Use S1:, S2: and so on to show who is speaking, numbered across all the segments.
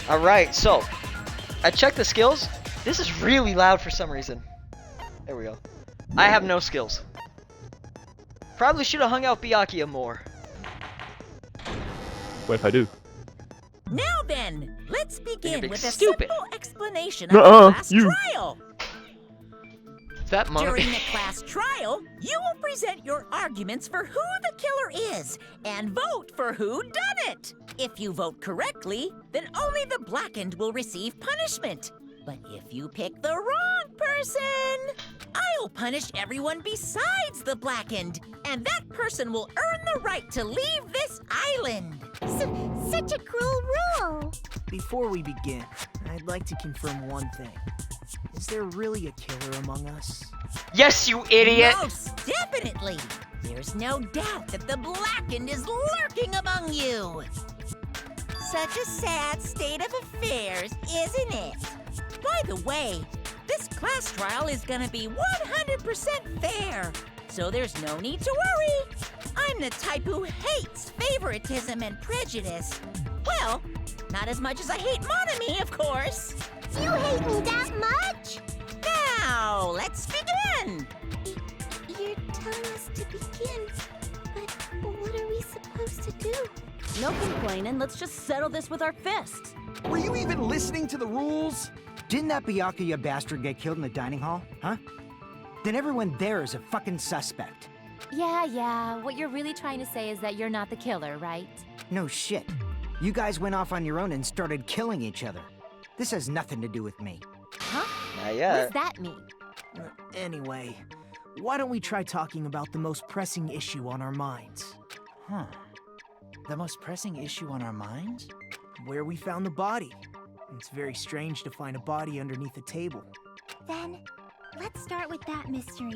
S1: Alright, so I checked the skills. This is really loud for some reason. There we go. I have no skills. Probably should have hung out Byakuya more.
S2: What if I do?
S3: Now then, let's begin with a
S1: stupid.
S3: simple explanation of the class trial.
S1: Is that monkey?
S3: During the class trial, you will present your arguments for who the killer is and vote for who done it. If you vote correctly, then only the blackened will receive punishment. But if you pick the wrong person, I'll punish everyone besides the blackened, and that person will earn the right to leave this island.
S4: Such a cruel rule.
S5: Before we begin, I'd like to confirm one thing. Is there really a killer among us?
S1: Yes, you idiot!
S3: Most definitely. There's no doubt that the blackened is lurking among you. Such a sad state of affairs, isn't it? By the way, this class trial is gonna be 100% fair, so there's no need to worry. I'm the type who hates favoritism and prejudice. Well, not as much as I hate monogamy, of course.
S4: You hate me that much?
S3: Now, let's begin.
S4: You're telling us to begin, but what are we supposed to do?
S6: No complaining, let's just settle this with our fists.
S7: Were you even listening to the rules?
S8: Didn't that Byakuya bastard get killed in the dining hall, huh? Then everyone there is a fucking suspect.
S6: Yeah, what you're really trying to say is that you're not the killer, right?
S8: No shit. You guys went off on your own and started killing each other. This has nothing to do with me.
S6: Huh?
S1: Not
S6: What
S1: yet.
S6: does that mean?
S5: Anyway, why don't we try talking about the most pressing issue on our minds?
S7: Huh. The most pressing issue on our minds?
S5: Where we found the body. It's very strange to find a body underneath a table.
S4: Then, let's start with that mystery.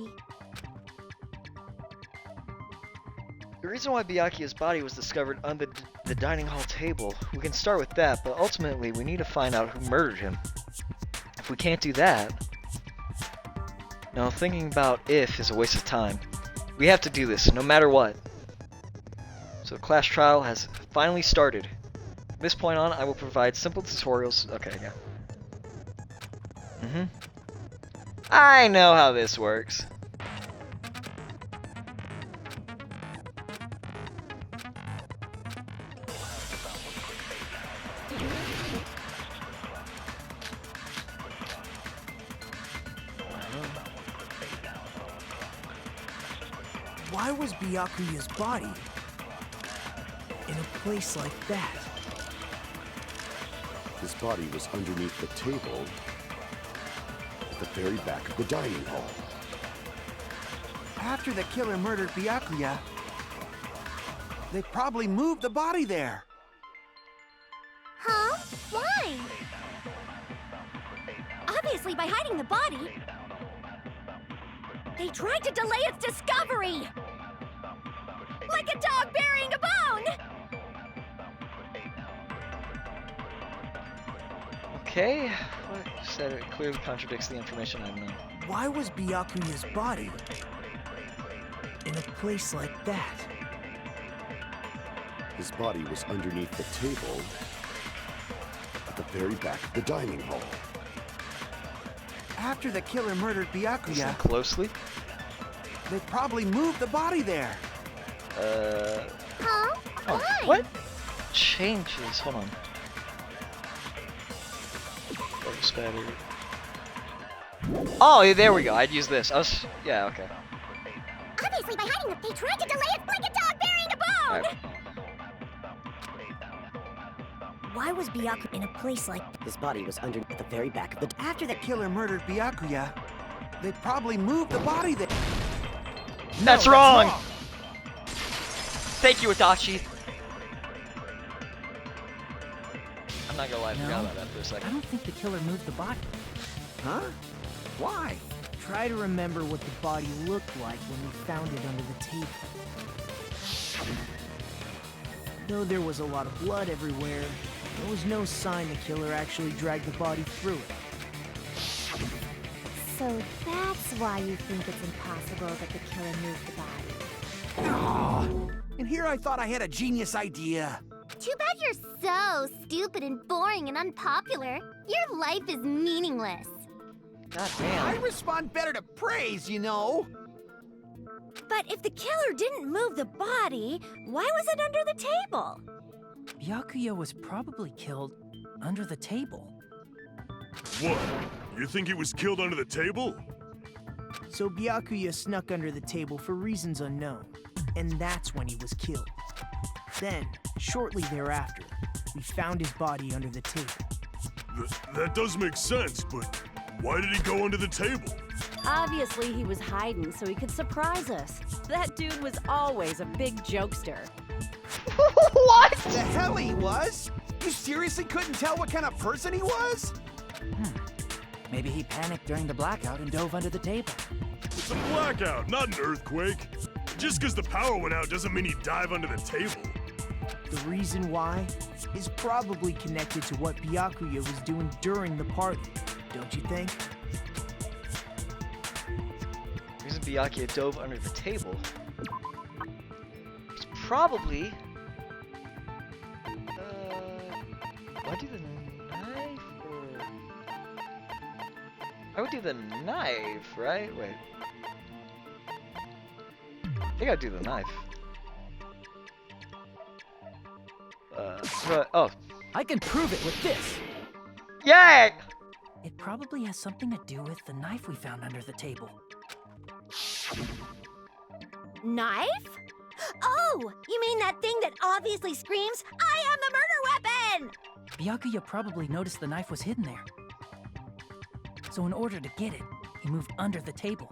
S1: The reason why Byakuya's body was discovered on the dining hall table, we can start with that, but ultimately we need to find out who murdered him. If we can't do that... Now, thinking about if is a waste of time. We have to do this, no matter what. So the class trial has finally started. From this point on, I will provide simple tutorials. Okay, yeah. I know how this works.
S5: Why was Byakuya's body in a place like that?
S9: His body was underneath the table at the very back of the dining hall.
S7: After the killer murdered Byakuya, they probably moved the body there.
S4: Huh? Why? Obviously by hiding the body. They tried to delay its discovery! Like a dog burying a bone!
S1: Okay, what you said it clearly contradicts the information I know.
S5: Why was Byakuya's body in a place like that?
S9: His body was underneath the table at the very back of the dining hall.
S7: After the killer murdered Byakuya,
S1: Listen closely.
S7: they probably moved the body there.
S4: Huh?
S1: Oh,
S4: Why?
S1: what? Changes. Hold on. Double scattered. Oh, there we go. I'd use this. Yeah, okay.
S4: Obviously by hiding the... They tried to delay it like a dog burying a bone!
S1: Alright.
S4: Why was Byakuya in a place like...
S10: His body was under at the very back of the...
S7: After the killer murdered Byakuya, they probably moved the body there.
S1: That's wrong! Thank you, Adachi. I'm not gonna lie, I forgot about that for a
S5: I
S1: second.
S5: don't think the killer moved the body.
S7: Huh? Why?
S5: Try to remember what the body looked like when we found it under the table. Though there was a lot of blood everywhere, there was no sign the killer actually dragged the body through it.
S4: So that's why you think it's impossible that the killer moved the body.
S7: Aw, and here I thought I had a genius idea.
S4: Too bad you're so stupid and boring and unpopular. Your life is meaningless.
S1: God
S7: I
S1: damn.
S7: respond better to praise, you know.
S3: But if the killer didn't move the body, why was it under the table?
S5: Byakuya was probably killed under the table.
S2: What? You think he was killed under the table?
S5: So Byakuya snuck under the table for reasons unknown, and that's when he was killed. Then, shortly thereafter, we found his body under the table.
S2: That does make sense, but why did he go under the table?
S11: Obviously, he was hiding so he could surprise us. That dude was always a big jokester.
S1: What?
S7: The hell he was? You seriously couldn't tell what kind of person he was?
S5: Maybe he panicked during the blackout and dove under the table.
S2: It's a blackout, not an earthquake. Just because the power went out doesn't mean he'd dive under the table.
S5: The reason why is probably connected to what Byakuya was doing during the party, don't you think?
S1: The reason Byakuya dove under the table was probably... do I do the knife or... I would do the knife, right? Wait. I think I'd do the knife. Oh.
S5: I can prove it with this!
S1: Yay!
S5: It probably has something to do with the knife we found under the table.
S3: Knife? Oh, you mean that thing that obviously screams, I am the murder weapon!
S5: Byakuya probably noticed the knife was hidden there. So in order to get it, he moved under the table.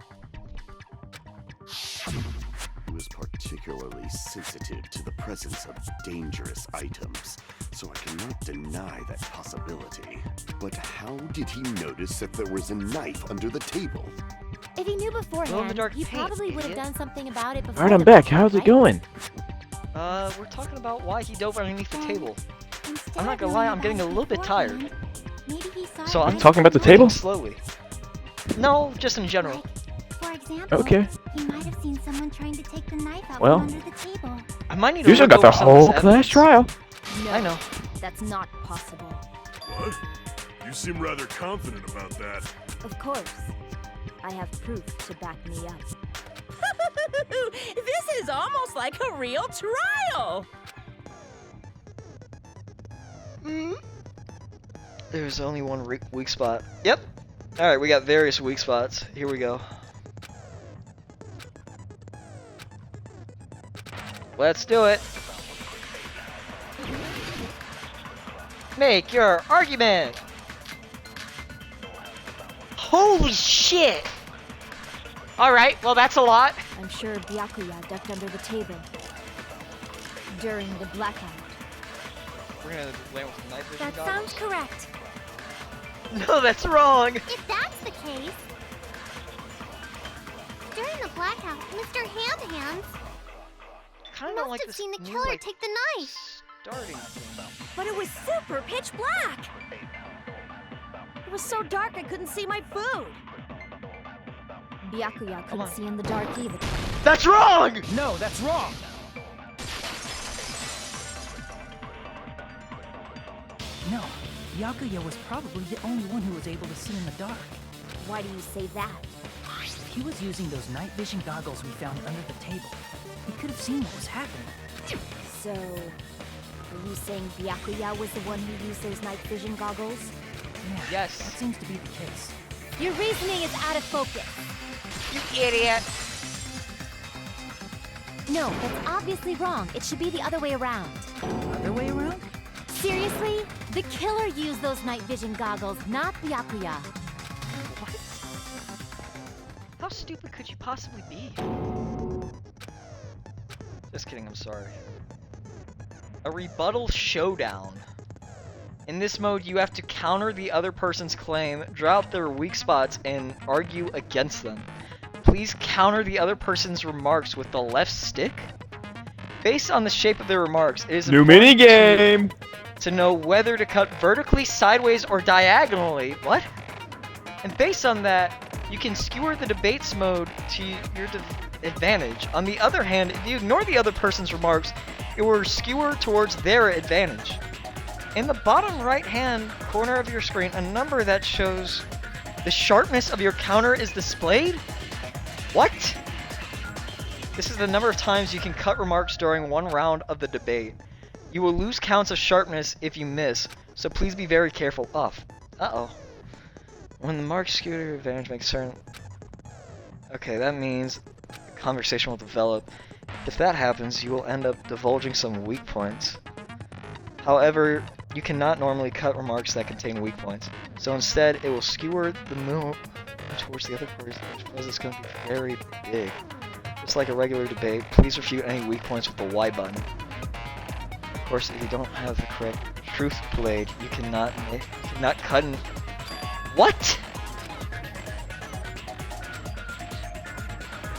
S9: He was particularly sensitive to the presence of dangerous items, so I cannot deny that possibility. But how did he notice that there was a knife under the table?
S6: If he knew beforehand,
S1: dark
S6: he
S1: paint,
S6: probably would have
S1: idiot.
S6: done something about it before.
S12: Alright, I'm
S6: the
S12: back.
S6: blackout,
S12: How's it
S6: right?
S12: going?
S1: We're talking about why he dove underneath the table.
S4: Instead
S1: I'm not
S4: of
S1: gonna lie,
S4: knowing
S1: I'm getting a
S4: about it
S1: little bit tired.
S4: beforehand, maybe he saw
S1: So
S4: it
S1: I'm
S4: right
S12: talking about the
S4: away.
S12: table?
S1: Slowly. No, just in general.
S4: Like, for example,
S12: Okay.
S4: he might have seen someone trying to take the knife out
S12: Well.
S4: from under the table.
S1: I might need to
S12: You still
S1: look
S12: got the
S1: over some of this
S12: whole class
S1: evidence.
S12: trial.
S11: No,
S1: I know.
S11: that's not possible.
S2: What? You seem rather confident about that.
S11: Of course. I have proof to back me up.
S3: This is almost like a real trial!
S1: There's only one weak spot. Yep. Alright, we got various weak spots. Here we go. Let's do it. Make your argument. Holy shit. Alright, well that's a lot.
S11: I'm sure Byakuya ducked under the table during the blackout.
S1: We're gonna land with night vision
S4: That
S1: goggles.
S4: sounds correct.
S1: No, that's wrong.
S4: If that's the case, during the blackout, Mr. Handhands
S1: Kinda
S4: must
S1: like
S4: have
S1: this
S4: seen the
S1: new,
S4: killer
S1: like,
S4: take the knife.
S1: starting thing.
S3: But it was super pitch black!
S11: It was so dark I couldn't see my food. Byakuya couldn't see in the dark either.
S1: That's wrong!
S7: No, that's wrong.
S5: No, Byakuya was probably the only one who was able to see in the dark.
S11: Why do you say that?
S5: He was using those night vision goggles we found under the table. He could have seen what was happening.
S11: So, are you saying Byakuya was the one who used those night vision goggles?
S5: Yeah,
S1: Yes.
S5: that seems to be the case.
S11: Your reasoning is out of focus.
S1: You idiot.
S6: No, that's obviously wrong. It should be the other way around.
S5: Other way around?
S6: Seriously? The killer used those night vision goggles, not Byakuya.
S1: What? How stupid could you possibly be? Just kidding, I'm sorry. A rebuttal showdown. In this mode, you have to counter the other person's claim, draw out their weak spots, and argue against them. Please counter the other person's remarks with the left stick. Based on the shape of their remarks, it is
S12: New
S1: important
S12: minigame!
S1: to know whether to cut vertically, sideways, or diagonally. What? And based on that, you can skewer the debates mode to your advantage. On the other hand, if you ignore the other person's remarks, it will skewer towards their advantage. In the bottom right-hand corner of your screen, a number that shows the sharpness of your counter is displayed? What? This is the number of times you can cut remarks during one round of the debate. You will lose counts of sharpness if you miss, so please be very careful. Off. Uh-oh. When the marks skew to your advantage, make certain... Okay, that means the conversation will develop. If that happens, you will end up divulging some weak points. However, you cannot normally cut remarks that contain weak points. So instead, it will skewer the move towards the other party, which means it's going to be very big. Just like a regular debate, please refute any weak points with the Y button. Of course, if you don't have the correct truth blade, you cannot cut in... What?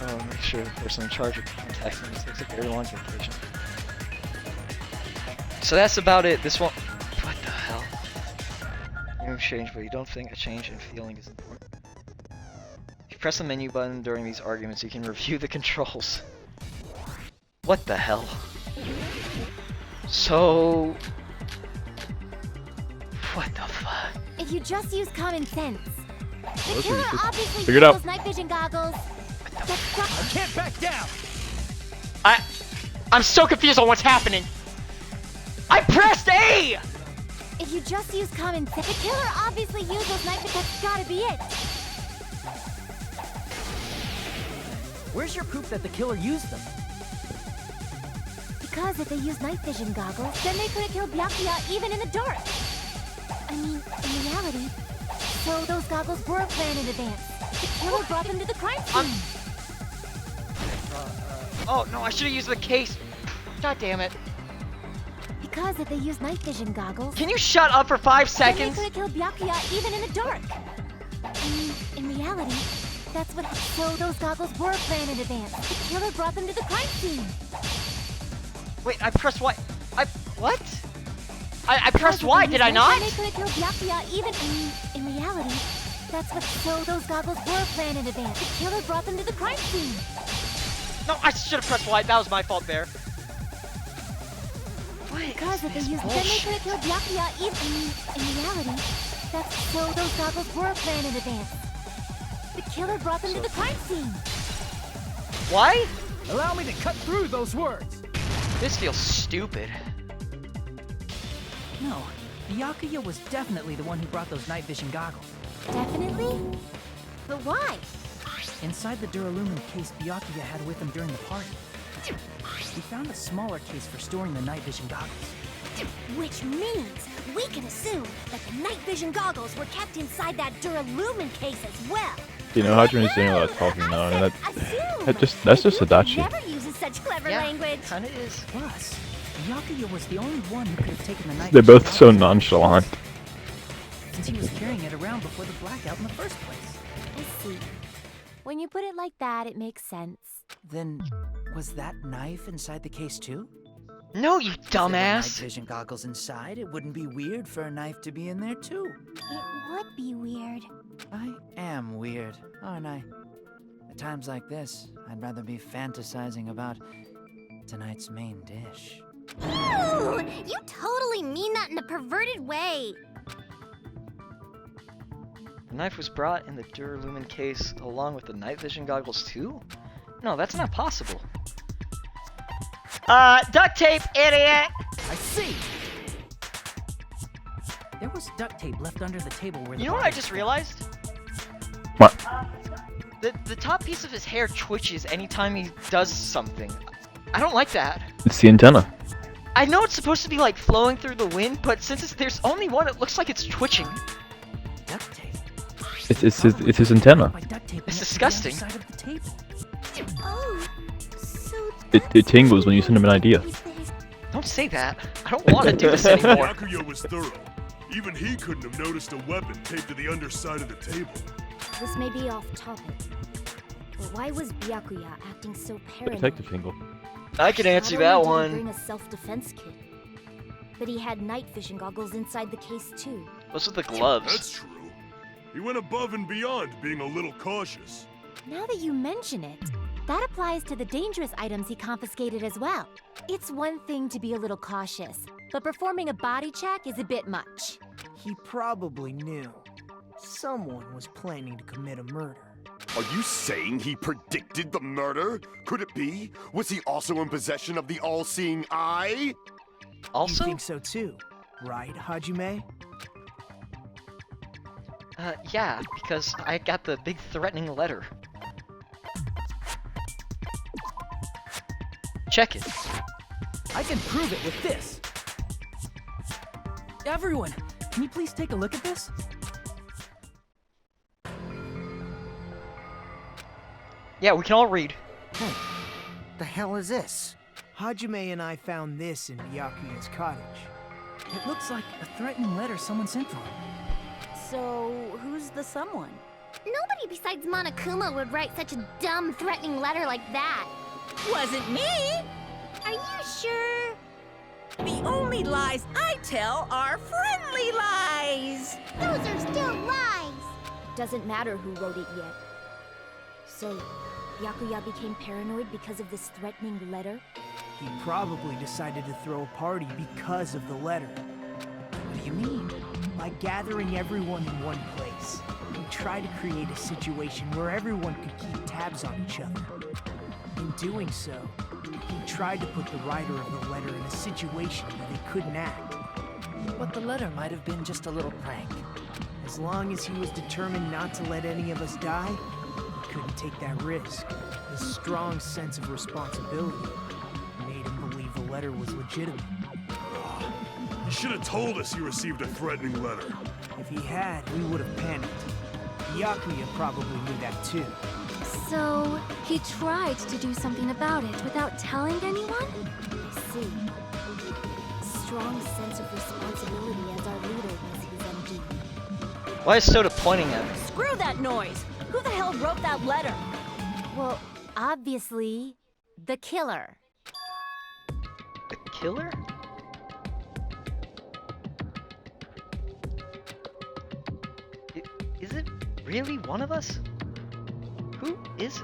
S1: Oh, make sure the person in charge of contacting me takes a very long vacation. So that's about it. This one... What the hell? You change, but you don't think a change in feeling is important. If you press the menu button during these arguments, you can review the controls. What the hell? So... What the fuck?
S6: If you just use common sense. The killer obviously
S12: Figure it
S6: used
S12: out.
S6: those night vision goggles.
S5: I can't back down!
S13: I'm so confused on what's happening. I pressed A!
S6: If you just use common sense. The killer obviously used those night vision. That's gotta be it.
S5: Where's your proof that the killer used them?
S6: Because if they used night vision goggles, then they could have killed Byakuya even in the dark. I mean, in reality, so those goggles were planned in advance. The killer brought them to the crime scene.
S13: Oh no, I should have used the case. God damn it.
S6: Because if they used night vision goggles,
S13: Can you shut up for 5
S6: then they
S13: seconds?
S6: could have killed Byakuya even in the dark. I mean, in reality, that's what happened. So those goggles were planned in advance. The killer brought them to the crime scene.
S13: Wait, I pressed Y. What? I pressed Y, did I not?
S6: They could have killed Byakuya even in reality. That's what. So those goggles were planned in advance. The killer brought them to the crime scene.
S13: No, I should have pressed Y. That was my fault there.
S6: Because if they used, then they could have killed Byakuya even in reality. That's so those goggles were planned in advance. The killer brought them to the crime scene.
S13: Why?
S5: Allow me to cut through those words.
S13: This feels stupid.
S5: No, Byakuya was definitely the one who brought those night vision goggles.
S6: Definitely? But why?
S5: Inside the Duralumin case Byakuya had with him during the party, we found a smaller case for storing the night vision goggles.
S4: Which means we can assume that the night vision goggles were kept inside that Duralumin case as well.
S12: You know, Hajime is doing a lot of talking now, and that's just Adachi.
S4: Never uses such clever language.
S1: Kinda is.
S5: Plus, Byakuya was the only one who could have taken the night
S12: They're
S5: vision
S12: both so
S5: goggles,
S12: nonchalant.
S5: since he was carrying it around before the blackout in the first place.
S6: I see. When you put it like that, it makes sense.
S5: Then, was that knife inside the case too?
S13: No, you
S5: If there were night
S13: dumbass.
S5: vision goggles inside, it wouldn't be weird for a knife to be in there too.
S6: It would be weird.
S5: I am weird, aren't I? At times like this, I'd rather be fantasizing about tonight's main dish.
S4: Ooh, you totally mean that in a perverted way.
S1: The knife was brought in the Duralumin case along with the night vision goggles too? No, that's not possible.
S13: Duct tape, idiot!
S5: I see! There was duct tape left under the table where the
S13: You know what I
S5: body
S13: just
S5: was
S13: realized?
S12: What?
S13: The top piece of his hair twitches anytime he does something. I don't like that.
S12: It's the antenna.
S13: I know it's supposed to be like flowing through the wind, but since there's only one, it looks like it's twitching.
S5: duct tape.
S12: It's his antenna.
S5: By duct taping
S13: It's
S5: it to the
S13: disgusting.
S5: underside of the table.
S4: Oh, so
S12: It tingles when you send him an idea.
S13: Don't say that. I don't want to do this anymore.
S2: Byakuya was thorough. Even he couldn't have noticed a weapon taped to the underside of the table.
S6: This may be off topic, but why was Byakuya acting so paranoid?
S12: Detective Tingle.
S1: I can answer
S6: Not
S1: that
S6: only did he
S1: one.
S6: bring a self-defense kit, but he had night vision goggles inside the case too.
S1: What's with the gloves?
S2: That's true. He went above and beyond being a little cautious.
S6: Now that you mention it, That applies to the dangerous items he confiscated as well. It's one thing to be a little cautious, but performing a body check is a bit much.
S5: He probably knew. Someone was planning to commit a murder.
S9: Are you saying he predicted the murder? Could it be? Was he also in possession of the all-seeing eye?
S1: Also?
S5: You think so too, right, Hajime?
S1: Yeah, because I got the big threatening letter. Check it.
S14: I can prove it with this. Everyone, can you please take a look at this?
S1: Yeah, we can all read.
S8: Hey, the hell is this?
S5: Hajime and I found this in Byakuya's cottage.
S14: It looks like a threatening letter someone sent for him.
S11: So, who's the someone?
S4: Nobody besides Monokuma would write such a dumb, threatening letter like that.
S3: Wasn't me!
S4: Are you sure?
S3: The only lies I tell are friendly lies!
S4: Those are still lies!
S6: Doesn't matter who wrote it yet. So, Byakuya became paranoid because of this threatening letter?
S5: He probably decided to throw a party because of the letter.
S14: What do you mean?
S5: By gathering everyone in one place, he tried to create a situation where everyone could keep tabs on each other. In doing so, he tried to put the writer of the letter in a situation where they couldn't act.
S14: But the letter might have been just a little prank.
S5: As long as he was determined not to let any of us die, he couldn't take that risk. His strong sense of responsibility made him believe the letter was legitimate.
S2: You should have told us you received a threatening letter.
S5: If he had, we would have panicked. Byakuya probably knew that too.
S6: So, he tried to do something about it without telling anyone? I see. Strong sense of responsibility as our leader was his MD.
S1: Why is Soda pointing at me?
S11: Screw that noise! Who the hell wrote that letter?
S6: Well, obviously, the killer.
S1: The killer? Is it really one of us? Who is it?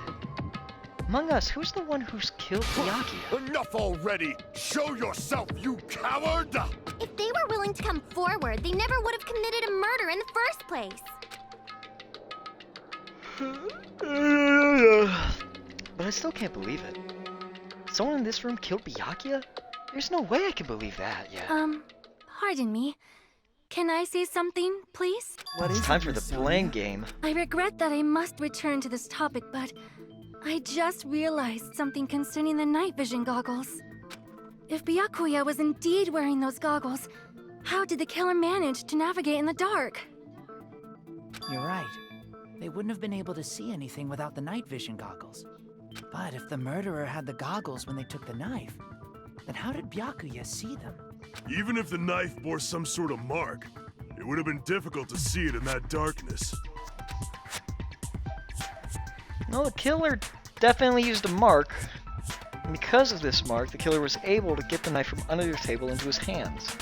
S1: Among us, who's the one who's killed Byakuya?
S9: Enough already! Show yourself, you coward!
S4: If they were willing to come forward, they never would have committed a murder in the first place.
S1: But I still can't believe it. Someone in this room killed Byakuya? There's no way I can believe that yet.
S6: Pardon me. Can I say something, please?
S5: What
S1: It's
S5: is
S1: time
S5: it,
S1: for the
S5: Miss Sonia?
S1: blame game.
S6: I regret that I must return to this topic, but I just realized something concerning the night vision goggles. If Byakuya was indeed wearing those goggles, how did the killer manage to navigate in the dark?
S14: You're right. They wouldn't have been able to see anything without the night vision goggles. But if the murderer had the goggles when they took the knife, then how did Byakuya see them?
S2: Even if the knife bore some sort of mark, it would have been difficult to see it in that darkness.
S1: No, the killer definitely used a mark. And because of this mark, the killer was able to get the knife from under the table into his hands.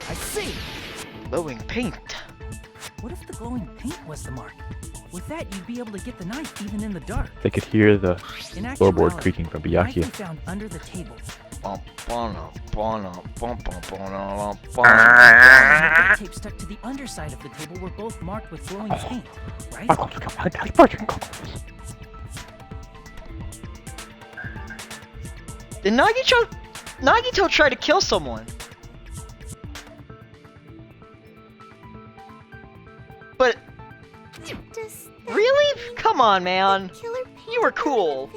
S14: I see!
S1: Glowing paint.
S14: What if the glowing paint was the mark? With that, you'd be able to get the knife even in the dark.
S12: They could hear the
S14: In
S12: floorboard
S14: actuality,
S12: creaking from
S14: the knife we
S12: Byakuya.
S14: found under the table.
S1: Bum, bono, bono, bum, bum, bono,
S14: The
S1: bum.
S14: tape stuck to the underside of the table were both marked with glowing paint, right?
S1: Did Nagito try to kill someone? But
S4: Does
S1: really? Come on, man.
S4: killer
S1: You were cool.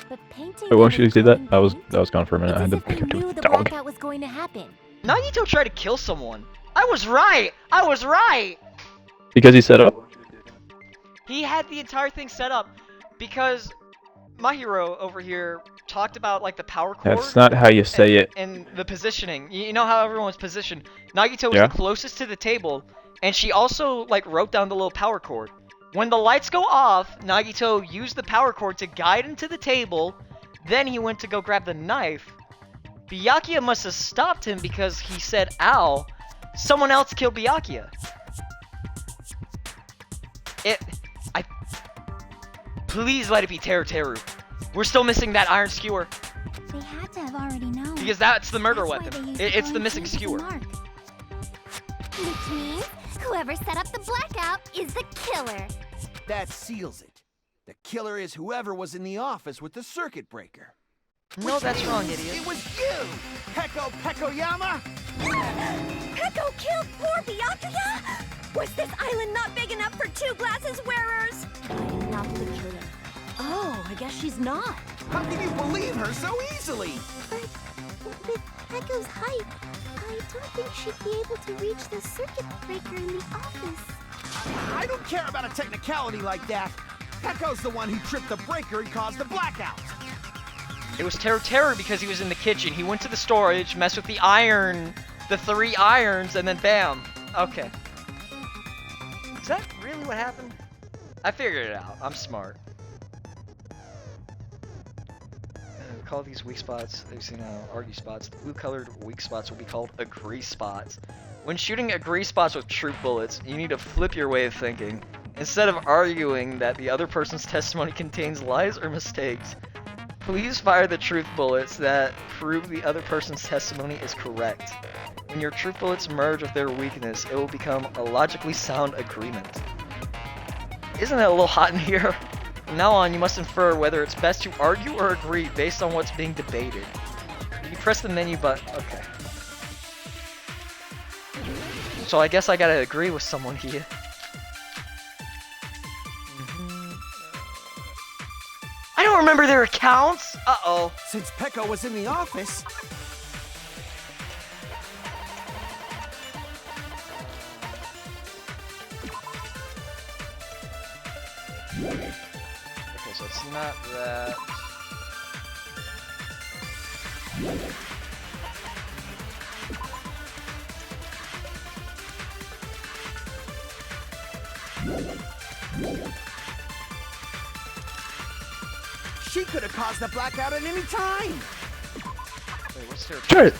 S6: But painting.
S12: Wait, once you
S6: with
S12: did that,
S6: glowing
S12: that was gone for a minute.
S6: It's
S12: I had to
S6: as if they
S12: pick up
S6: knew
S12: the
S6: the
S12: dog.
S6: blackout was going to happen.
S1: Nagito tried to kill someone. I was right. I was right.
S12: Because he set up.
S1: He had the entire thing set up because my hero over here talked about like the power cord.
S12: That's not how you say it.
S1: And the positioning. You know how everyone was positioned. Nagito was
S12: Yeah.
S1: the closest to the table, and she also like wrote down the little power cord. When the lights go off, Nagito used the power cord to guide him to the table. Then he went to go grab the knife. Byakuya must have stopped him because he said, "Ow, someone else killed Byakuya."
S13: Please let it be Teru. We're still missing that iron skewer.
S4: They had to have already known.
S13: Because that's the murder
S4: That's why
S13: weapon.
S4: they used
S13: It's the
S4: glowing
S13: missing
S4: tape as a
S13: skewer.
S4: mark. Which means whoever set up the blackout is the killer.
S7: That seals it. The killer is whoever was in the office with the circuit breaker.
S13: No,
S7: Which
S13: that's wrong,
S7: means
S13: idiot.
S7: It was you, Pekoyama!
S4: Peko killed poor Byakuya? Was this island not big enough for 2 glasses wearers?
S11: I am not the killer. Oh, I guess she's not.
S7: How can you believe her so easily?
S4: But with Peko's height, I don't think she'd be able to reach the circuit breaker in the office.
S7: I don't care about a technicality like that. Peko's the one who tripped the breaker and caused the blackout.
S13: It was Teru because he was in the kitchen. He went to the storage, messed with the iron, the 3 irons, and then bam. Okay. Is that really what happened? I figured it out. I'm smart. We call these weak spots, argue spots. The blue-colored weak spots will be called agree spots. When shooting agree spots with truth bullets, you need to flip your way of thinking. Instead of arguing that the other person's testimony contains lies or mistakes, please fire the truth bullets that prove the other person's testimony is correct. When your truth bullets merge with their weakness, it will become a logically sound agreement. Isn't it a little hot in here? From now on, you must infer whether it's best to argue or agree based on what's being debated. You press the menu button. Okay. So I guess I gotta agree with someone here. I don't remember their accounts! Uh-oh.
S7: Since Peko was in the office...
S13: Okay, so it's not that.
S7: She could have caused the blackout at any time.
S13: Wait, what's their
S12: Sure.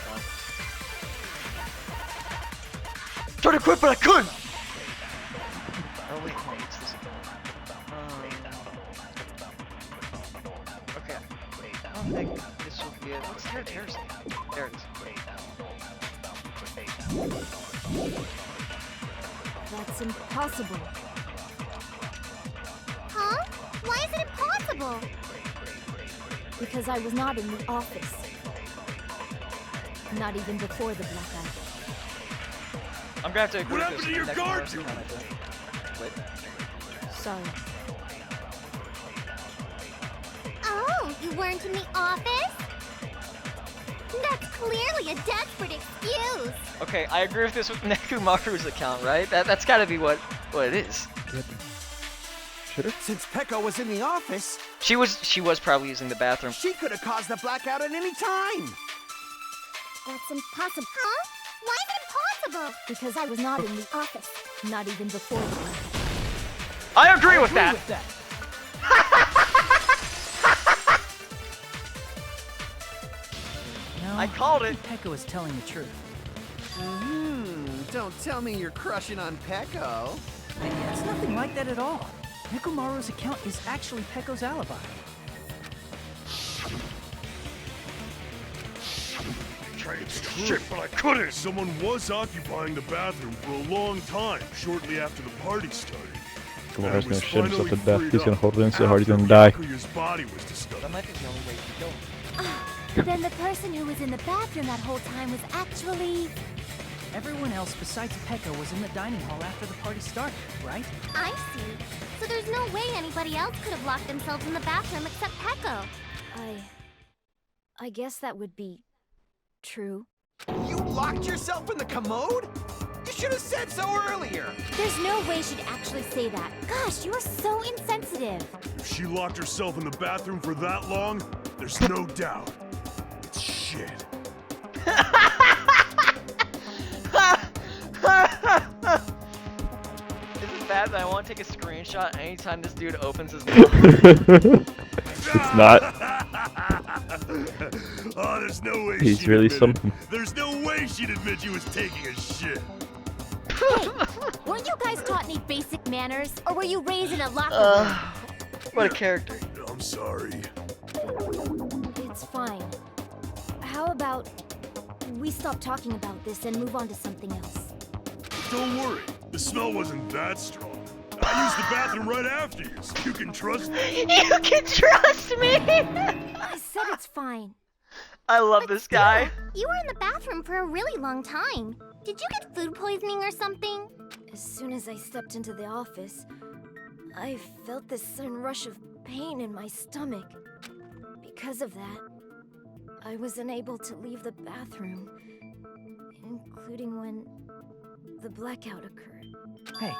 S13: Tried to quit, but I couldn't! Oh, wait, no, it's this. Okay. I don't think this will be it. What's Terra's name? There it is.
S11: That's impossible.
S4: Huh? Why is it impossible?
S11: Because I was not in the office. Not even before the blackout.
S13: I'm gonna have to agree
S2: What
S13: with
S2: happened
S13: this
S2: to your
S13: next
S2: guard
S13: person,
S2: duty?
S13: I think. Wait.
S11: Sorry.
S4: Oh, you weren't in the office? That's clearly a desperate excuse.
S13: Okay, I agree with this with Nekumaru's account, right? That's gotta be what it is.
S7: Since Peko was in the office...
S13: She was probably using the bathroom.
S7: She could have caused the blackout at any time.
S4: That's impossible. Huh? Why is it impossible?
S11: Because I was not in the office. Not even before the blackout.
S13: I agree with that!
S5: No,
S13: I called it.
S5: Peko is telling the truth.
S7: Don't tell me you're crushing on Peko.
S5: It's nothing like that at all. Nekomaru's account is actually Peko's alibi.
S2: Tried shit, but I couldn't. Someone was occupying the bathroom for a long time, shortly after the party started.
S12: Tomorrow's
S2: And it
S12: gonna
S2: was
S12: shit himself to
S2: finally
S12: death. He's gonna
S2: freed
S12: hold it in
S2: up
S12: so hard he's
S2: after
S12: gonna die.
S2: Byakuya's body was discovered.
S13: That might be the only way to go.
S4: Then the person who was in the bathroom that whole time was actually...
S5: Everyone else besides Peko was in the dining hall after the party started, right?
S4: I see. So there's no way anybody else could have locked themselves in the bathroom except Peko.
S11: I guess that would be true.
S7: You locked yourself in the commode? You should have said so earlier.
S4: There's no way she'd actually say that. Gosh, you are so insensitive.
S2: If she locked herself in the bathroom for that long, there's no doubt. It's shit.
S13: Is it bad that I want to take a screenshot anytime this dude opens his mouth?
S12: It's not.
S2: Oh, there's no way
S12: He's
S2: she'd
S12: really
S2: admit
S12: something.
S2: it. There's no way she'd admit she was taking a shit.
S4: Hey, weren't you guys taught any basic manners? Or were you raised in a locker room?
S1: What a character.
S2: I'm sorry.
S4: It's fine. How about we stop talking about this and move on to something else?
S2: Don't worry, the smell wasn't that strong. I used the bathroom right after you, so you can trust me.
S1: You can trust me!
S4: I said it's fine.
S1: I love this guy.
S4: You were in the bathroom for a really long time. Did you get food poisoning or something? As soon as I stepped into the office, I felt this sudden rush of pain in my stomach. Because of that, I was unable to leave the bathroom, including when the blackout occurred.
S14: Hey,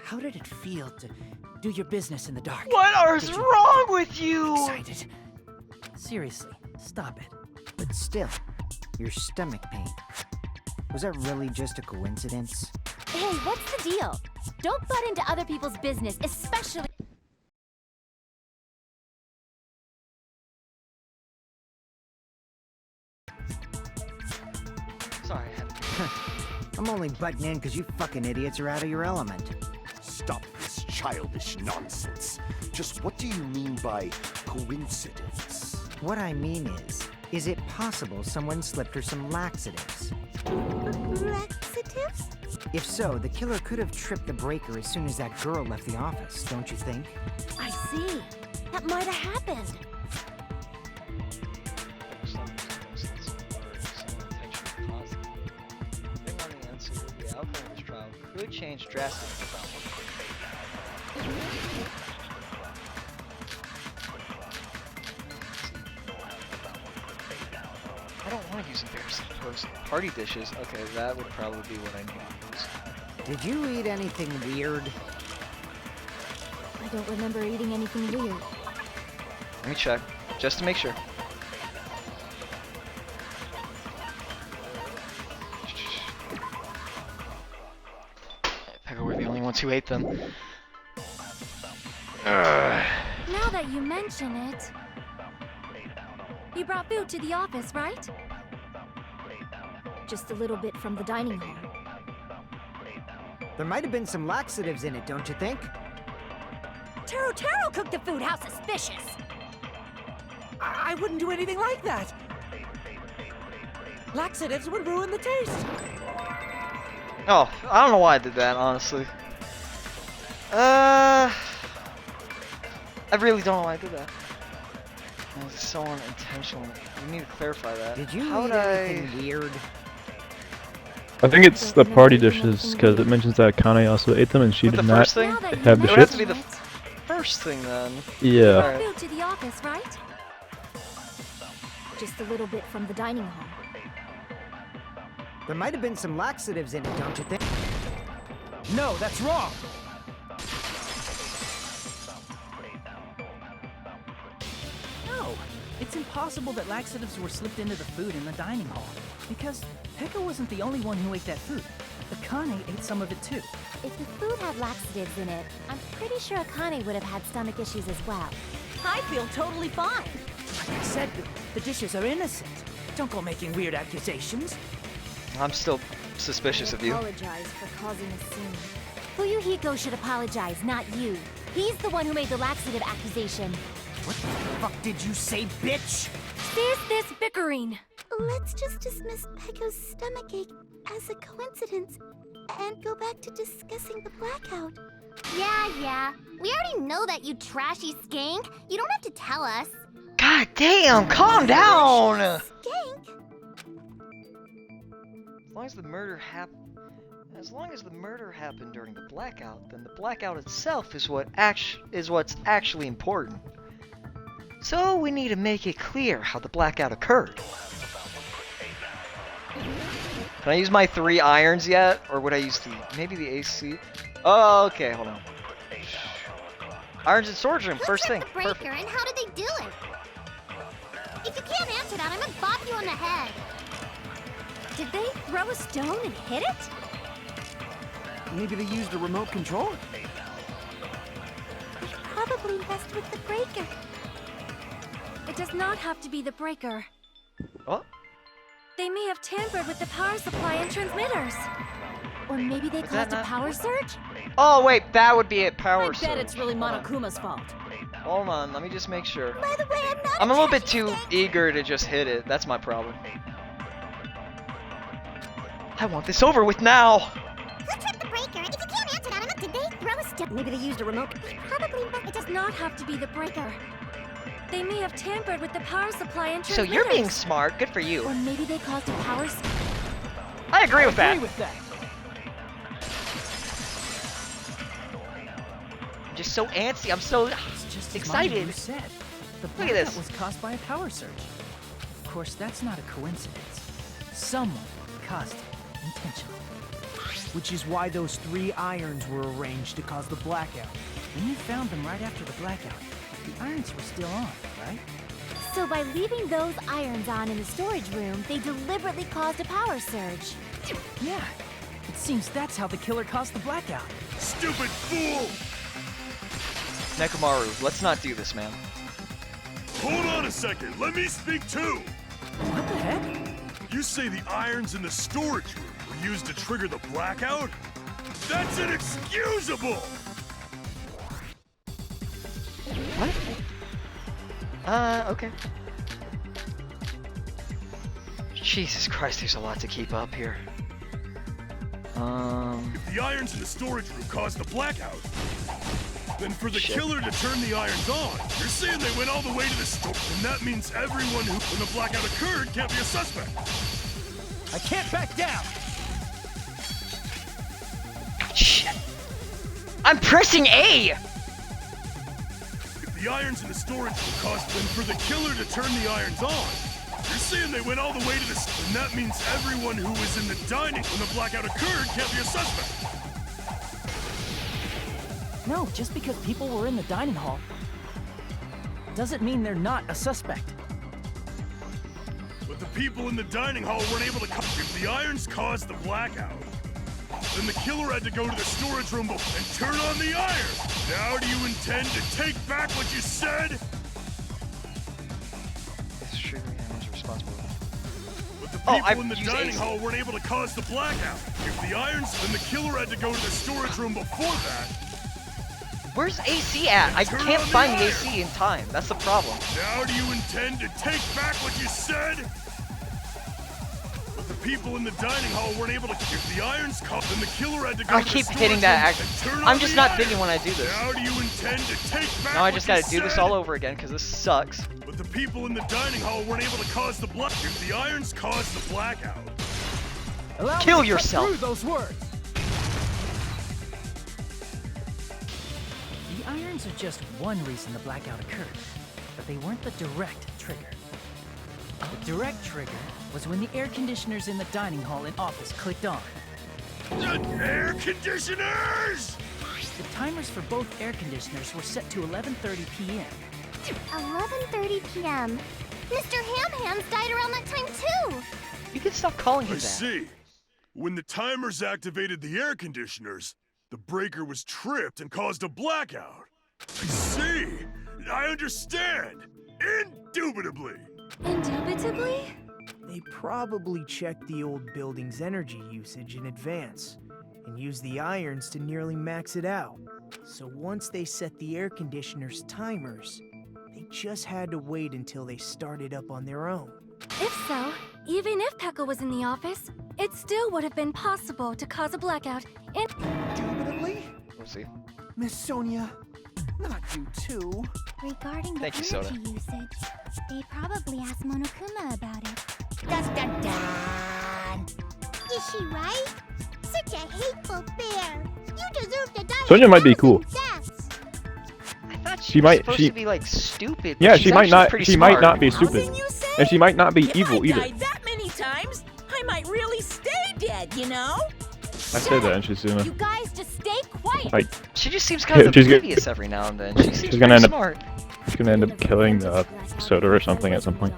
S14: how did it feel to do your business in the dark?
S1: What is wrong with you?
S14: Excited. Seriously, stop it.
S8: But still, your stomach pain. Was that really just a coincidence?
S4: Hey, what's the deal? Don't butt into other people's business, especially...
S1: Sorry, I had to...
S8: I'm only butting in because you fucking idiots are out of your element.
S9: Stop this childish nonsense. Just what do you mean by coincidence?
S8: What I mean is it possible someone slipped her some laxatives?
S4: Laxatives?
S8: If so, the killer could have tripped the breaker as soon as that girl left the office, don't you think?
S4: I see. That might have happened.
S1: The outcome of this trial could change drastically. I don't want to use embarrassing party dishes. Okay, that would probably be what I need to use.
S8: Did you eat anything weird?
S4: I don't remember eating anything weird.
S1: Let me check, just to make sure. We're the only ones who ate them.
S6: Now that you mention it, you brought food to the office, right?
S4: Just a little bit from the dining hall.
S8: There might have been some laxatives in it, don't you think?
S3: Taro cooked the food. How suspicious!
S14: I wouldn't do anything like that. Laxatives would ruin the taste.
S1: Oh, I don't know why I did that, honestly. I really don't know why I did that. It was so unintentional. We need to clarify that.
S8: Did you
S1: How
S8: eat
S1: would
S8: anything weird?
S12: I think it's the party dishes, because it mentions that Kane also ate them and she
S1: With
S12: did
S1: the
S12: not
S1: first thing?
S12: have the
S1: It would have
S12: shits.
S1: to be the first thing then.
S12: Yeah.
S1: Alright.
S6: Food to the office, right?
S4: Just a little bit from the dining hall.
S8: There might have been some laxatives in it, don't you think?
S14: No, that's wrong. No, it's impossible that laxatives were slipped into the food in the dining hall. Because Pekka wasn't the only one who ate that food. Akane ate some of it too.
S4: If the food had laxatives in it, I'm pretty sure Akane would have had stomach issues as well.
S3: I feel totally fine.
S14: Like I said, the dishes are innocent. Don't go making weird accusations.
S1: I'm still suspicious of
S4: I
S1: you.
S4: apologize for causing a scene.
S3: Fuyuhiko should apologize, not you. He's the one who made the laxative accusation.
S14: What the fuck did you say, bitch?
S6: Cease this bickering.
S4: Let's just dismiss Pekko's stomachache as a coincidence and go back to discussing the blackout.
S15: Yeah. We already know that, you trashy skank. You don't have to tell us.
S1: God damn, calm down!
S4: Skank?
S1: As long as the murder happened during the blackout, then the blackout itself is what's actually important. So we need to make it clear how the blackout occurred. Can I use my 3 irons yet? Or would I use maybe the AC? Oh, okay, hold on. Irons in storage room, first thing.
S15: The breaker,
S1: Perfect.
S15: and how did they do it? If you can't answer that, I'm gonna bop you on the head.
S3: Did they throw a stone and hit it?
S7: Maybe they used a remote control?
S4: They probably messed with the breaker.
S6: It does not have to be the breaker.
S1: What?
S6: They may have tampered with the power supply and transmitters.
S3: Or maybe they
S1: Was
S3: caused
S1: that
S3: a
S1: not-
S3: power surge?
S1: Oh wait, that would be it. Power
S11: I bet
S1: surge.
S11: it's really
S1: Hold on.
S11: Monokuma's fault.
S1: Hold on, let me just make sure.
S15: By the way,
S1: I'm a little bit too eager to just hit it. That's my problem. I want this over with now.
S15: Who tripped the breaker? If you can't answer that, I'm not. Did they throw a step?
S10: Maybe they used a remote.
S15: Probably not.
S6: It does not have to be the breaker. They may have tampered with the power supply and
S1: So you're being
S6: transmitters.
S1: smart. Good for you.
S6: Or maybe they caused a power.
S1: I agree with that. I'm just so antsy. I'm so excited.
S14: You said. The
S1: Look at this.
S14: blackout was caused by a power surge. Of course, that's not a coincidence. Someone caused it intentionally.
S5: Which is why those 3 irons were arranged to cause the blackout.
S14: When you found them right after the blackout, the irons were still on, right?
S4: So by leaving those irons on in the storage room, they deliberately caused a power surge.
S14: Yeah. It seems that's how the killer caused the blackout.
S2: Stupid fool!
S1: Nekomaru, let's not do this, man.
S2: Hold on a second, let me speak too!
S14: What the heck?
S2: You say the irons in the storage room were used to trigger the blackout? That's inexcusable!
S1: What? Okay. Jesus Christ, there's a lot to keep up here.
S2: If the irons in the storage room caused the blackout, then for the killer to turn the irons on, you're saying they went all the way to the store, and that means everyone who, when the blackout occurred, can't be a suspect.
S5: I can't back down!
S1: Shit. I'm pressing A!
S2: If the irons in the storage room caused them for the killer to turn the irons on, you're saying they went all the way to the store, and that means everyone who was in the dining when the blackout occurred can't be a suspect.
S14: No, just because people were in the dining hall doesn't mean they're not a suspect.
S2: But the people in the dining hall weren't able to come. If the irons caused the blackout, then the killer had to go to the storage room and turn on the iron. Now do you intend to take back what you said?
S1: This triggering animals are responsible.
S2: But the people in the dining hall weren't able to cause the blackout. If the irons, then the killer had to go to the storage room before that.
S1: Where's AC at? I can't find the AC in time. That's the problem.
S2: Now do you intend to take back what you said? But the people in the dining hall weren't able to. If the irons caught, then the killer had to go
S1: I
S2: to
S1: keep
S2: the
S1: hitting
S2: storage
S1: that
S2: room and turn
S1: I'm
S2: on
S1: just
S2: the
S1: not
S2: iron.
S1: thinking when I do this.
S2: Now do you intend to take back
S1: Now I
S2: what
S1: just
S2: you
S1: gotta do this
S2: said?
S1: all over again because this sucks.
S2: But the people in the dining hall weren't able to cause the black. If the irons caused the blackout,
S1: Kill yourself.
S5: Through those words.
S14: The irons are just one reason the blackout occurred, but they weren't the direct trigger. The direct trigger was when the air conditioners in the dining hall and office clicked on.
S2: the air conditioners!
S14: The timers for both air conditioners were set to 11:30 p.m.
S15: 11:30 p.m. Mr. Ham Hands died around that time too.
S1: You can stop calling him
S2: I
S1: that.
S2: see. When the timers activated the air conditioners, the breaker was tripped and caused a blackout. I see. I understand. Indubitably.
S6: Indubitably?
S5: They probably checked the old building's energy usage in advance and used the irons to nearly max it out. So once they set the air conditioner's timers, they just had to wait until they started up on their own.
S6: If so, even if Pekka was in the office, it still would have been possible to cause a blackout.
S7: Indubitably?
S1: We'll see.
S7: Miss Sonia, not you too.
S15: Regarding the
S1: Thank you,
S15: energy
S1: Soda.
S15: usage, they probably asked Monokuma about it.
S3: Dun dun dun!
S15: Is she right? Such a hateful bear. You deserve to die.
S12: Sonia might be cool.
S1: I thought
S12: She
S1: she was
S12: might-
S1: supposed
S12: she-
S1: to be like stupid.
S12: Yeah,
S1: but
S12: she
S1: she's
S12: might
S1: actually
S12: not.
S1: pretty
S12: She
S1: smart.
S12: might not be stupid,
S3: Housing, you say?
S12: and she might not be
S3: If
S12: evil
S3: I
S12: either.
S3: died that many times, I might really stay dead, you know?
S12: I said that, and she's
S4: You
S12: gonna
S4: guys just stay quiet.
S12: like.
S1: She just seems kind of
S12: She's gonna-
S1: oblivious every now and then. She seems
S12: She's
S1: pretty
S12: gonna end up.
S1: smart.
S12: She's gonna end up killing the Soda or something at some point.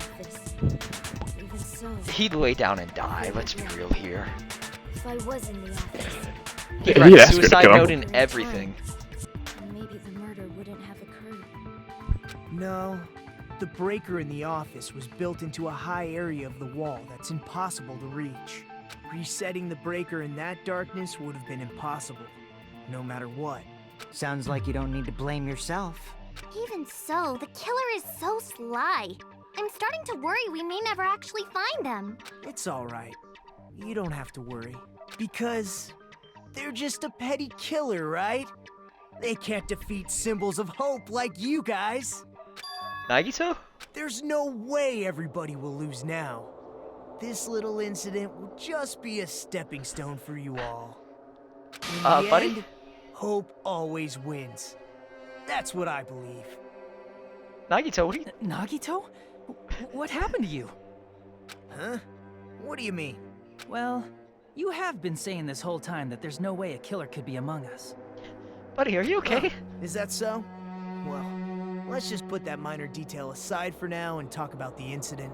S4: Even so,
S1: He'd lay down and die. Let's be real here.
S4: if I was in the office,
S1: He'd
S12: Yeah,
S1: write
S12: he'd
S1: a
S12: ask her to
S1: suicide
S12: kill him.
S1: note and everything.
S4: maybe the murder wouldn't have occurred.
S5: No, the breaker in the office was built into a high area of the wall that's impossible to reach. Resetting the breaker in that darkness would have been impossible, no matter what.
S8: Sounds like you don't need to blame yourself.
S15: Even so, the killer is so sly. I'm starting to worry we may never actually find them.
S5: It's alright. You don't have to worry. Because they're just a petty killer, right? They can't defeat symbols of hope like you guys.
S1: Nagito?
S5: There's no way everybody will lose now. This little incident will just be a stepping stone for you all. In the
S1: buddy?
S5: end, hope always wins. That's what I believe.
S1: Nagito, what do you...
S14: Nagito? What happened to you?
S5: Huh? What do you mean?
S14: Well, you have been saying this whole time that there's no way a killer could be among us.
S1: Buddy, are you okay?
S5: Is that so? Well, let's just put that minor detail aside for now and talk about the incident.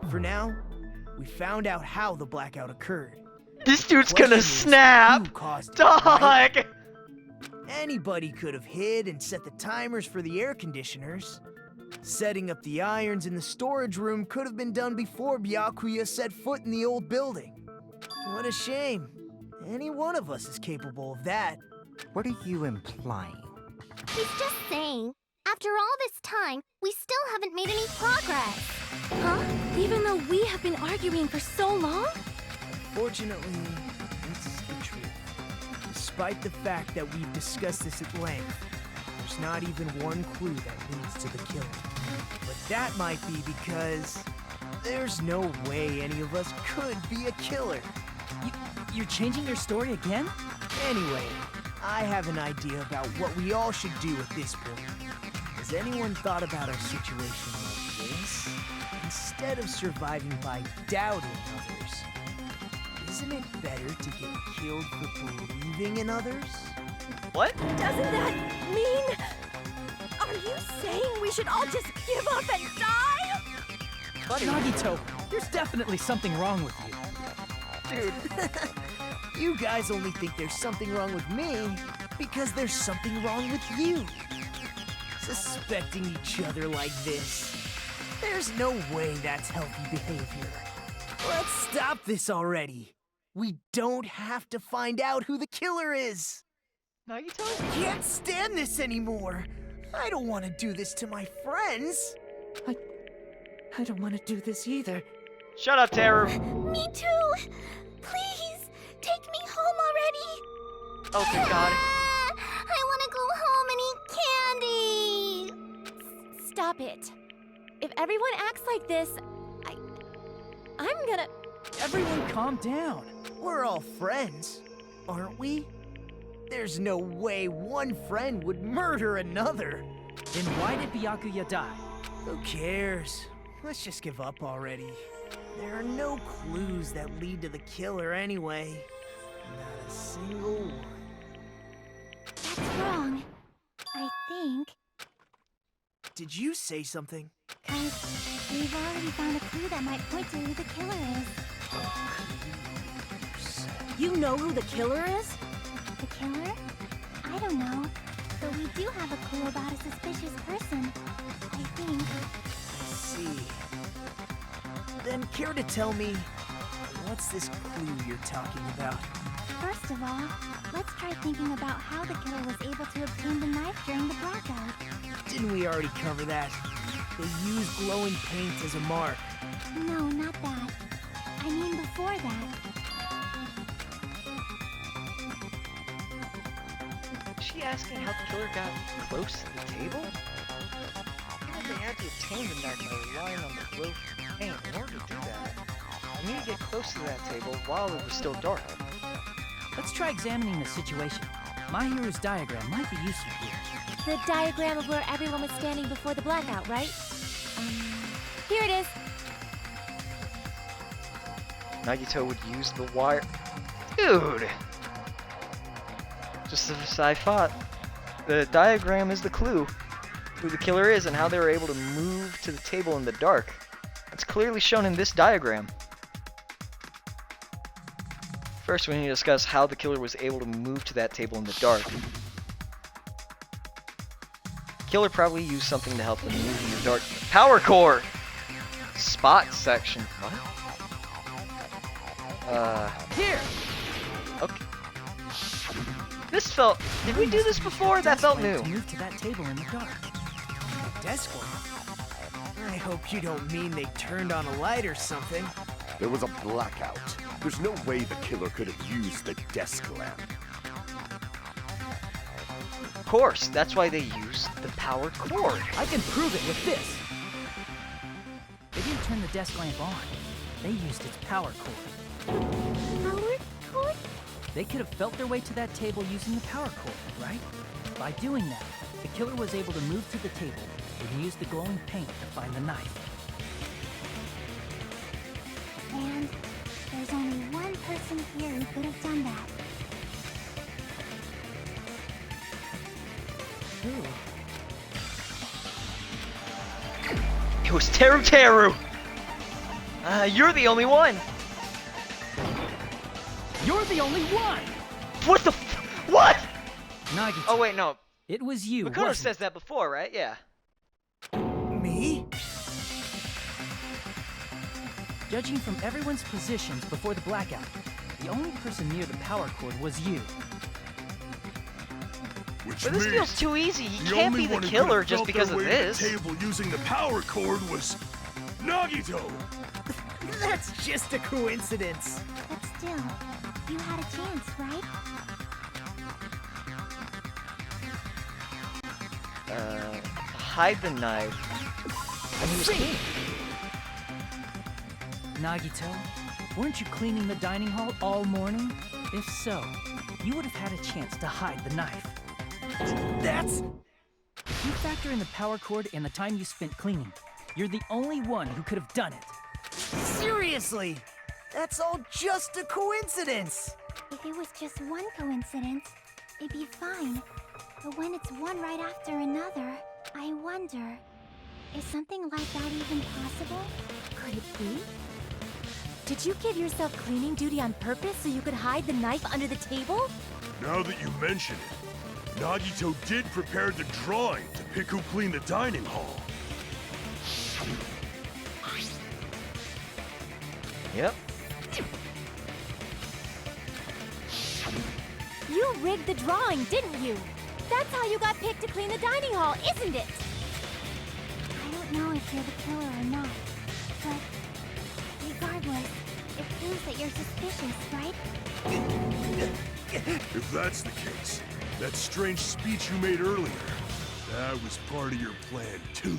S5: For now, we found out how the blackout occurred.
S1: This dude's gonna snap!
S5: Who caused it,
S1: Dog!
S5: right? Anybody could have hid and set the timers for the air conditioners. Setting up the irons in the storage room could have been done before Byakuya set foot in the old building. What a shame. Any one of us is capable of that.
S8: What are you implying?
S15: He's just saying, after all this time, we still haven't made any progress.
S6: Huh? Even though we have been arguing for so long?
S5: Fortunately, it's the truth. Despite the fact that we've discussed this at length, there's not even one clue that leads to the killing. But that might be because there's no way any of us could be a killer.
S14: You're changing your story again?
S5: Anyway, I have an idea about what we all should do at this point. Has anyone thought about our situation like this? Instead of surviving by doubting others, isn't it better to get killed for believing in others?
S1: What?
S3: Doesn't that mean... Are you saying we should all just give up and die?
S14: Nagito, there's definitely something wrong with you.
S5: Dude, you guys only think there's something wrong with me because there's something wrong with you. Suspecting each other like this. There's no way that's healthy behavior. Let's stop this already. We don't have to find out who the killer is.
S1: Nagito?
S5: I can't stand this anymore. I don't want to do this to my friends.
S14: I don't want to do this either.
S1: Shut up, Teru.
S15: Me too. Please, take me home already.
S1: Oh, good God.
S15: I want to go home and eat candy.
S3: Stop it. If everyone acts like this, I'm gonna...
S5: Everyone calm down. We're all friends, aren't we? There's no way one friend would murder another.
S14: Then why did Byakuya die?
S5: Who cares? Let's just give up already. There are no clues that lead to the killer anyway. Not a single one.
S15: That's wrong. I think.
S5: Did you say something?
S15: 'Cause we've already found a clue that might point to who the killer is.
S3: You know who the killer is?
S15: The killer? I don't know. But we do have a clue about a suspicious person. I think.
S5: I see. Then care to tell me, what's this clue you're talking about?
S15: First of all, let's try thinking about how the killer was able to obtain the knife during the blackout.
S5: Didn't we already cover that? They used glowing paint as a mark.
S15: No, not that. I mean before that.
S1: Is she asking how the killer got close to the table? Given they had to obtain the knife by relying on the glow from paint. In order to do that, we need to get close to that table while it was still dark.
S14: Let's try examining the situation. My hero's diagram might be useful here.
S3: The diagram of where everyone was standing before the blackout, right? Here it is.
S1: Nagito would use the wire. Dude! Just as I thought. The diagram is the clue. Who the killer is and how they were able to move to the table in the dark. It's clearly shown in this diagram. First, we need to discuss how the killer was able to move to that table in the dark. Killer probably used something to help them move in the dark. Power core! Spot section. What?
S14: Here!
S1: Okay. This felt... Did we do this before? That felt new.
S14: To move to that table in the dark.
S5: desk lamp? I hope you don't mean they turned on a light or something.
S9: There was a blackout. There's no way the killer could have used the desk lamp.
S1: Of course, that's why they use the power cord.
S14: I can prove it with this. They didn't turn the desk lamp on. They used its power cord.
S15: Power cord?
S14: They could have felt their way to that table using the power cord, right? By doing that, the killer was able to move to the table and use the glowing paint to find the knife.
S15: And there's only one person here who could have done that.
S14: Who?
S1: It was Teru Teru! You're the only one!
S14: You're the only one!
S1: What the what?
S14: Nagito.
S1: Oh wait, no.
S14: It was you,
S1: Makoto
S14: wasn't
S1: says that before, right? Yeah.
S5: Me?
S14: Judging from everyone's positions before the blackout, the only person near the power cord was you.
S2: Which
S1: But this
S2: means
S1: feels too easy. He
S2: the
S1: can't
S2: only
S1: be the
S2: one who
S1: killer
S2: could've
S1: just
S2: felt
S1: because
S2: their
S1: of
S2: way to
S1: this.
S2: the table using the power cord was Nagito.
S5: That's just a coincidence.
S15: But still, you had a chance, right?
S1: Hide the knife. And he was clean.
S14: Nagito, weren't you cleaning the dining hall all morning? If so, you would have had a chance to hide the knife.
S5: That's...
S14: If you factor in the power cord and the time you spent cleaning, you're the only one who could have done it.
S5: Seriously! That's all just a coincidence!
S15: If it was just one coincidence, it'd be fine. But when it's one right after another, I wonder, is something like that even possible?
S4: Could it be? Did you give yourself cleaning duty on purpose so you could hide the knife under the table?
S2: Now that you mention it, Nagito did prepare the drawing to pick who cleaned the dining hall.
S1: Yep.
S4: You rigged the drawing, didn't you? That's how you got picked to clean the dining hall, isn't it?
S15: I don't know if you're the killer or not, but regardless, it proves that you're suspicious, right?
S2: If that's the case, that strange speech you made earlier, that was part of your plan too.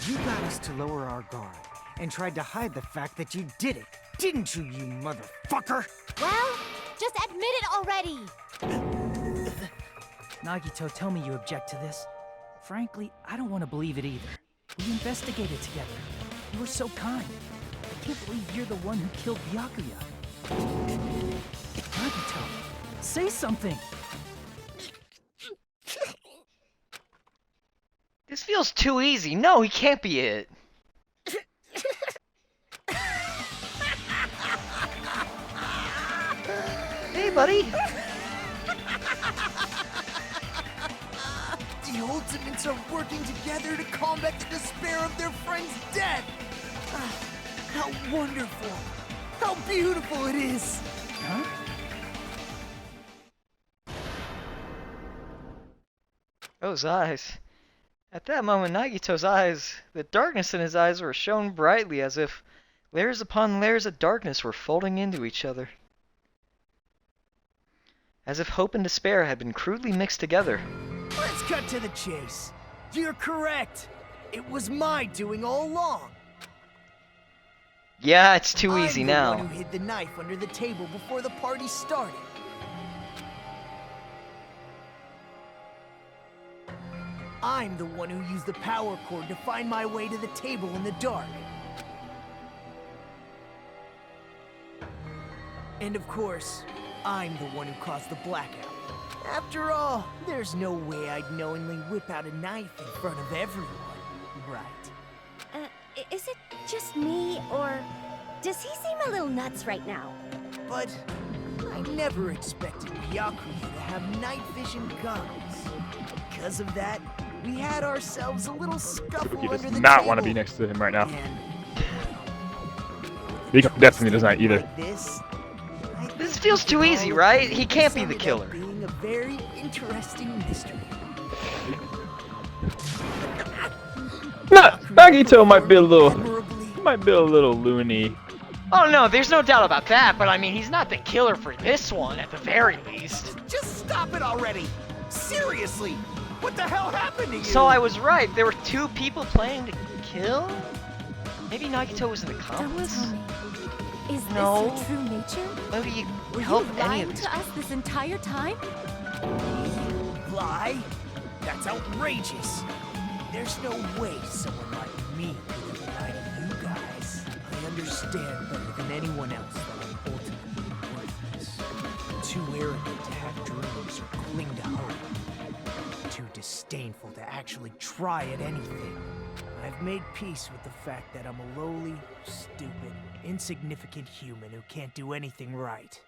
S8: You got us to lower our guard and tried to hide the fact that you did it, didn't you, you motherfucker?
S4: Well, just admit it already!
S14: Nagito, tell me you object to this. Frankly, I don't want to believe it either. We investigated together. You were so kind. I can't believe you're the one who killed Byakuya. Nagito, say something!
S1: This feels too easy. No, he can't be it. Hey, buddy.
S5: The Ultimates are working together to combat the despair of their friend's death! How wonderful! How beautiful it is!
S14: Huh?
S1: Those eyes. At that moment, Nagito's eyes, the darkness in his eyes were shone brightly as if layers upon layers of darkness were folding into each other. As if hope and despair had been crudely mixed together.
S5: Let's cut to the chase. You're correct. It was my doing all along.
S1: Yeah, it's too easy
S5: I'm
S1: now.
S5: the one who hid the knife under the table before the party started. I'm the one who used the power cord to find my way to the table in the dark. And of course, I'm the one who caused the blackout. After all, there's no way I'd knowingly whip out a knife in front of everyone, right?
S4: Is it just me, or does he seem a little nuts right now?
S5: But I never expected Byakuya to have night vision goggles. Because of that, we had ourselves a little scuffle
S12: He
S5: under
S12: does
S5: the
S12: not
S5: table.
S12: want to be next to him right now.
S5: And
S12: He definitely does not either.
S5: like this, I
S1: This
S5: think
S1: feels
S5: we
S1: too
S5: can
S1: easy,
S5: all
S1: right?
S5: agree
S1: He
S5: to
S1: can't be
S5: sum
S1: the
S5: it up
S1: killer.
S5: Being a very interesting mystery.
S12: Nagito might be a little loony.
S13: Oh no, there's no doubt about that, but I mean, he's not the killer for this one, at the very least.
S8: Just stop it already! Seriously! What the hell happened to you?
S13: So I was right, there were two people planning to kill? Maybe Nagito was an accomplice?
S6: Don't tell me. Is
S13: No.
S6: this your true nature?
S13: Maybe you
S11: Were you
S13: help any
S11: lying
S13: of these
S11: to us this entire time?
S5: Lie? That's outrageous. There's no way someone like me could have lied to you guys. I understand better than anyone else that I'm ultimately worthless. Too arrogant to have dreams or cling to hope. Too disdainful to actually try at anything. I've made peace with the fact that I'm a lowly, stupid, insignificant human who can't do anything right.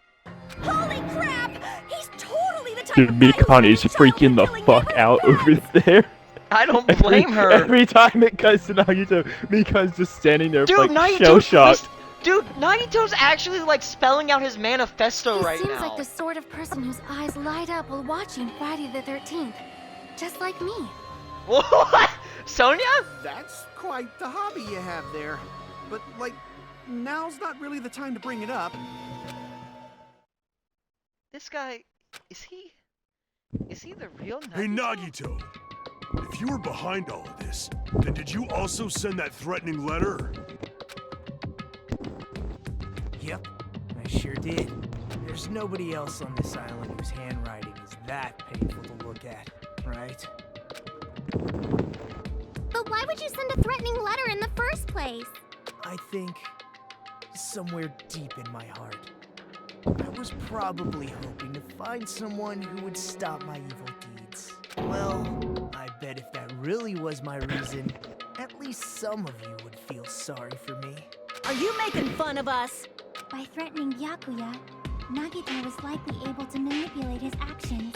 S11: Holy crap! He's totally the type
S12: Dude,
S11: of guy who's
S12: Mikane's
S11: having
S12: freaking the
S11: trouble killing
S12: fuck out over there.
S13: I don't blame her.
S12: Every time it cuts to Nagito, Mika's just standing there
S13: Dude,
S12: like shell-shocked.
S13: Dude, Nagito's actually like spelling out his manifesto
S6: He
S13: right
S6: seems
S13: now.
S6: like the sort of person whose eyes light up while watching Friday the 13th. Just like me.
S13: What? Sonia?
S7: That's quite the hobby you have there. But, like, now's not really the time to bring it up.
S13: This guy, is he the real Nagito?
S2: Hey, Nagito. If you were behind all of this, then did you also send that threatening letter?
S5: Yep, I sure did. There's nobody else on this island whose handwriting is that painful to look at, right?
S15: But why would you send a threatening letter in the first place?
S5: I think somewhere deep in my heart, I was probably hoping to find someone who would stop my evil deeds. Well, I bet if that really was my reason, at least some of you would feel sorry for me.
S11: Are you making fun of us?
S15: By threatening Byakuya, Nagito was likely able to manipulate his actions.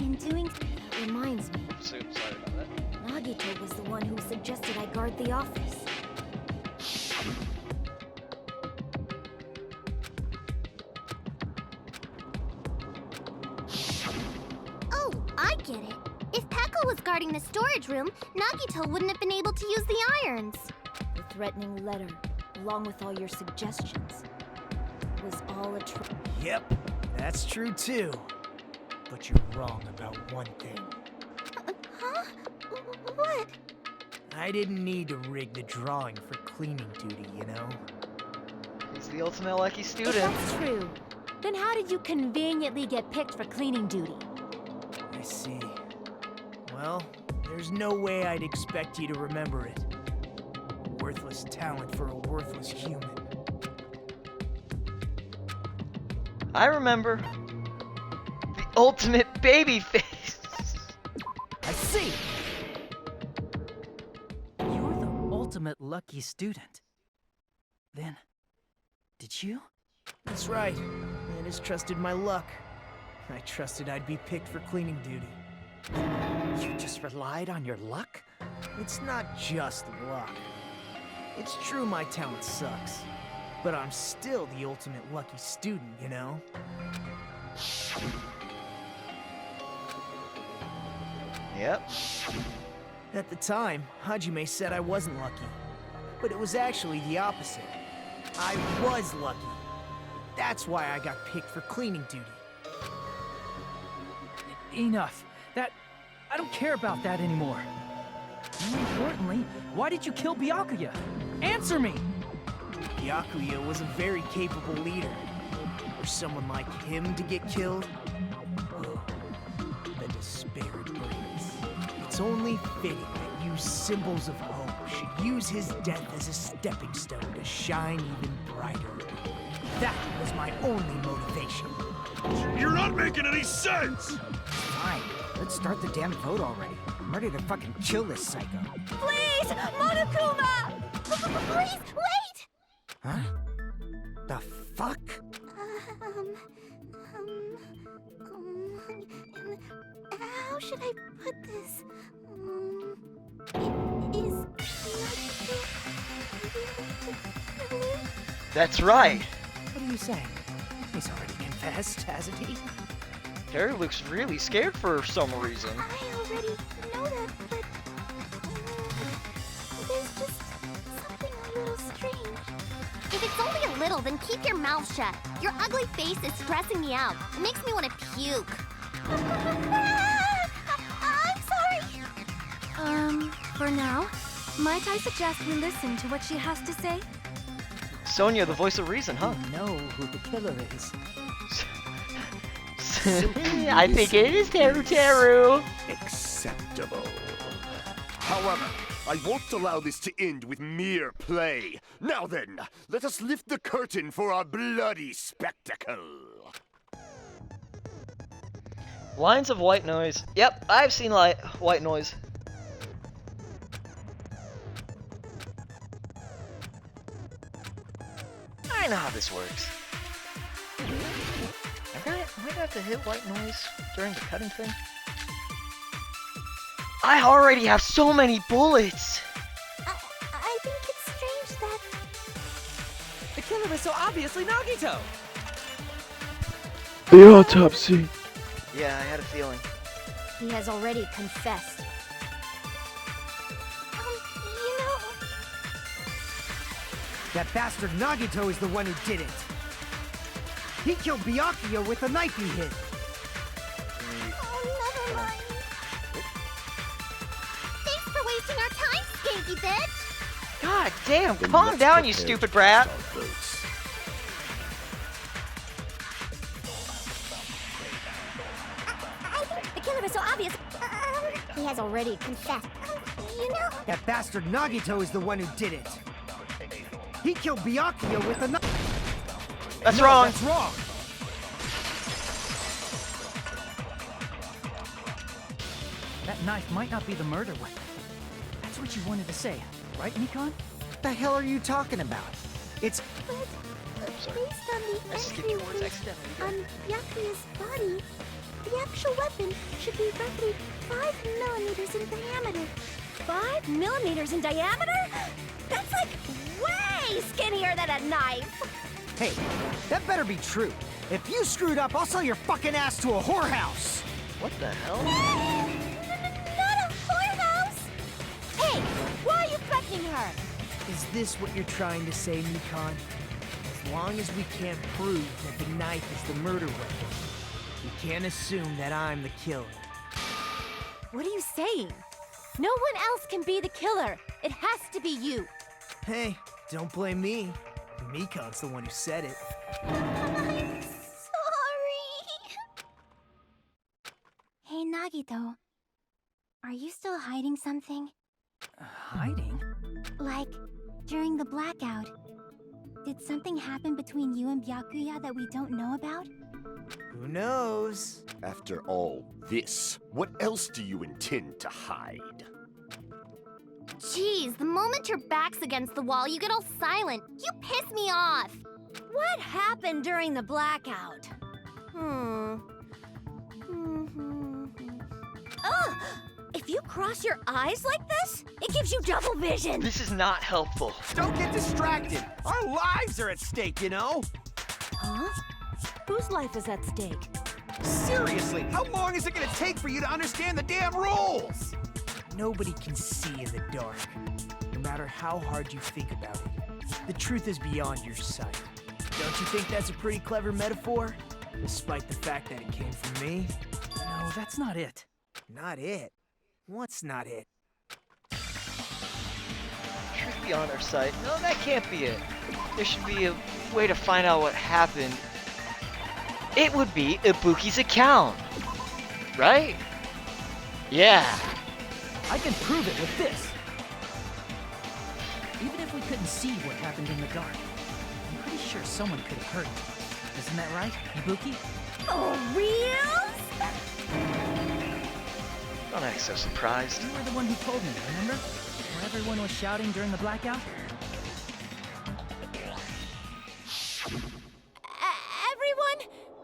S15: In doing that reminds me,
S13: Sorry about that.
S15: Nagito was the one who suggested I guard the office. Oh, I get it. If Pekka was guarding the storage room, Nagito wouldn't have been able to use the irons.
S11: The threatening letter, along with all your suggestions, was all a trick.
S5: Yep, that's true too. But you're wrong about one thing.
S15: Huh? What?
S5: I didn't need to rig the drawing for cleaning duty, you know?
S13: He's the ultimate lucky
S11: If
S13: student.
S11: that's true, then how did you conveniently get picked for cleaning duty?
S5: I see. Well, there's no way I'd expect you to remember it. A worthless talent for a worthless human.
S13: I remember. The ultimate baby face.
S5: I see! You're the ultimate lucky student. Then, did you? That's right. I just trusted my luck. I trusted I'd be picked for cleaning duty. You just relied on your luck? It's not just luck. It's true my talent sucks, but I'm still the ultimate lucky student, you know?
S13: Yep.
S5: At the time, Hajime said I wasn't lucky, but it was actually the opposite. I was lucky. That's why I got picked for cleaning duty.
S16: Enough. I don't care about that anymore. More importantly, why did you kill Byakuya? Answer me!
S5: Byakuya was a very capable leader. For someone like him to get killed, oh, the despair it brings. It's only fitting that you symbols of hope should use his death as a stepping stone to shine even brighter. That was my only motivation.
S2: You're not making any sense!
S8: Fine, let's start the damn vote already. I'm ready to fucking kill this psycho.
S11: Please, Monokuma!
S15: Please, wait!
S8: Huh? The fuck?
S15: How should I put this? It is
S13: That's right.
S5: What are you saying? He's already confessed.
S14: confessed, hasn't he?
S1: Harry looks really scared for some reason.
S15: I already know that, but there's just something a little strange. If it's only a little, then keep your mouth shut. Your ugly face is stressing me out. It makes me want to puke. I'm sorry.
S6: For now, might I suggest we listen to what she has to say?
S1: Sonia, the voice of reason, huh?
S14: You know who the killer is.
S1: I think it is Teru Teru.
S9: Acceptable. However, I won't allow this to end with mere play. Now then, let us lift the curtain for our bloody spectacle.
S1: Lines of white noise. Yep, I've seen white noise. I know how this works. Am I gonna have to hit white noise during the cutting thing? I already have so many bullets!
S15: I think it's strange that...
S16: The killer is so obviously Nagito!
S12: The autopsy.
S1: Yeah, I had a feeling.
S4: He has already confessed.
S15: you know...
S8: That bastard Nagito is the one who did it. He killed Byakuya with the knife he hid.
S15: Oh, never mind. Thanks for wasting our time, skanky bitch!
S1: God damn,
S9: Then
S1: calm
S9: let's
S1: down, you
S9: prepare
S1: stupid
S9: to
S1: brat!
S9: cast our votes.
S15: I think the killer is so obvious. He has already confessed. You know...
S8: That bastard Nagito is the one who did it. He killed Byakuya with the knife.
S1: That's wrong!
S8: That's wrong!
S16: That knife might not be the murder weapon. That's what you wanted to say, right, Nikon?
S8: What the hell are you talking about? It's...
S1: Sorry.
S15: Based on the
S1: I skipped your words
S15: entry
S1: accidentally.
S15: on Byakuya's body, the actual weapon should be roughly 5 millimeters in diameter.
S3: 5 millimeters in diameter? That's like way skinnier than a knife!
S8: Hey, that better be true. If you screwed up, I'll sell your fucking ass to a whorehouse!
S1: What the hell?
S15: Not a whorehouse!
S3: Hey, why are you threatening her?
S5: Is this what you're trying to say, Nikon? As long as we can't prove that the knife is the murder weapon, we can't assume that I'm the killer.
S3: What are you saying? No one else can be the killer. It has to be you.
S5: Hey, don't blame me. Nikon's the one who said it.
S15: I'm sorry. Hey, Nagito. Are you still hiding something?
S16: Hiding?
S15: Like, during the blackout, did something happen between you and Byakuya that we don't know about?
S5: Who knows?
S9: After all this, what else do you intend to hide?
S15: Jeez, the moment your back's against the wall, you get all silent. You piss me off.
S3: What happened during the blackout? Ugh! If you cross your eyes like this, it gives you double vision.
S1: This is not helpful.
S7: Don't get distracted. Our lives are at stake, you know?
S3: Huh? Whose life is at stake?
S7: Seriously, how long is it gonna take for you to understand the damn rules?
S5: Nobody can see in the dark, no matter how hard you think about it. The truth is beyond your sight. Don't you think that's a pretty clever metaphor? Despite the fact that it came from me?
S16: No, that's not it.
S5: Not it. What's not it?
S1: Truth beyond our sight. No, that can't be it. There should be a way to find out what happened. It would be Ibuki's account. Right? Yeah.
S16: I can prove it with this. Even if we couldn't see what happened in the dark, I'm pretty sure someone could have heard it. Isn't that right, Ibuki?
S3: Oh, real?
S1: Don't act so surprised.
S16: You were the one who told me, remember? Where everyone was shouting during the blackout?
S3: Everyone,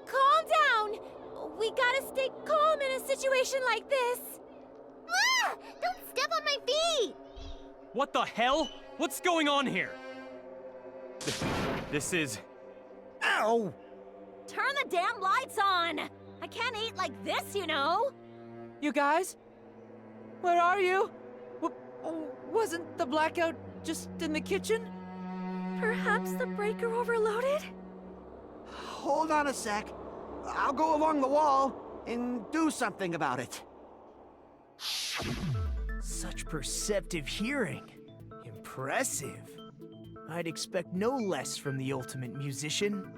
S3: calm down. We gotta stay calm in a situation like this.
S15: Ah! Don't step on my feet!
S17: What the hell? What's going on here? This is...
S8: Ow!
S11: Turn the damn lights on! I can't eat like this, you know!
S5: You guys? Where are you? Wasn't the blackout just in the kitchen?
S6: Perhaps the breaker overloaded?
S7: Hold on a sec. I'll go along the wall and do something about it.
S5: Such perceptive hearing. Impressive. I'd expect no less from the ultimate musician.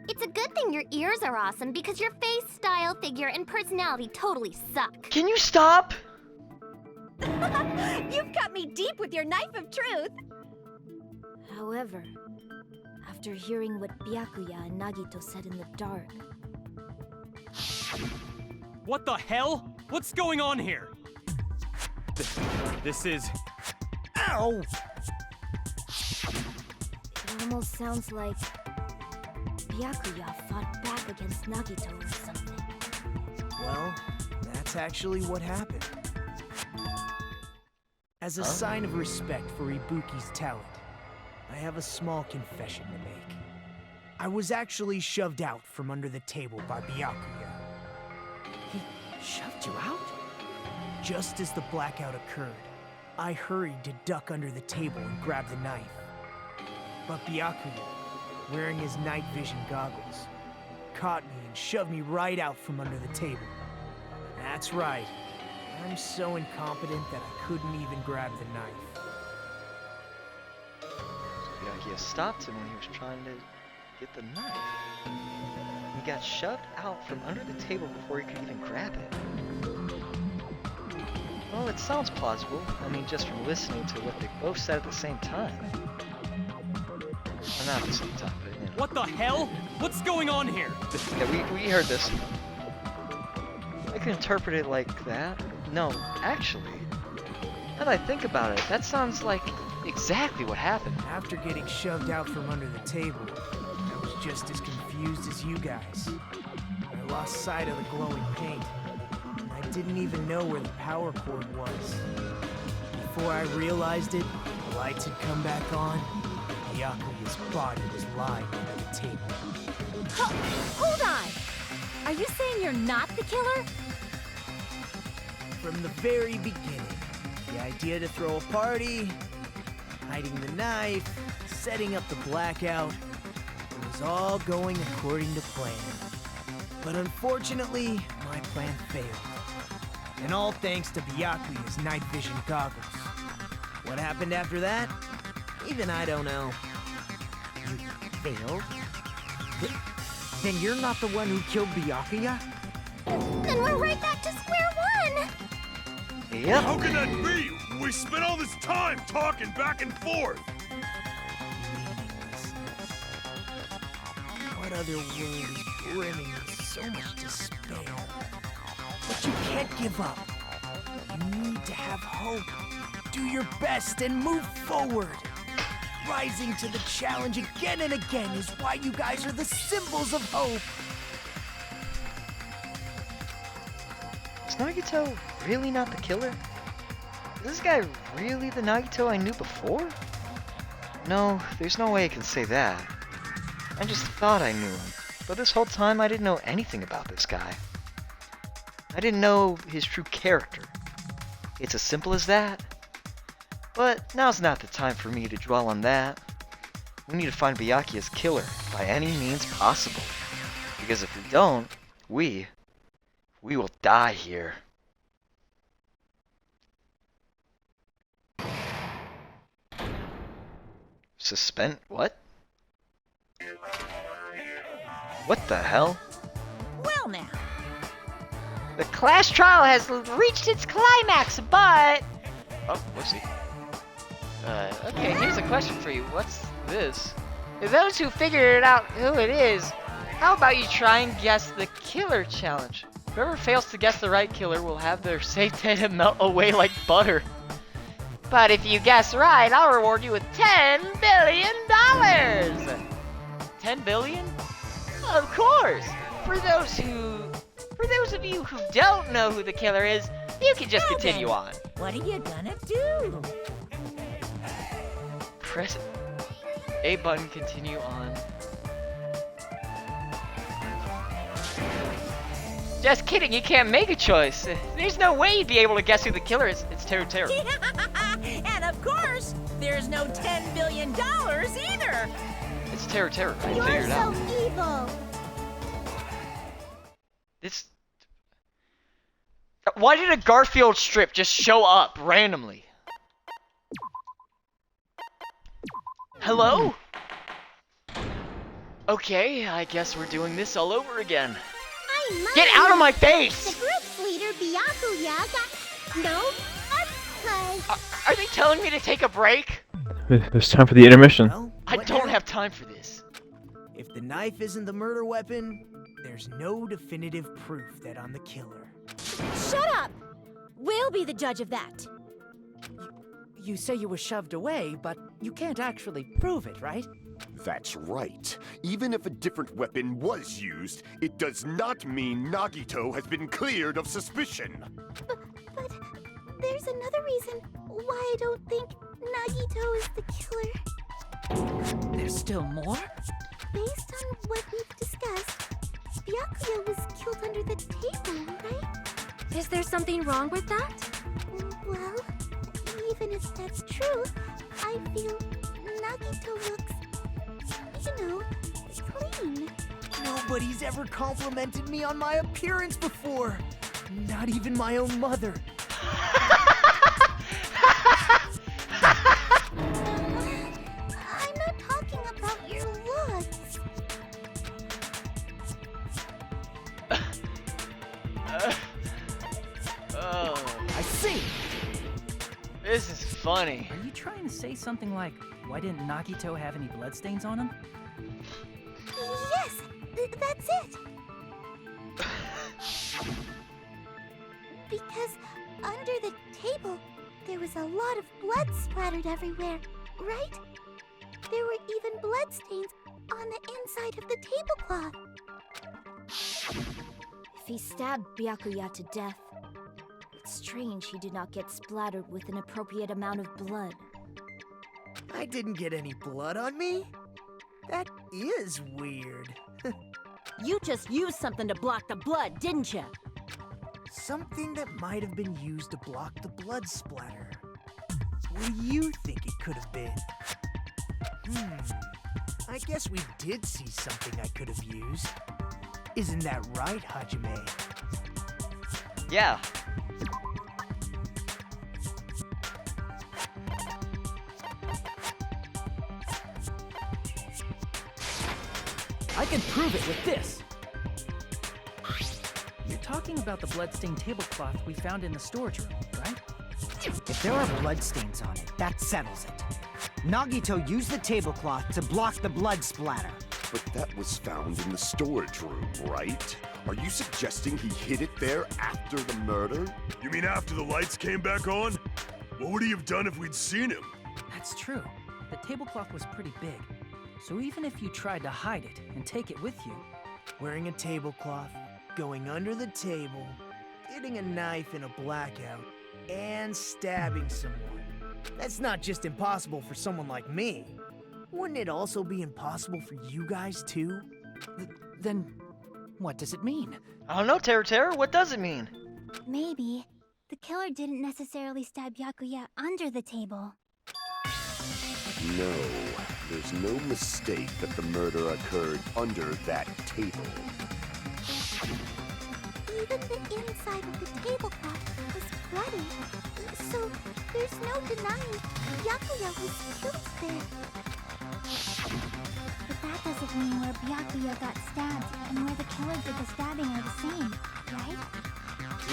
S15: It's a good thing your ears are awesome because your face, style, figure, and personality totally suck.
S1: Can you stop?
S11: You've cut me deep with your knife of truth!
S4: However, after hearing what Byakuya and Nagito said in the dark...
S17: What the hell? What's going on here? This is...
S5: Ow!
S4: It almost sounds like Byakuya fought back against Nagito or something.
S5: Well, that's actually what happened. As a sign of respect for Ibuki's talent, I have a small confession to make. I was actually shoved out from under the table by Byakuya.
S14: He shoved you out?
S5: Just as the blackout occurred, I hurried to duck under the table and grab the knife. But Byakuya, wearing his night vision goggles, caught me and shoved me right out from under the table. That's right. I'm so incompetent that I couldn't even grab the knife.
S1: Byakuya stopped him when he was trying to get the knife. He got shoved out from under the table before he could even grab it. Well, it sounds plausible. I mean, just from listening to what they both said at the same time. Well, not at the same time, but you know.
S17: What the hell? What's going on here?
S1: Yeah, we heard this. I could interpret it like that. No, actually, now that I think about it, that sounds like exactly what happened.
S5: After getting shoved out from under the table, I was just as confused as you guys. I lost sight of the glowing paint, and I didn't even know where the power cord was. Before I realized it, the lights had come back on. Byakuya's body was lying under the table.
S11: Hold on! Are you saying you're not the killer?
S5: From the very beginning, the idea to throw a party, hiding the knife, setting up the blackout, it was all going according to plan. But unfortunately, my plan failed. And all thanks to Byakuya's night vision goggles. What happened after that? Even I don't know.
S8: You failed? Then you're not the one who killed Byakuya?
S15: Then we're right back to square one!
S1: Yep.
S2: How can that be? We spent all this time talking back and forth!
S5: What other word is brimming with so much despair? But you can't give up. You need to have hope. Do your best and move forward. Rising to the challenge again and again is why you guys are the symbols of hope.
S1: Is Nagito really not the killer? Is this guy really the Nagito I knew before? No, there's no way I can say that. I just thought I knew him, but this whole time I didn't know anything about this guy. I didn't know his true character. It's as simple as that. But now's not the time for me to dwell on that. We need to find Byakuya's killer by any means possible. Because if we don't, we will die here. What? What the hell?
S3: Well now.
S18: The class trial has reached its climax, but...
S1: Oh, whoopsie.
S18: Okay, here's a question for you. What's this? For those who figured out who it is, how about you try and guess the killer challenge? Whoever fails to guess the right killer will have their safe data melt away like butter. But if you guess right, I'll reward you with $10 billion! 10 billion? Of course! For those of you who don't know who the killer is, you can just continue on.
S3: What are you gonna do?
S1: Press A button, continue on.
S18: Just kidding, you can't make a choice. There's no way you'd be able to guess who the killer is. It's Teru Teru.
S3: And of course, there's no $10 billion either.
S18: It's Teru Teru. I
S15: You're
S18: figured it out.
S15: so evil.
S18: This. Why did a Garfield strip just show up randomly? Hello? Okay, I guess we're doing this all over again. Get out of my face!
S15: The group's leader, Byakuya, got... No? Because...
S18: Are they telling me to take a break?
S12: It's time for the intermission.
S18: I don't have time for this.
S5: If the knife isn't the murder weapon, there's no definitive proof that I'm the killer.
S11: Shut up! We'll be the judge of that.
S14: You say you were shoved away, but you can't actually prove it, right?
S9: That's right. Even if a different weapon was used, it does not mean Nagito has been cleared of suspicion.
S15: But there's another reason why I don't think Nagito is the killer.
S14: There's still more?
S15: Based on what we've discussed, Byakuya was killed under the table, right?
S6: Is there something wrong with that?
S15: Well, even if that's true, I feel Nagito looks, you know, clean.
S5: Nobody's ever complimented me on my appearance before. Not even my own mother.
S15: I'm not talking about your looks.
S14: I see!
S18: This is funny.
S16: Are you trying to say something like, why didn't Nagito have any bloodstains on him?
S15: Yes, that's it. Because under the table, there was a lot of blood splattered everywhere, right? There were even bloodstains on the inside of the tablecloth.
S4: If he stabbed Byakuya to death, it's strange he did not get splattered with an appropriate amount of blood.
S5: I didn't get any blood on me? That is weird.
S11: You just used something to block the blood, didn't you?
S5: Something that might have been used to block the blood splatter. What do you think it could have been? I guess we did see something I could have used. Isn't that right, Hajime?
S18: Yeah.
S16: I can prove it with this. You're talking about the bloodstained tablecloth we found in the storage room, right?
S8: If there are bloodstains on it, that settles it. Nagito used the tablecloth to block the blood splatter.
S9: But that was found in the storage room, right? Are you suggesting he hid it there after the murder?
S2: You mean after the lights came back on? What would he have done if we'd seen him?
S16: That's true. The tablecloth was pretty big. So even if you tried to hide it and take it with you...
S5: Wearing a tablecloth, going under the table, getting a knife in a blackout, and stabbing someone. That's not just impossible for someone like me. Wouldn't it also be impossible for you guys too?
S14: Then, what does it mean?
S18: I don't know, Teru Teru. What does it mean?
S15: Maybe the killer didn't necessarily stab Byakuya under the table.
S9: No, there's no mistake that the murder occurred under that table.
S15: Even the inside of the tablecloth was bloody, so there's no denying Byakuya was killed there. But that doesn't mean where Byakuya got stabbed and where the killer did the stabbing are the same, right?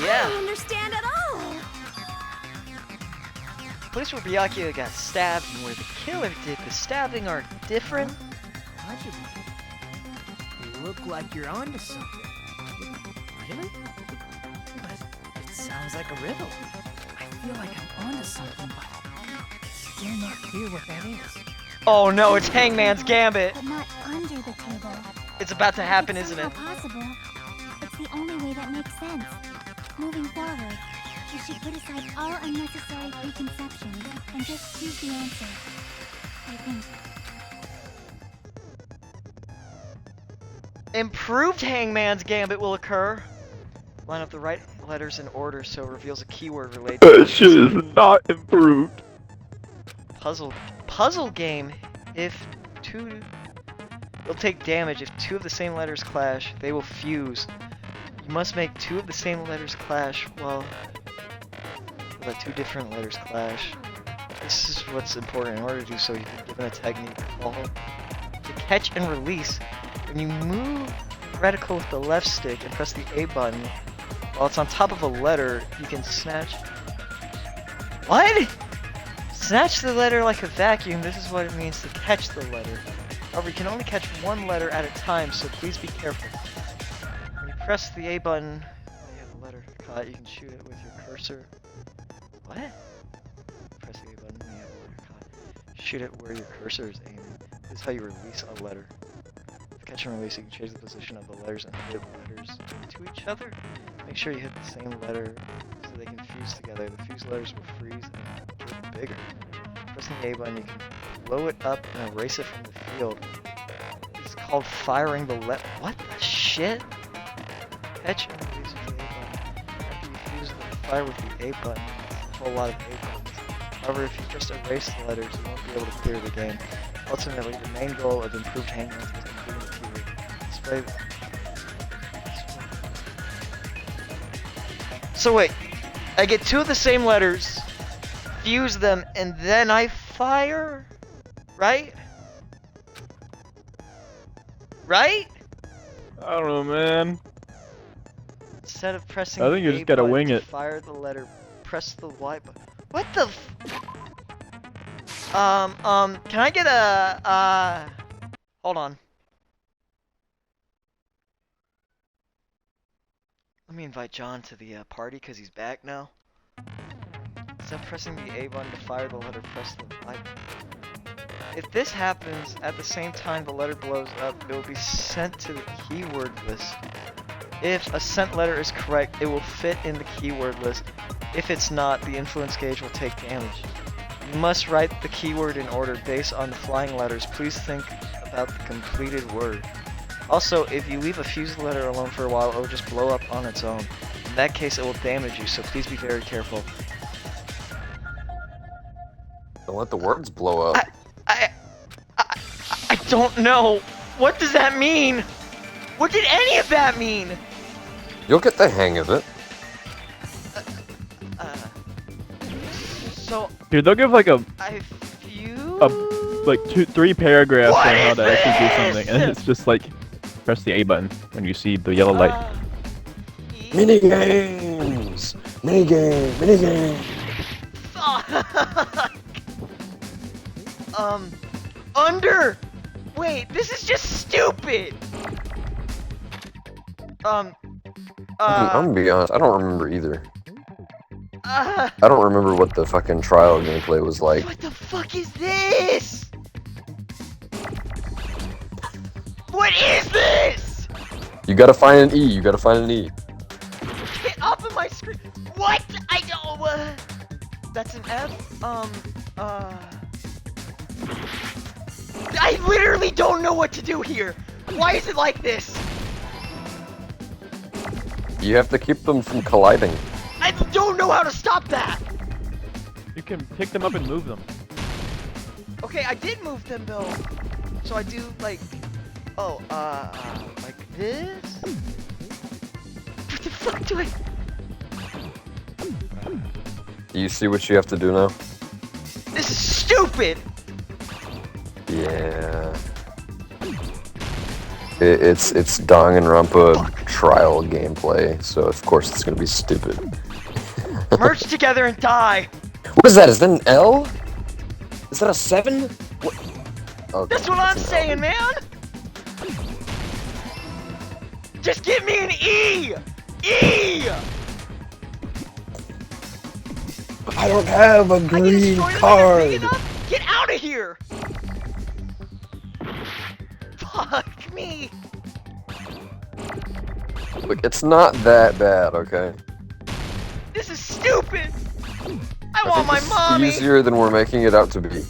S18: Yeah.
S15: I don't understand at all!
S18: The place where Byakuya got stabbed and where the killer did the stabbing are different?
S5: You look like you're onto something.
S14: Really? But it sounds like a riddle. I feel like I'm onto something, but it's still not clear what that is.
S18: Oh no, it's Hangman's Gambit!
S15: But not under the table.
S18: It's about to happen,
S15: If it's
S18: isn't it?
S15: somehow possible, it's the only way that makes sense. Moving forward, we should put aside all unnecessary preconceptions and just choose the answer. I think.
S18: Improved Hangman's Gambit will occur.
S1: Line up the right letters in order so it reveals a keyword related
S12: That
S1: to
S12: shit is not improved.
S1: Puzzle game. If two... You'll take damage. If two of the same letters clash, they will fuse. You must make two of the same letters clash while... Let two different letters clash. This is what's important in order to do so. You can given a technique called to catch and release. When you move the reticle with the left stick and press the A button while it's on top of a letter, you can snatch... What? Snatch the letter like a vacuum. This is what it means to catch the letter. However, you can only catch one letter at a time, so please be careful. When you press the A button, when you have the letter caught, you can shoot it with your cursor. What? Press the A button when you have the letter caught. Shoot it where your cursor is aiming. This is how you release a letter. With catch and release, you can change the position of the letters and hit letters to each other. Make sure you hit the same letter so they can fuse together. The fused letters will freeze and get bigger. Pressing the A button, you can blow it up and erase it from the field. It's called firing the What the shit? Catch and release with the A button. After you fuse the fire with the A button, it's a whole lot of A buttons. However, if you just erase the letters, you won't be able to clear the game. Ultimately, the main goal of improved hangman is completing the keyword. Display the... So wait, I get two of the same letters, fuse them, and then I fire? Right? Right?
S12: I don't know, man.
S1: Instead of pressing
S12: I think you
S1: the
S12: just
S1: A
S12: gotta
S1: button
S12: wing
S1: to
S12: it.
S1: fire the letter, press the Y button. What the can I get a, hold on. Let me invite John to the party because he's back now. Instead of pressing the A button to fire the letter, press the Y button. If this happens at the same time the letter blows up, it will be sent to the keyword list. If a sent letter is correct, it will fit in the keyword list. If it's not, the influence gauge will take damage. You must write the keyword in order based on the flying letters. Please think about the completed word. Also, if you leave a fused letter alone for a while, it will just blow up on its own. In that case, it will damage you, so please be very careful.
S19: Don't let the words blow up.
S1: I don't know. What does that mean? What did any of that mean?
S19: You'll get the hang of it.
S1: So
S12: Dude, they'll give like like 3 paragraphs on how to actually do something, and it's just like press the A button when you see the yellow light.
S19: Minigames! Minigame! Minigame!
S1: Under! Wait, this is just stupid!
S19: I'm gonna be honest, I don't remember either. I don't remember what the fucking trial gameplay was like.
S1: What the fuck is this? What is this?
S19: You gotta find an E, you gotta find an E.
S1: Get off of my screen. What? I don't. That's an F. I literally don't know what to do here. Why is it like this?
S19: You have to keep them from colliding.
S1: I don't know how to stop that.
S12: You can pick them up and move them.
S1: Okay, I did move them though. So I do like, like this. What the fuck do I?
S19: You see what you have to do now?
S1: This is stupid.
S19: Yeah. It's Danganronpa trial gameplay, so of course it's gonna be stupid.
S1: Merge together and die.
S19: What is that? Is that an L? Is that a 7? What? Okay,
S1: That's what I'm saying, man. Just give me an E. E.
S19: I don't have a green card.
S1: Get out of here. Fuck me.
S19: Look, it's not that bad, okay?
S1: This is stupid. I want my
S19: It's
S1: mommy.
S19: easier than we're making it out to be.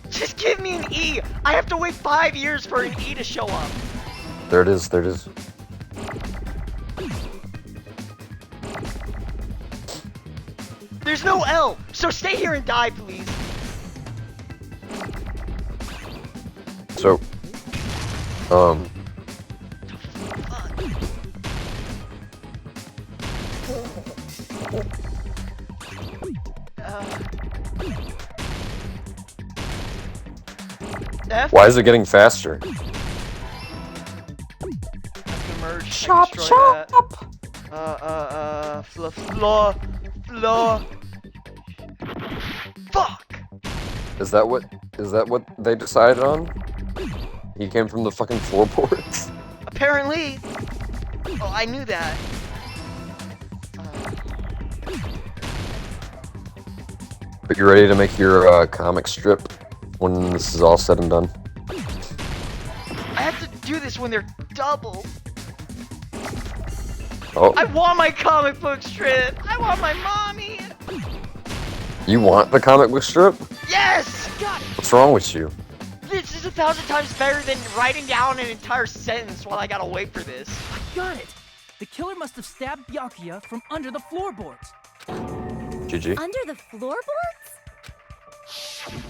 S1: Just give me an E. I have to wait 5 years for an E to show up.
S19: There it is, there it is.
S1: There's no L, so stay here and die, please.
S19: So,
S1: F?
S19: why is it getting faster?
S1: Merge.
S19: Chop,
S1: chop. Floor. Fuck.
S19: Is that what they decided on? He came from the fucking floorboards.
S1: Apparently. Oh, I knew that.
S19: But you ready to make your comic strip when this is all said and done?
S1: I have to do this when they're double.
S19: Oh,
S1: I want my comic book strip. I want my mommy.
S19: you want the comic book strip?
S1: Yes.
S19: What's wrong with you?
S1: This is 1,000 times better than writing down an entire sentence while I gotta wait for this.
S16: I got it! The killer must have stabbed Byakuya from under the floorboards.
S19: GG.
S4: Under the floorboards?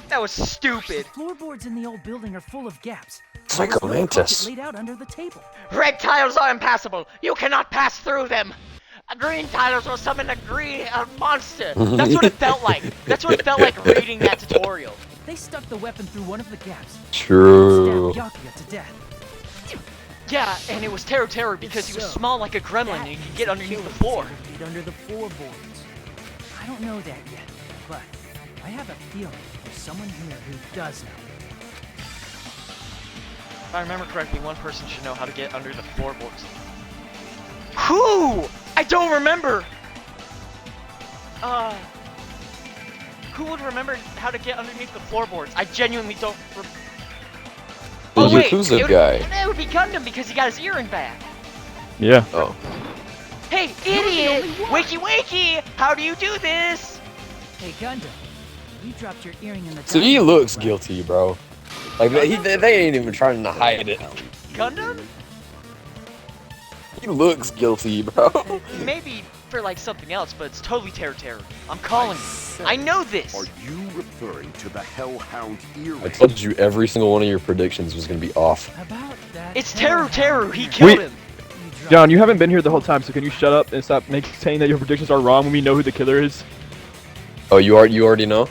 S1: That was stupid.
S16: The floorboards in the old building are full of gaps.
S19: Psycho
S16: There's no pocket
S19: Mantis.
S16: laid out under the table.
S1: Red tiles are impassable. You cannot pass through them. Green tiles will summon a green monster. That's what it felt like. That's what it felt like reading that tutorial.
S16: They stuck the weapon through one of the gaps.
S19: True.
S16: Stabbed Byakuya to death.
S1: Yeah, and it was Terror because he was small like a gremlin and he could get underneath the floor.
S16: Get under the floorboards. I don't know that yet, but I have a feeling there's someone here who does know.
S1: If I remember correctly, one person should know how to get under the floorboards. Who? I don't remember. Who would remember how to get underneath the floorboards? I genuinely don't.
S19: The
S1: Oh wait,
S19: Yakuza
S1: it
S19: guy.
S1: would be Gundam because he got his earring back.
S12: Yeah.
S19: Oh.
S1: Hey, idiot! Wakey wakey! How do you do this?
S16: Hey, Gundam, you dropped your earring in the.
S19: So he looks guilty, bro. Like they ain't even trying to hide it.
S1: Gundam?
S19: He looks guilty, bro.
S1: Maybe for like something else, but it's totally Terror. I'm calling it. I know this.
S9: Are you referring to the Hellhound earring?
S19: I told you every single one of your predictions was gonna be off.
S16: About that.
S1: It's Terror. He killed him.
S12: John, you haven't been here the whole time, so can you shut up and stop saying that your predictions are wrong when we know who the killer is?
S19: Oh, you already know?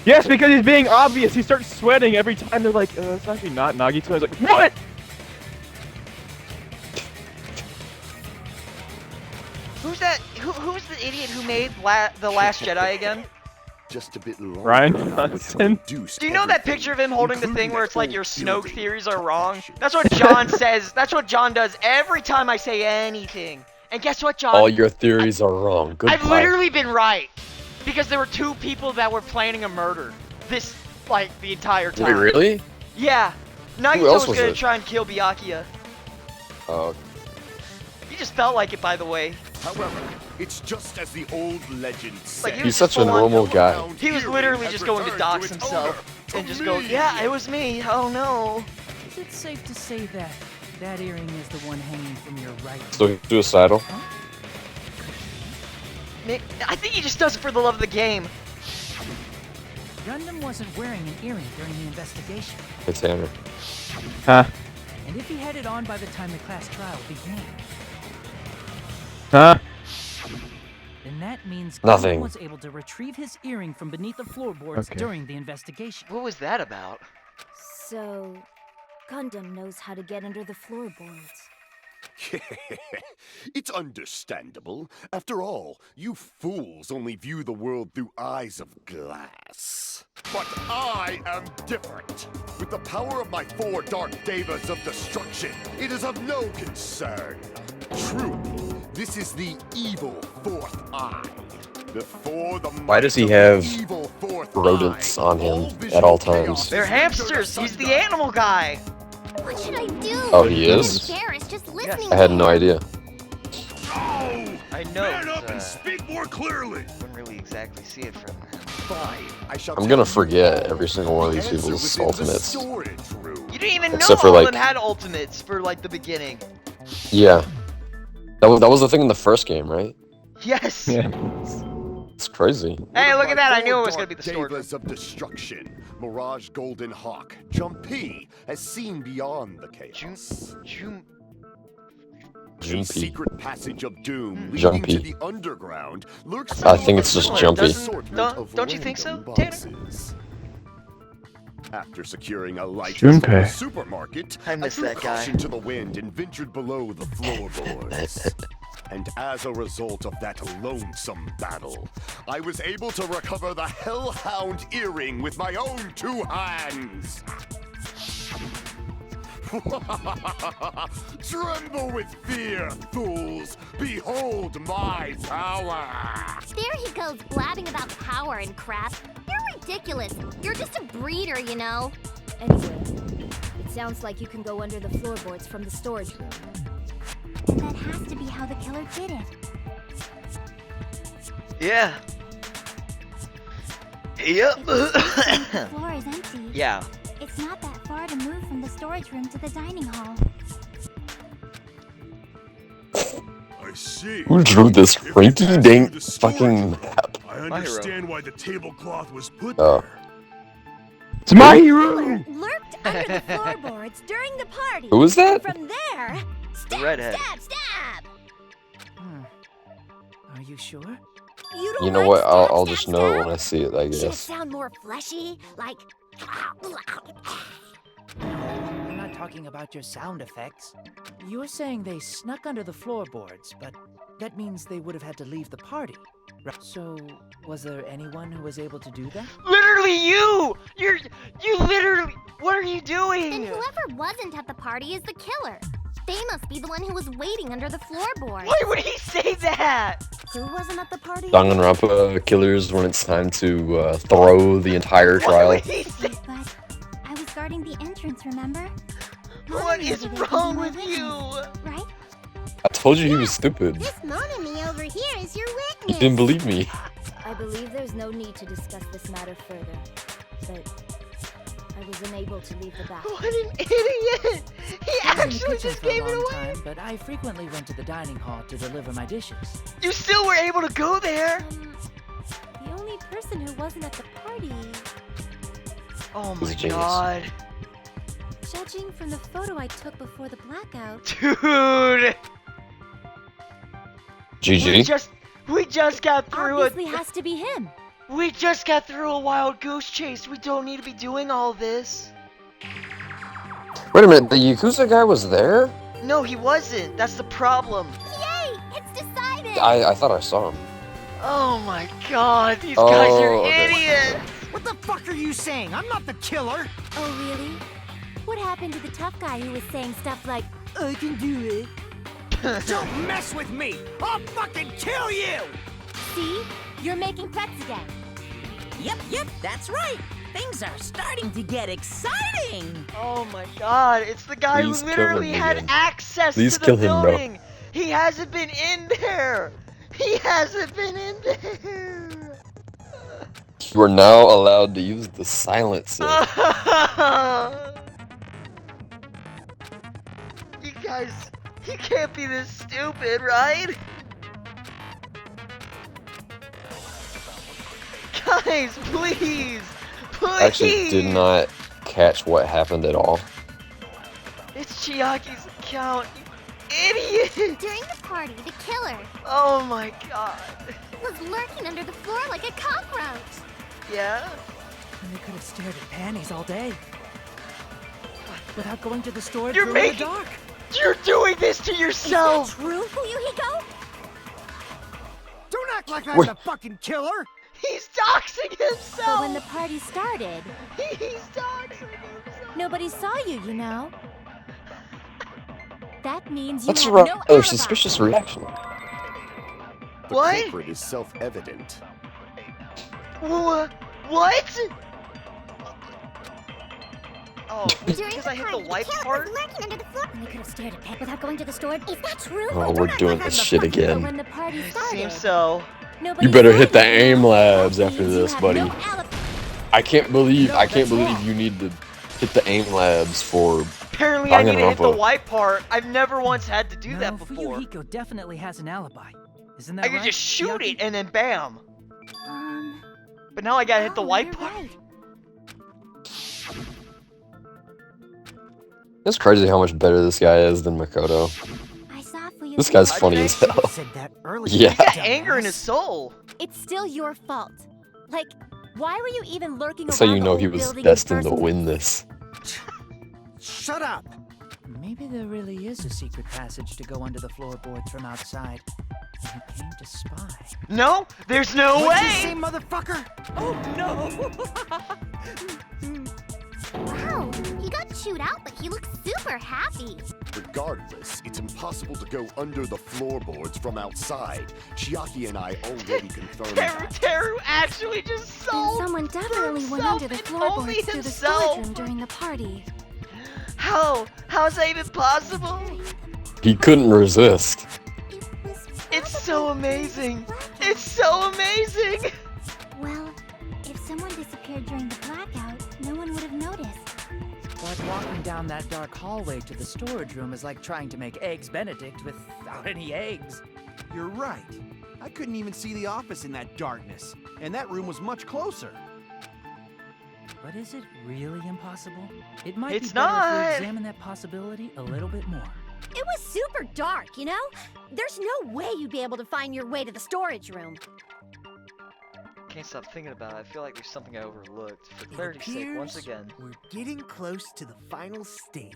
S12: Yes, because he's being obvious. He starts sweating every time they're like, it's actually not Nagito. I was like, what?
S1: Who's that? Who's the idiot who made the Last Jedi again?
S9: Just a bit longer.
S12: Ryan Johnson.
S1: Do you know that picture of him holding the thing where it's like your Snoke theories are wrong? That's what John says. That's what John does every time I say anything. And guess what, John?
S19: All your theories are wrong. Goodbye.
S1: I've literally been right. Because there were two people that were planning a murder. This, like, the entire time.
S19: Wait, really?
S1: Yeah. Nagito
S19: else
S1: was
S19: was
S1: gonna
S19: it?
S1: try and kill Byakuya.
S19: Oh.
S1: He just felt like it, by the way.
S9: However, it's just as the old legend said.
S1: Like, he
S19: He's
S1: was
S19: such a
S1: full-on-
S19: normal guy.
S1: He was literally just going to dox himself. And just go, yeah, it was me. Oh no.
S16: Is it safe to say that that earring is the one hanging from your right?
S19: So he's suicidal?
S1: I think he just does it for the love of the game.
S16: Gundam wasn't wearing an earring during the investigation.
S19: It's Tanner.
S12: Huh?
S16: And if he had it on by the time the class trial began,
S12: Huh?
S16: then that means
S19: Nothing.
S16: Gundam was able to retrieve his earring from beneath the floorboards
S12: Okay.
S16: during the investigation.
S1: What was that about?
S4: So, Gundam knows how to get under the floorboards.
S9: It's understandable. After all, you fools only view the world through eyes of glass. But I am different. With the power of my 4 dark devas of destruction, it is of no concern. Truly, this is the evil 4th eye. Before the
S19: Why does he
S9: might
S19: have
S9: of the evil 4th
S19: rodents
S9: eye,
S19: on
S9: all
S19: him
S9: visual
S19: at all
S9: chaos
S19: times?
S1: They're hamsters. He's the animal guy.
S4: What should I do?
S19: Oh, he is?
S4: I'm embarrassed just listening
S19: I had
S4: to
S19: no
S4: him.
S19: idea.
S1: I know.
S2: Man up and speak more clearly.
S1: Wouldn't really exactly see it from him.
S9: Fine. I shall
S19: I'm gonna
S9: tell you
S19: forget
S9: all.
S19: every single one of these
S9: Answer
S19: people's
S9: within the
S19: ultimates.
S9: storage room.
S1: You didn't even
S19: Except
S1: know
S19: for,
S1: all of
S19: like-
S1: them had ultimates for like the beginning.
S19: Yeah. That was the thing in the first game, right?
S1: Yes.
S12: Yeah.
S19: It's crazy.
S1: Hey, look at that! I knew it was
S9: Four
S1: gonna be the sword.
S9: Devas of destruction, Mirage Golden Hawk, Jumpy has seen beyond the chaos. A
S19: Jumpy.
S9: secret passage of doom leading
S19: Jumpy.
S9: to the underground lurks.
S19: I think it's just Jumpy.
S1: Don't you think so,
S9: boxes. After securing a light
S12: Junpei.
S9: from the supermarket,
S1: I miss
S9: threw
S1: that guy.
S9: caution to the wind and ventured below the floorboards. And as a result of that lonesome battle, I was able to recover the Hellhound earring with my own 2 hands. Tremble with fear, fools! Behold my power!
S4: There he goes blabbing about power and crap. You're ridiculous. You're just a breeder, you know.
S20: Anyway, it sounds like you can go under the floorboards from the storage room.
S15: That has to be how the killer did it.
S1: Yeah. Yep.
S15: The floor is empty.
S1: Yeah.
S15: It's not that far to move from the storage room to the dining hall.
S2: I see.
S19: Who drew this rinky-dink fucking map?
S2: I understand why the tablecloth was put
S19: Oh.
S2: there.
S12: It's my hero!
S20: Lurked under the floorboards during the party.
S19: Who was that?
S20: From there,
S1: The redhead.
S20: stab!
S5: Are you sure?
S20: You don't
S19: You know
S20: like
S19: what?
S20: stab,
S19: I'll
S20: stab,
S19: just know
S20: stab?
S19: when I see it, I
S20: Should it
S19: guess.
S20: sound more fleshy? Like...
S14: I'm not talking about your sound effects. You're saying they snuck under the floorboards, but that means they would have had to leave the party. Right. So, was there anyone who was able to do that?
S1: Literally you! You literally... What are you doing?
S4: And whoever wasn't at the party is the killer. They must be the one who was waiting under the floorboard.
S1: Why would he say that?
S20: Who wasn't at the party?
S19: Danganronpa killers when it's time to throw the entire trial.
S15: But I was guarding the entrance, remember?
S1: What is wrong with you?
S15: Right?
S19: I told you he was stupid.
S15: This Monami over here is your
S19: You
S15: witness.
S19: didn't believe me.
S20: I believe there's no need to discuss this matter further, but I was unable to leave the bathroom.
S1: What an idiot! He
S14: I was in the
S1: actually
S14: kitchen
S1: just
S14: for a
S1: gave it
S14: long
S1: away!
S14: time, but I frequently went to the dining hall to deliver my dishes.
S1: You still were able to go there!
S20: The only person who wasn't at the party...
S1: Oh
S19: He's
S1: my
S19: a genius.
S1: god.
S20: Judging from the photo I took before the blackout...
S1: Dude!
S19: GG.
S1: We just got through
S20: Obviously has to be him.
S1: We just got through a wild goose chase. We don't need to be doing all this.
S19: Wait a minute, the Yakuza guy was there?
S1: No, he wasn't. That's the problem.
S4: Yay! It's decided!
S19: I thought I saw him.
S1: Oh my god, these guys are
S19: okay.
S1: idiots!
S8: What the fuck are you saying? I'm not the killer!
S20: Oh, really? What happened to the tough guy who was saying stuff like, I can do it?
S8: Don't mess with me! I'll fucking kill you!
S20: See? You're making threats again.
S3: Yep, that's right. Things are starting to get exciting.
S1: Oh my god, it's the guy
S19: Please
S1: who
S19: kill
S1: literally
S19: him
S1: had
S19: again.
S1: access
S19: Please
S1: to the
S19: kill him, no.
S1: building. He hasn't been in there. He hasn't been in there.
S19: You are now allowed to use the silencer.
S1: You guys, you can't be this stupid, right? Guys, please! Please!
S19: I actually did not catch what happened at all.
S1: It's Chiaki's account, you idiot!
S4: During the party, the killer
S1: Oh my god.
S4: was lurking under the floor like a cockroach.
S1: Yeah?
S14: And they could have stared at panties all day. Without going to the storage
S1: You're
S14: room in the
S1: making-
S14: dark.
S1: You're doing this to yourself!
S20: Is that true, Fuyuhiko?
S8: Don't act like I'm
S19: Wait.
S8: the fucking killer!
S1: He's doxing himself!
S20: But when the party started,
S1: He's doxing himself!
S20: nobody saw you, you know? That means you
S19: That's a
S20: have
S19: rather
S20: no alibi.
S19: suspicious reaction.
S9: The
S1: What?
S9: culprit is self-evident.
S1: What? Oh,
S4: During
S1: because
S4: the
S1: I hit the
S4: party,
S1: wipe
S4: killer
S1: part?
S4: was lurking under the floor. And they could have stared at Peg without going to the storage. Is that true?
S19: Oh, we're doing this shit
S20: But
S19: again.
S20: when the party started,
S1: Seems so.
S20: nobody
S19: You better
S20: saw
S19: hit the
S20: you.
S19: aim labs
S20: That
S19: after
S20: means you
S19: this,
S20: have
S19: buddy.
S20: no alibi.
S19: I can't believe
S20: that's wrong.
S19: you need to hit the aim labs for
S1: Apparently I need to hit the
S19: Danganronpa.
S1: wipe part. I've never once had to do that before.
S5: Fuyuhiko definitely has an alibi. Isn't that
S1: I
S5: right?
S1: could just shoot
S5: Chiaki?
S1: it and then bam.
S18: But now I gotta hit the white
S15: you're
S18: part.
S15: right.
S19: It's crazy how much better this guy is than Makoto.
S15: I saw Fuyu.
S19: This guy's funny as hell.
S8: Said that earlier.
S19: Yeah.
S18: He's got anger in his soul.
S11: It's still your fault. Like, why were you even lurking
S19: That's how
S11: around
S19: you
S11: the
S19: know
S11: old
S19: he was
S11: building in the
S19: destined to
S11: first
S19: win this.
S8: Shut up!
S14: Maybe there really is a secret passage to go under the floorboards from outside. And you came to spy.
S18: No, there's no
S8: What'd you
S18: way.
S8: say, motherfucker?
S14: Oh no!
S15: Wow, he got chewed out, but he looks super happy.
S9: Regardless, it's impossible to go under the floorboards from outside. Chiaki and I already confirmed that.
S18: Teru actually just
S6: Then
S18: sold
S6: someone definitely went
S18: himself
S6: under the
S18: and only
S6: floorboards through the storage
S18: himself.
S6: room during the party.
S18: How? How's that even possible?
S19: He couldn't resist.
S18: It's so amazing. It's so amazing.
S15: Well, if someone disappeared during the blackout, no one would have noticed.
S14: But walking down that dark hallway to the storage room is like trying to make eggs Benedict without any eggs.
S7: You're right. I couldn't even see the office in that darkness, and that room was much closer.
S14: But is it really impossible? It might
S18: It's
S14: be better if
S18: not.
S14: we examine that possibility a little bit more.
S11: It was super dark, you know? There's no way you'd be able to find your way to the storage room.
S1: Can't stop thinking about it. I feel like there's something I overlooked. For
S8: It
S1: clarity's sake, once
S8: appears
S1: again.
S8: We're getting close to the final stage.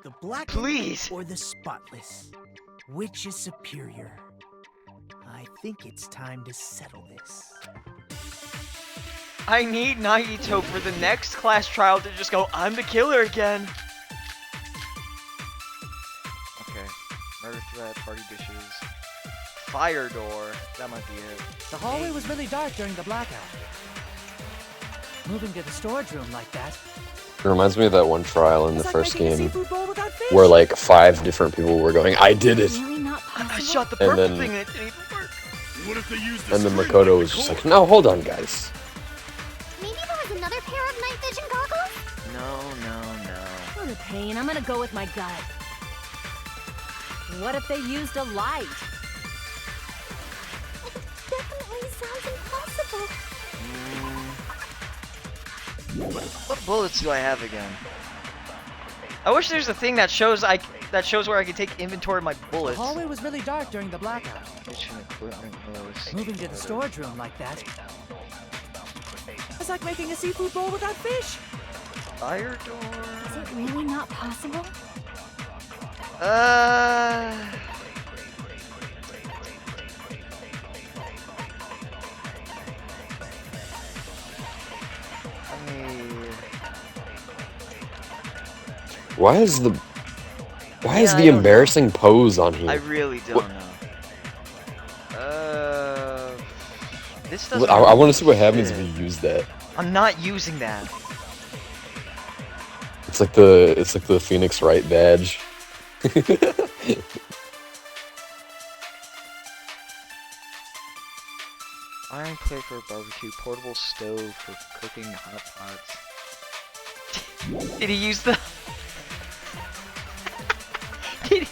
S8: The black
S1: Please!
S8: or the spotless. Which is superior? I think it's time to settle this.
S1: I need Nagito for the next class trial to just go, I'm the killer again. Okay. Murder threat, party dishes. Fire door. That might be it.
S14: The hallway was really dark during the blackout. Moving to the storage room like that.
S19: It reminds me of that one trial in the
S14: It's like
S19: first
S14: making a
S19: game
S14: seafood bowl without fish.
S19: where like 5 different people were going, I did it!
S6: Really not possible?
S1: I shot the
S19: And
S1: purple
S19: then-
S1: thing and it didn't even work.
S2: What if they used the
S19: And then
S2: string
S19: Makoto
S2: like
S19: was
S2: the
S19: just
S2: cord?
S19: like, no, hold on, guys.
S15: Maybe there was another pair of night vision goggles?
S1: No.
S11: What a pain. I'm gonna go with my gut. What if they used a light?
S15: It definitely sounds impossible.
S1: What bullets do I have again? I wish there's a thing that shows where I can take inventory of my
S14: The
S1: bullets.
S14: hallway was really dark during the blackout.
S1: Kitchen equipment list.
S14: Moving to the storage room like that. It's like making a seafood bowl without fish.
S1: Fire door.
S15: Is it really not possible?
S1: I mean,
S19: Why is the
S1: I don't know.
S19: embarrassing pose on here?
S1: I really don't
S19: What-
S1: know. This
S19: I
S1: doesn't.
S19: want to see what happens
S1: shit.
S19: if you use that.
S1: I'm not using that.
S19: It's like the Phoenix Wright badge.
S1: Iron plate for a barbecue, portable stove for cooking hot pots. Did he use the? Did he...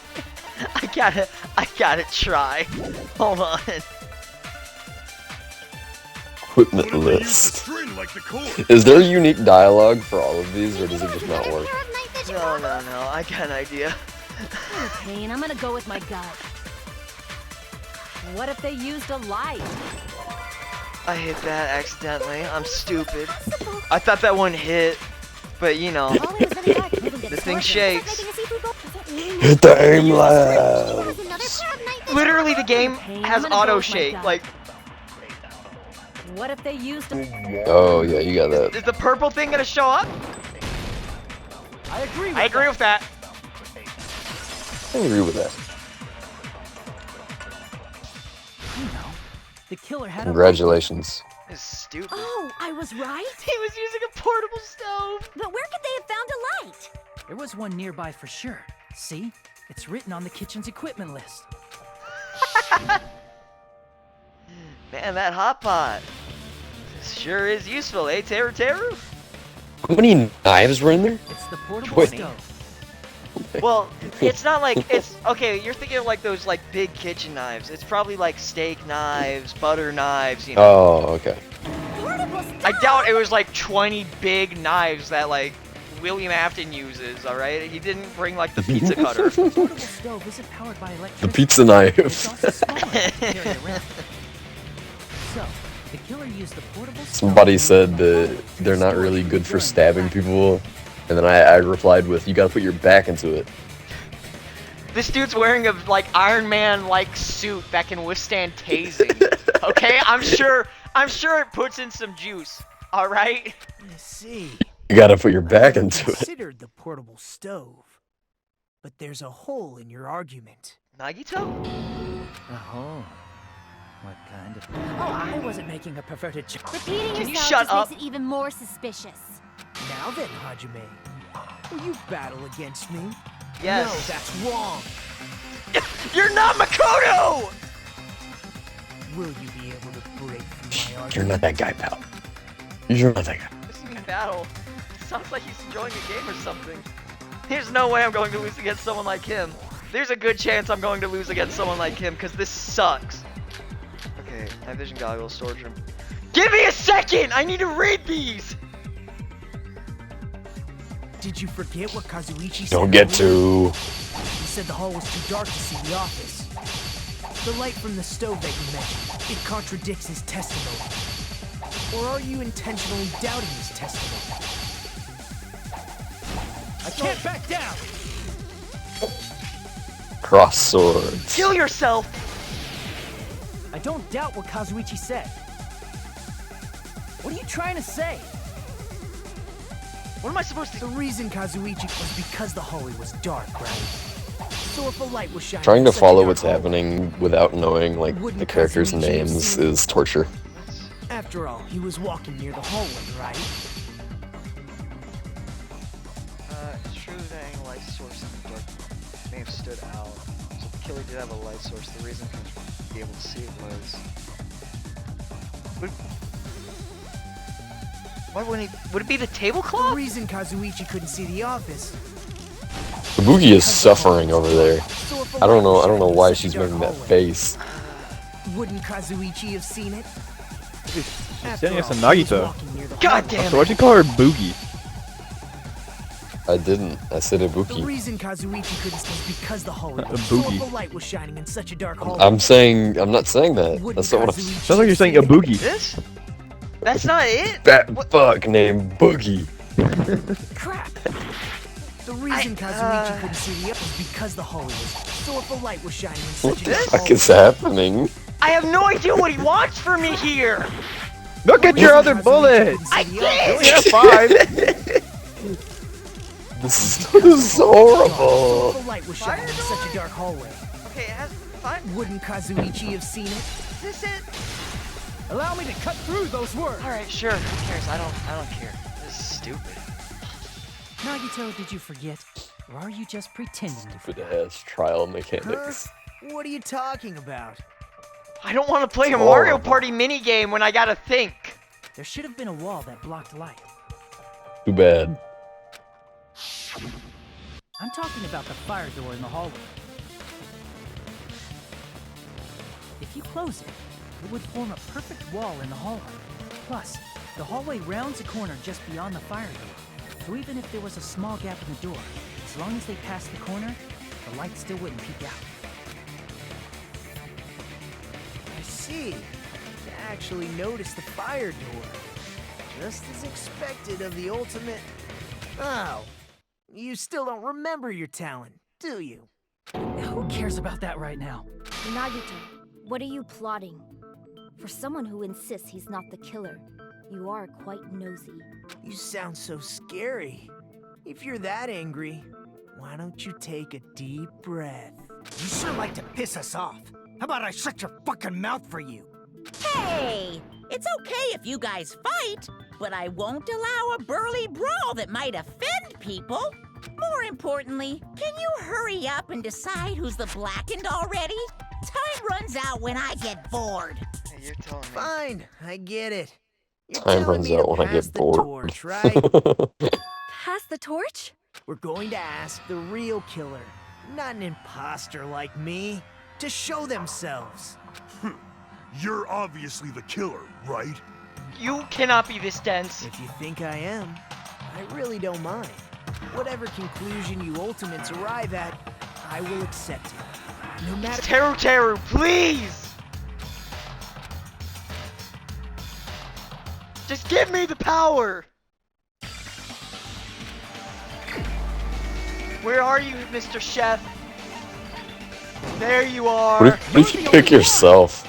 S1: I gotta try. Hold on.
S19: Equipment
S2: What if they used the
S19: list.
S2: string like the cord?
S19: Is there a unique dialogue for all of these, or does it just not work?
S1: No. I got an idea.
S11: What a pain. I'm gonna go with my gut. What if they used a light?
S1: I hit that accidentally. I'm stupid. I thought that one hit, but you know, the thing shakes.
S19: Hit the aim lab.
S1: Literally, the game
S11: I'm
S1: has
S11: gonna go
S1: auto
S11: with my
S1: shake.
S11: gut.
S1: Like,
S11: What if they used a...
S19: Oh yeah, you got that.
S1: is the purple thing gonna show up?
S14: I agree with
S1: I agree with that.
S19: I agree with that.
S14: You know, the killer had
S19: Congratulations.
S1: It's stupid.
S11: Oh, I was right?
S1: He was using a portable stove.
S11: But where could they have found a light?
S14: There was one nearby for sure. See? It's written on the kitchen's equipment list.
S1: Man, that hot pot sure is useful, eh, Teru?
S19: How many knives were in there?
S14: It's the portable
S19: 20.
S14: stove.
S1: Well, it's not like it's okay. You're thinking of like those like big kitchen knives. It's probably like steak knives, butter knives. You know.
S19: Oh, okay.
S1: I doubt it was like 20 big knives that like William Afton uses. All right, he didn't bring like the pizza cutter.
S14: The portable stove isn't powered by
S19: The
S14: electricity.
S19: pizza knife.
S14: It's also small enough to carry around. So, the killer used the portable stove.
S19: Somebody said that they're not really good for stabbing people, and then I replied with, "You gotta put your back into it."
S1: This dude's wearing a like Iron Man like suit that can withstand tasing. Okay, I'm sure it puts in some juice. All right.
S5: I see.
S19: You gotta put your back into it.
S5: Considered the portable stove, but there's a hole in your argument.
S1: Nagito?
S14: A hole? What kind of? Oh, I wasn't making a perverted joke.
S15: Repeating
S1: Can you
S15: yourself
S1: shut
S15: just
S1: up?
S15: makes it even more suspicious.
S5: Now then, Hajime, will you battle against me?
S1: Yes.
S5: No, that's wrong.
S1: You're not Makoto!
S5: Will you be able to break through my argument?
S19: You're not that guy, pal. You're not that guy.
S1: This is battle. Sounds like he's enjoying a game or something. There's no way I'm going to lose against someone like him. There's a good chance I'm going to lose against someone like him because this sucks. Okay, night vision goggles, storage room. Give me a second! I need to read these!
S5: Did you forget what Kazuichi said?
S19: Don't get
S5: earlier?
S19: to.
S5: He said the hall was too dark to see the office. The light from the stove that you mentioned, it contradicts his testimony. Or are you intentionally doubting his testimony?
S16: I can't back down!
S19: Cross swords.
S1: Kill yourself!
S14: I don't doubt what Kazuichi said. What are you trying to say?
S1: What am I supposed to...
S5: The reason Kazuichi was because the hallway was dark, right? So if a light was shining...
S19: Trying to
S5: in such a
S19: follow
S5: dark
S19: what's
S5: hallway,
S19: happening without knowing like
S5: Wouldn't
S19: the characters'
S5: Kazuichi have
S19: names
S5: seen it?
S19: is torture.
S5: After all, he was walking near the hallway, right?
S1: It's true that any light source in the dark may have stood out. So the killer did have a light source. The reason he was be able to see it was... Why wouldn't he... Would it be the tablecloth?
S5: The reason Kazuichi couldn't see the office...
S19: The Boogie is suffering over there. I don't know why she's making that face.
S5: Wouldn't Kazuichi have seen it?
S12: She's
S5: After
S12: standing next to
S5: all, he was
S12: Nagito.
S5: walking near the
S1: God
S5: hallway.
S1: damn
S12: So why'd you call her Boogie?
S19: I didn't. I said
S5: The
S19: Ibuki.
S5: reason Kazuichi couldn't see was because the hallway
S12: A
S5: was so
S12: boogie.
S5: if a light was shining in such a dark hallway.
S19: I'm not saying that. That's not what I'm
S5: Kazuichi
S12: Sounds like you're saying a Boogie.
S1: This? That's not it?
S19: That fuck named Boogie.
S5: Crap! The reason Kazuichi couldn't see the was because the hallway was so if a light was shining in
S19: What
S5: such
S19: the
S5: a dark
S19: fuck
S5: hallway.
S19: is happening?
S1: I have no idea what he wants from me here!
S12: Look at your other bullet!
S1: I
S12: You
S1: did!
S12: only have 5!
S19: This is horrible.
S5: So if a light was shining in such a dark hallway.
S1: Okay, it has... Fine.
S5: Wouldn't Kazuichi have seen it?
S1: Is this it?
S16: Allow me to cut through those words!
S1: Alright, sure. Who cares? I don't care. This is stupid.
S14: Nagito, did you forget? Or are you just pretending to
S19: Stupid
S14: forget?
S19: ass trial mechanics.
S5: What are you talking about?
S1: I don't want to play a
S19: It's
S1: Mario
S19: horrible.
S1: Party minigame when I gotta think.
S14: There should have been a wall that blocked light.
S19: Too bad.
S14: I'm talking about the fire door in the hallway. If you close it, it would form a perfect wall in the hallway. Plus, the hallway rounds a corner just beyond the fire door. So even if there was a small gap in the door, as long as they passed the corner, the light still wouldn't peek out.
S5: I see. You actually noticed the fire door. Just as expected of the ultimate... Oh. You still don't remember your talent, do you?
S14: Who cares about that right now?
S4: Nagito, what are you plotting? For someone who insists he's not the killer, you are quite nosy.
S5: You sound so scary. If you're that angry, why don't you take a deep breath?
S8: You sure like to piss us off. How about I shut your fucking mouth for you?
S3: Hey! It's okay if you guys fight, but I won't allow a burly brawl that might offend people. More importantly, can you hurry up and decide who's the blackened already? Time runs out when I get bored.
S1: Hey, you're telling me.
S5: Fine, I get it. You're
S19: Time
S5: telling
S19: runs
S5: me to
S19: out when I
S5: pass
S19: get
S5: the
S19: bored.
S5: torch, right?
S6: Pass the torch?
S5: We're going to ask the real killer, not an imposter like me, to show themselves.
S2: You're obviously the killer, right?
S18: You cannot be this dense.
S5: If you think I am, I really don't mind. Whatever conclusion you ultimates arrive at, I will accept it. No matter—
S18: Teru, please! Just give me the power! Where are you, Mr. Chef? There you are!
S19: What if you pick yourself?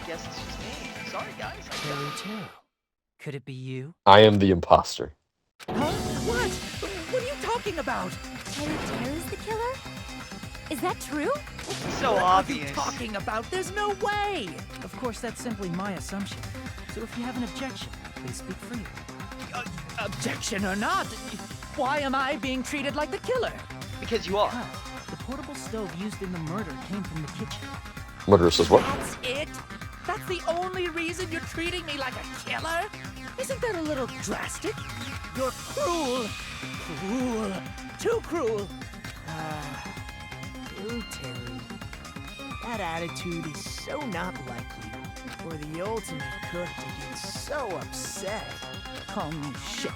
S18: I guess it's just me. Sorry, guys.
S14: Teru. Could it be you?
S19: I am the imposter.
S5: Huh? What? What are you talking about?
S4: Teru's the killer? Is that true?
S18: So
S5: what
S18: obvious.
S5: What are you talking about? There's no way!
S16: Of course, that's simply my assumption. So if you have an objection, please speak freely.
S5: Objection or not, why am I being treated like the killer?
S18: Because you are.
S16: Because the portable stove used in the murder came from the kitchen.
S19: Murder says what?
S5: That's it? That's the only reason you're treating me like a killer? Isn't that a little drastic? You're cruel. Cruel. Too cruel. Terry. That attitude is so not like you. For the ultimate cook to get so upset. Call me chef.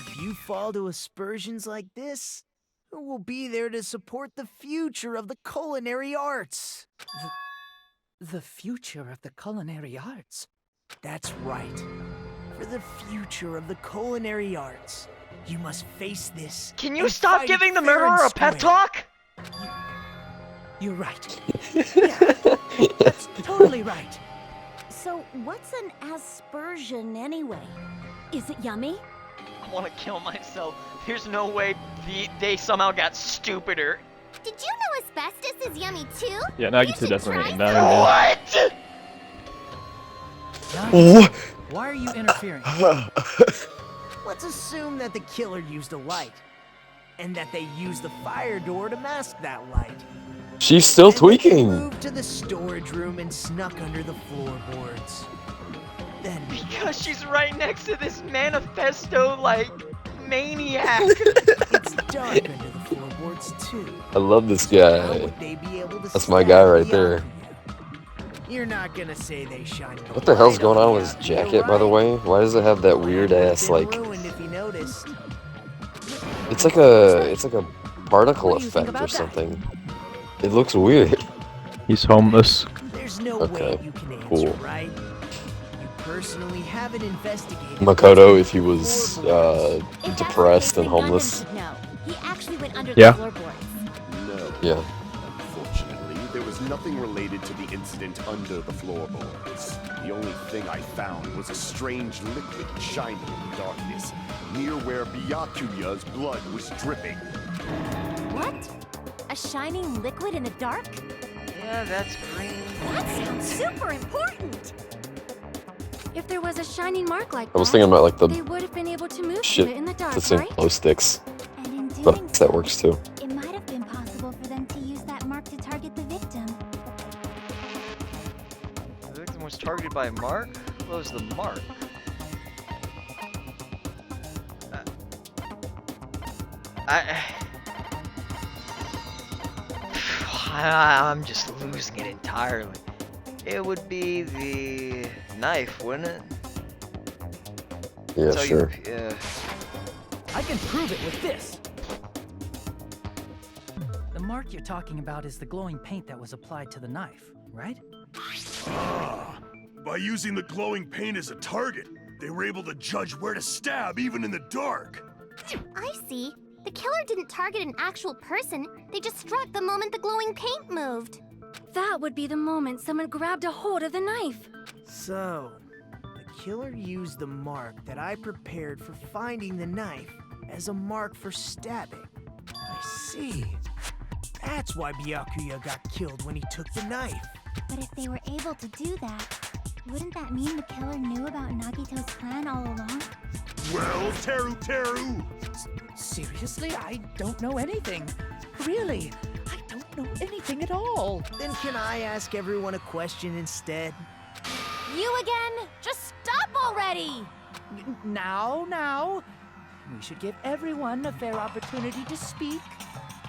S5: If you fall to aspersions like this, who will be there to support the future of the culinary arts?
S16: The future of the culinary arts?
S5: That's right. For the future of the culinary arts, you must face this.
S18: Can you stop giving the murderer a pep talk?
S5: You're right. Yeah, that's totally right.
S3: So, what's an aspersion anyway? Is it yummy?
S18: I want to kill myself. There's no way they somehow got stupider.
S4: Did you know asbestos is yummy too?
S12: Yeah, Nagito definitely ain't that.
S18: What?
S19: What?
S16: Why are you interfering?
S5: Let's assume that the killer used a light, and that they used the fire door to mask that light.
S19: She's still
S5: And
S19: tweaking.
S5: They moved to the storage room and snuck under the floorboards. Then,
S18: because she's right next to this manifesto, like, maniac.
S5: It's dark under the floorboards too.
S19: I love this
S5: How
S19: guy.
S5: would they be able to
S19: That's my
S5: stab
S19: guy right
S5: Byakuya?
S19: there.
S5: You're not gonna say they shine.
S19: What the hell's going on with his jacket, by the way? Why does it have that weird ass like?
S5: Ruined if you noticed.
S19: It's like a particle effect or something. It looks weird.
S12: He's homeless.
S5: There's no
S19: Okay,
S5: way you can answer,
S19: cool.
S5: right? You personally haven't investigated.
S19: Makoto, if he was
S4: If that's
S19: depressed
S4: the
S19: and
S4: case, then Gundam
S19: homeless.
S4: should know. He actually went under
S12: Yeah.
S4: the floorboards.
S9: No.
S19: Yeah.
S9: Unfortunately, there was nothing related to the incident under the floorboards. The only thing I found was a strange liquid shining in the darkness, near where Byakuya's blood was dripping.
S4: What? A shining liquid in the dark?
S18: Yeah, that's green.
S4: That sounds super important!
S6: If there was a shining mark like
S19: I was
S6: that,
S19: thinking about like
S6: they
S19: the
S6: would have been able to move
S19: shit
S6: to it in the dark,
S19: that's in
S6: right?
S19: glow sticks.
S15: And in doing
S19: But that works too.
S15: it might have been possible for them to use that mark to target the victim.
S1: The victim was targeted by a mark? What was the mark? I'm just losing it entirely. It would be the knife, wouldn't it?
S19: Yeah,
S1: So
S19: sure.
S1: Yeah.
S16: I can prove it with this. The mark you're talking about is the glowing paint that was applied to the knife, right?
S2: Ah, by using the glowing paint as a target, they were able to judge where to stab even in the dark.
S4: I see. The killer didn't target an actual person. They just struck the moment the glowing paint moved.
S6: That would be the moment someone grabbed a hold of the knife.
S5: So, the killer used the mark that I prepared for finding the knife as a mark for stabbing. I see. That's why Byakuya got killed when he took the knife.
S15: But if they were able to do that, wouldn't that mean the killer knew about Nagito's plan all along?
S2: Well, Teru!
S5: Seriously? I don't know anything. Really? I don't know anything at all. Then can I ask everyone a question instead?
S4: You again? Just stop already!
S5: Now?
S14: We should give everyone a fair opportunity to speak.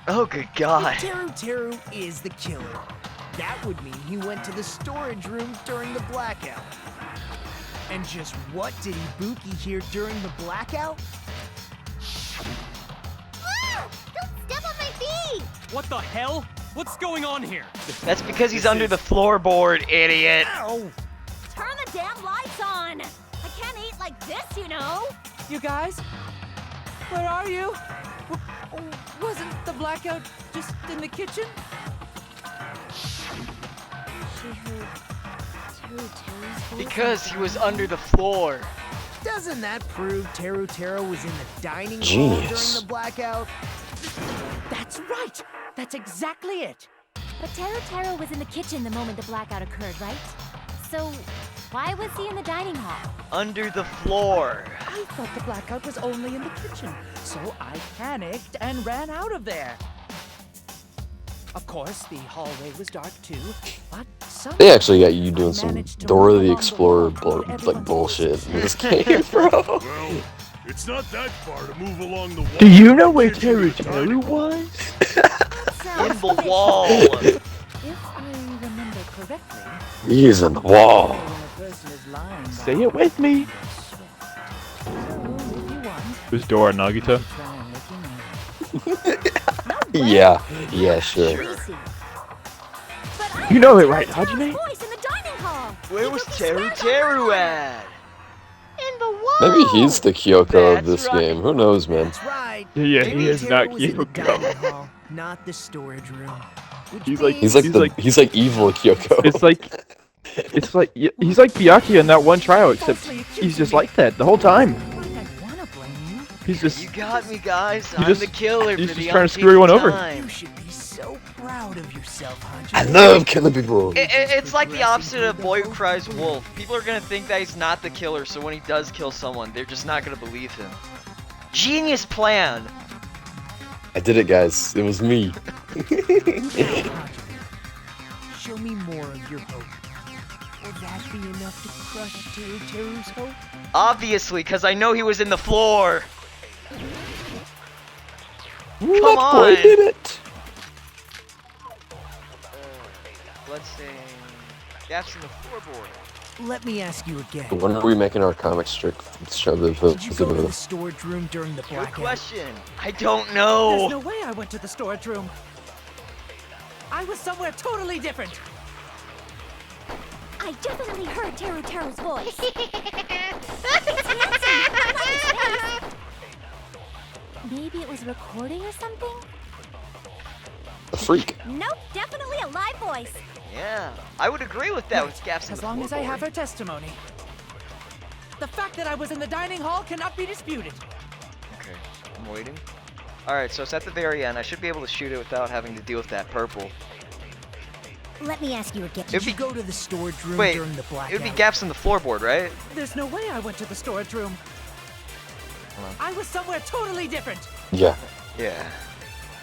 S1: Oh, good God.
S5: If Teru is the killer, that would mean he went to the storage room during the blackout. And just what did Ibuki hear during the blackout?
S15: Ah! Don't step on my feet!
S17: What the hell? What's going on here?
S1: That's because he's under the floorboard, idiot.
S5: Ow!
S3: Turn the damn lights on! I can't eat like this, you know?
S14: You guys? Where are you? Wasn't the blackout just in the kitchen?
S20: She heard Teru's voice.
S1: Because he was under the floor.
S5: Doesn't that prove Teru was in the dining hall
S19: Genius.
S5: during the blackout?
S14: That's right! That's exactly it!
S15: But Teru was in the kitchen the moment the blackout occurred, right? So, why was he in the dining hall?
S1: Under the floor.
S14: I thought the blackout was only in the kitchen, so I panicked and ran out of there. Of course, the hallway was dark too, but somehow
S19: They actually got you doing some
S14: managed to
S19: Dora
S14: walk
S19: the
S14: along
S19: Explorer
S14: wall toward
S19: like
S14: everyone's
S19: bullshit in this game, bro.
S2: Well, it's not that far to move along the wall.
S12: Do you know where Teru was?
S1: In the wall.
S14: If I remember correctly,
S19: He's in the wall.
S14: when a person is lying
S12: Say it with me.
S14: so if you want,
S12: Who's Dora, Nagita?
S14: try and let you know.
S19: Yeah, sure.
S12: You know it, right, Hajime?
S3: Voice in the dining hall!
S1: Where was Teru at?
S3: In the wall!
S19: Maybe he's the Kyoko of
S1: That's
S19: this
S1: right.
S19: game. Who knows, man?
S5: That's right.
S12: Yeah,
S5: Maybe
S12: he is
S5: Teru
S12: not
S5: was in the
S12: Kyoko.
S5: dining hall, not the storage room. Which
S12: He's like-
S5: means-
S19: He's like evil Kyoko.
S12: It's like he's like Byakuya in that one trial, except he's just like that the whole time.
S14: Like I wanna blame you.
S12: He's just
S1: You got me, guys.
S12: He
S1: I'm
S12: just-
S1: the killer
S12: he's
S1: for
S12: just
S1: the
S12: trying to screw everyone over.
S1: time.
S5: You should be so proud of yourself, Hajime.
S19: I love killing people.
S1: It's like the opposite of Boy Who Cries Wolf. People are gonna think that he's not the killer, so when he does kill someone, they're just not gonna believe him. Genius plan!
S19: I did it, guys. It was me.
S5: Show me more of your hope. Will that be enough to crush Teru's hope?
S1: Obviously, because I know he was in the floor.
S19: Come
S1: on.
S19: I did it.
S1: Let's see. Gaps in the floorboard.
S5: Let me ask you again.
S19: When are we making our comic strip show?
S5: Did you go to the storage room during the
S1: Good
S5: blackout?
S1: question. I don't
S14: There's
S1: know.
S14: no way I went to the storage room. I was somewhere totally different.
S15: I definitely heard Teru's voice. Maybe it was recording or something?
S19: A freak.
S15: Nope, definitely a live voice.
S1: Yeah, I would agree with that with gaps in
S14: As
S1: the
S14: long as I
S1: floorboard.
S14: have her testimony. The fact that I was in the dining hall cannot be disputed.
S1: Okay, I'm waiting. Alright, so it's at the very end. I should be able to shoot it without having to deal with that purple.
S15: Let me ask you again.
S5: Did you go to the storage room
S1: Wait,
S5: during the blackout?
S1: it would be gaps in the floorboard, right?
S14: There's no way I went to the storage room. I was somewhere totally different.
S19: Yeah.
S1: Yeah.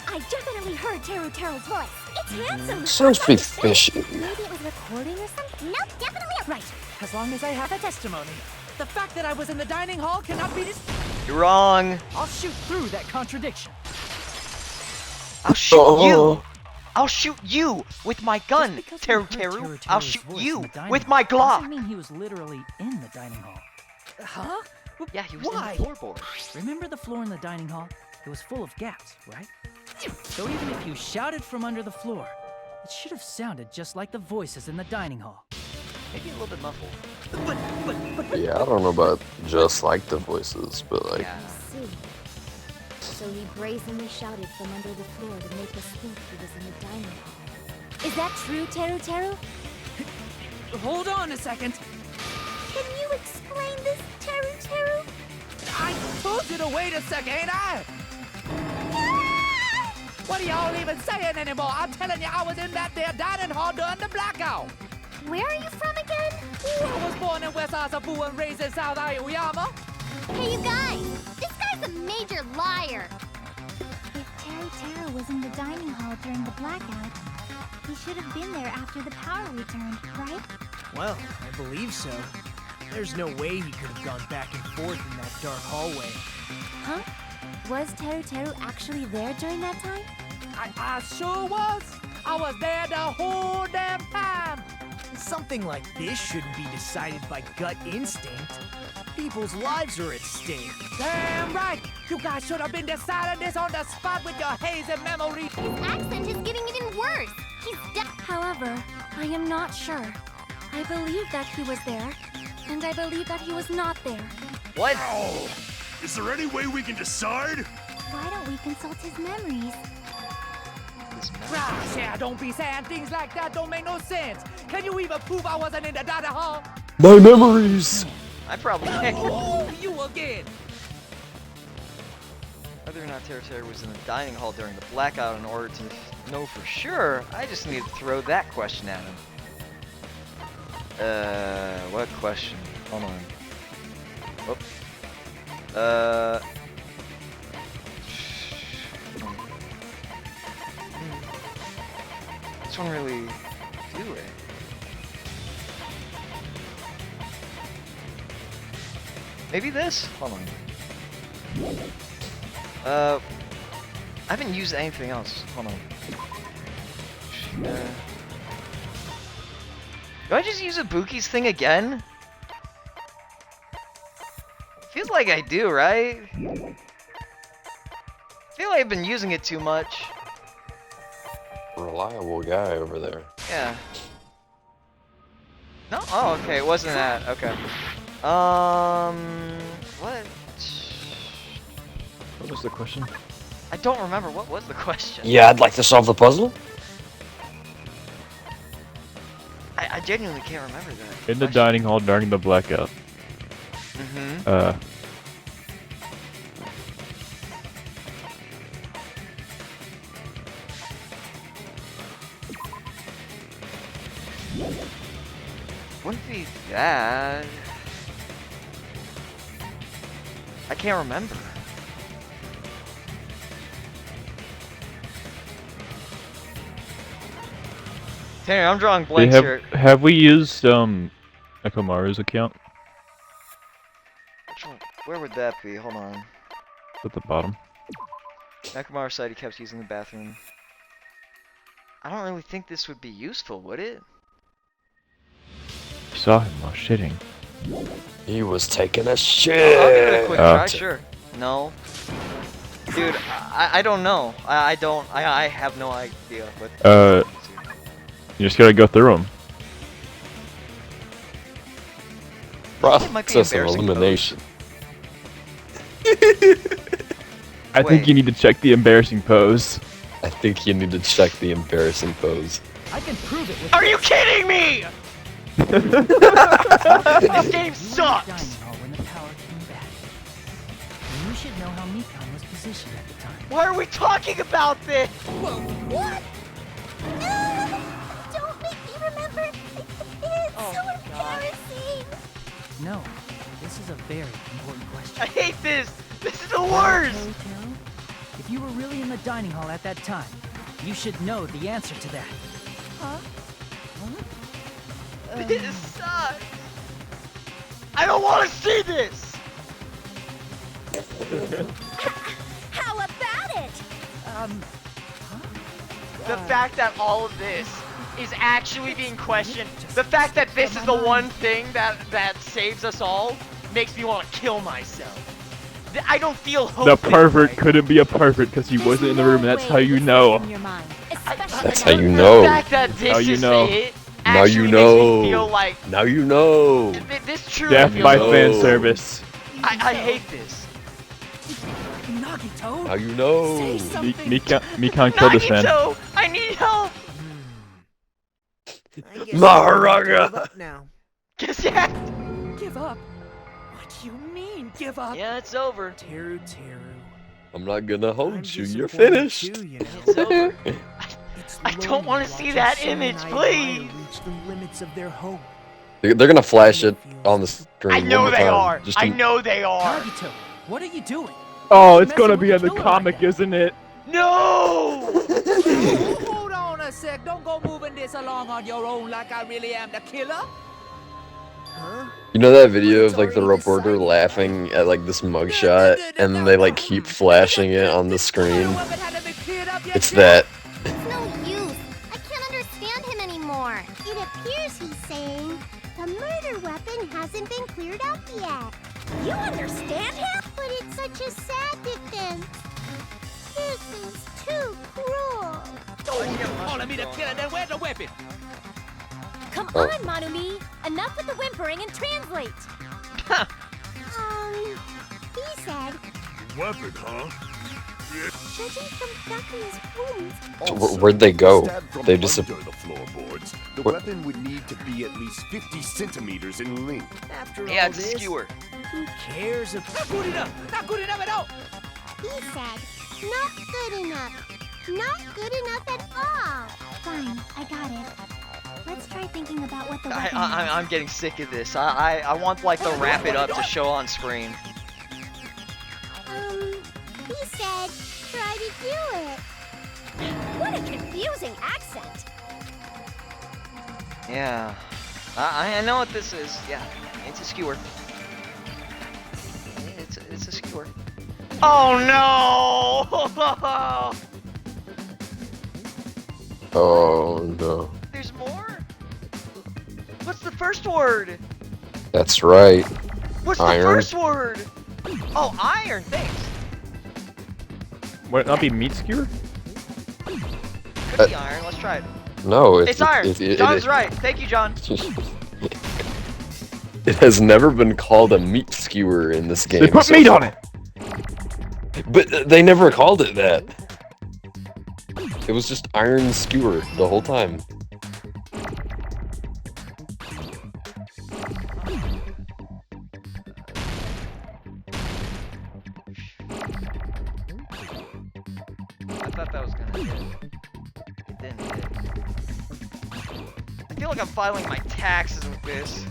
S15: I definitely heard Teru's voice. It's handsome.
S19: Sounds pretty fishy.
S15: Maybe it was recording or something? Nope, definitely a right.
S14: As long as I have a testimony. The fact that I was in the dining hall cannot be disputed.
S1: You're wrong.
S14: I'll shoot through that contradiction.
S1: I'll shoot you. I'll shoot you with my gun, Teru. I'll shoot you with my
S14: Doesn't
S1: Glock.
S14: mean he was literally in the dining hall. Huh?
S1: Yeah, he was
S14: Why?
S1: in the floorboard.
S14: Remember the floor in the dining hall? It was full of gaps, right? So even if you shouted from under the floor, it should have sounded just like the voices in the dining hall.
S1: Maybe a little bit muffled.
S19: Yeah, I don't know about just like the voices, but like.
S1: Yeah.
S20: I see. So he brazenly shouted from under the floor to make us think he was in the dining hall.
S15: Is that true, Teru?
S14: Hold on a second.
S15: Can you explain this, Teru?
S14: I told you to wait a second, ain't I? What are y'all even saying anymore? I'm telling you, I was in that there dining hall during the blackout.
S15: Where are you from again?
S14: I was born in West Asabu and raised in South Aoyama.
S15: Hey, you guys! This guy's a major liar!
S4: If Teru was in the dining hall during the blackout, he should have been there after the power returned, right?
S5: Well, I believe so. There's no way he could have gone back and forth in that dark hallway.
S15: Huh? Was Teru Teru actually there during that time?
S14: I sure was. I was there the whole damn time.
S5: Something like this shouldn't be decided by gut instinct. People's lives are at stake.
S14: Damn right. You guys should have been deciding this on the spot with your hazy memory.
S15: His accent is getting even worse.
S6: However, I am not sure. I believe that he was there, and I believe that he was not there.
S1: What?
S2: Oh, is there any way we can decide?
S15: Why don't we consult his memories?
S14: Gosh, yeah, don't be saying things like that. Don't make no sense. Can you even prove I wasn't in the dining hall?
S19: My memories!
S1: I probably can.
S14: Oh, you again.
S1: Whether or not Teru Teru was in the dining hall during the blackout in order to know for sure, I just need to throw that question at him. What question? Hold on. Whoop. This one really do it. Maybe this? Hold on. I haven't used anything else. Hold on. Do I just use Ibuki's thing again? Feels like I do, right? I feel like I've been using it too much.
S19: Reliable guy over there.
S1: Yeah. No? Oh, okay. It wasn't that. Okay. What?
S12: What was the question?
S1: I don't remember. What was the question?
S19: Yeah, I'd like to solve the puzzle.
S1: I genuinely can't remember that.
S12: In the dining hall during the blackout.
S1: Mm-hmm. Wouldn't be that. I can't remember. Tanner, I'm drawing blanks here.
S12: Have we used Nekomaru's account?
S1: Which one? Where would that be? Hold on.
S12: At the bottom.
S1: Nekomaru said he kept using the bathroom. I don't really think this would be useful, would it?
S12: You saw him while shitting.
S19: He was taking a shit.
S1: I'll give it a quick try, sure. No. Dude, I don't know. I have no idea. But
S12: you just gotta go through them.
S19: Process of elimination.
S12: I think you need to check the embarrassing pose.
S19: I think you need to check the embarrassing pose.
S14: I can prove it with
S18: Are you kidding me? This game sucks!
S14: When the power came back. And you should know how Mikan was positioned at the time.
S18: Why are we talking about this?
S15: Whoa, what? No! Don't make me remember! It's so embarrassing!
S14: No, this is a very important question.
S18: I hate this! This is the worst!
S14: Teru, if you were really in the dining hall at that time, you should know the answer to that.
S15: Huh?
S18: This sucks! I don't want to see this!
S15: How about it?
S18: The fact that all of this is actually being questioned, the fact that this is the one thing that saves us all, makes me want to kill myself. I don't feel hope.
S12: The pervert couldn't be a pervert because he wasn't in the room, and that's how you know.
S19: That's how you know.
S18: The fact that this
S12: How you
S18: is
S12: know.
S18: it
S19: Now you
S18: actually
S19: know.
S18: makes me feel like
S19: Now you know.
S18: this truly
S12: Death
S18: feels
S12: by
S18: like-
S12: fan service.
S18: I hate this.
S14: Nagito!
S19: Now you know.
S14: Say something.
S12: Mikan killed this man.
S18: Nagito, I need help.
S19: Maharaga!
S7: Now.
S14: Give up? What do you mean, give up?
S18: Yeah, it's over.
S5: Teru.
S19: I'm not gonna hold you. You're
S5: disappointed
S19: finished.
S5: too, you know.
S18: It's over.
S5: It's
S18: I don't want to
S5: lonely
S18: see that
S5: watching
S18: image,
S5: someone I admire
S18: please.
S5: reach the limits of their hope.
S19: They're gonna flash it on the screen.
S18: I
S19: one
S18: know
S19: more
S18: they
S19: time,
S18: are.
S19: just
S18: I
S19: to-
S18: know they are.
S14: Nagito, what are you doing?
S12: Oh, it's gonna be in the comic, isn't it?
S18: No!
S14: Hold on a sec. Don't go moving this along on your own like I really am the killer.
S19: You know that video of like the reporter laughing at like this mugshot, and then they like keep flashing it on the screen? It's that.
S15: It's no use. I can't understand him anymore. It appears he's saying the murder weapon hasn't been cleared up yet.
S3: You understand him?
S15: But it's such a sad defense. This is too cruel.
S16: Calling me the killer, then where's the weapon?
S15: Come
S19: Oh.
S15: on, Manumi. Enough with the whimpering and translate. He said,
S2: Weapon, huh?
S15: judging from Byakuya's wounds,
S19: So where'd they go?
S9: Stabbed from
S19: They
S9: under
S19: disappeared.
S9: the floorboards. The
S19: What?
S9: weapon would need to be at least 50 centimeters in length.
S14: After
S1: Yeah,
S14: all
S1: it's a
S14: this,
S1: skewer.
S14: who cares if... Not good enough! Not good enough at all!
S15: he said, not good enough. Not good enough at all.
S6: Fine, I got it. Let's try thinking about what the weapon
S1: I'm getting sick of this. I want like the wrap it up to show on screen.
S15: He said, try to do it.
S3: What a confusing accent.
S1: Yeah. I know what this is. Yeah, it's a skewer. It's a skewer. Oh no!
S19: Oh no.
S1: There's more? What's the first word?
S19: That's right.
S1: What's
S19: Iron.
S1: the first word? Oh, iron, thanks.
S12: Would it not be meat skewer?
S1: Could be iron, let's try it.
S19: No,
S1: It's iron. John's
S19: it-
S1: right. Thank you, John.
S19: It has never been called a meat skewer in this game.
S12: They put
S19: so
S12: meat
S19: far.
S12: on it!
S19: But they never called it that. It was just iron skewer the whole time.
S1: I thought that was gonna hit. It didn't hit. I feel like I'm filing my taxes with this.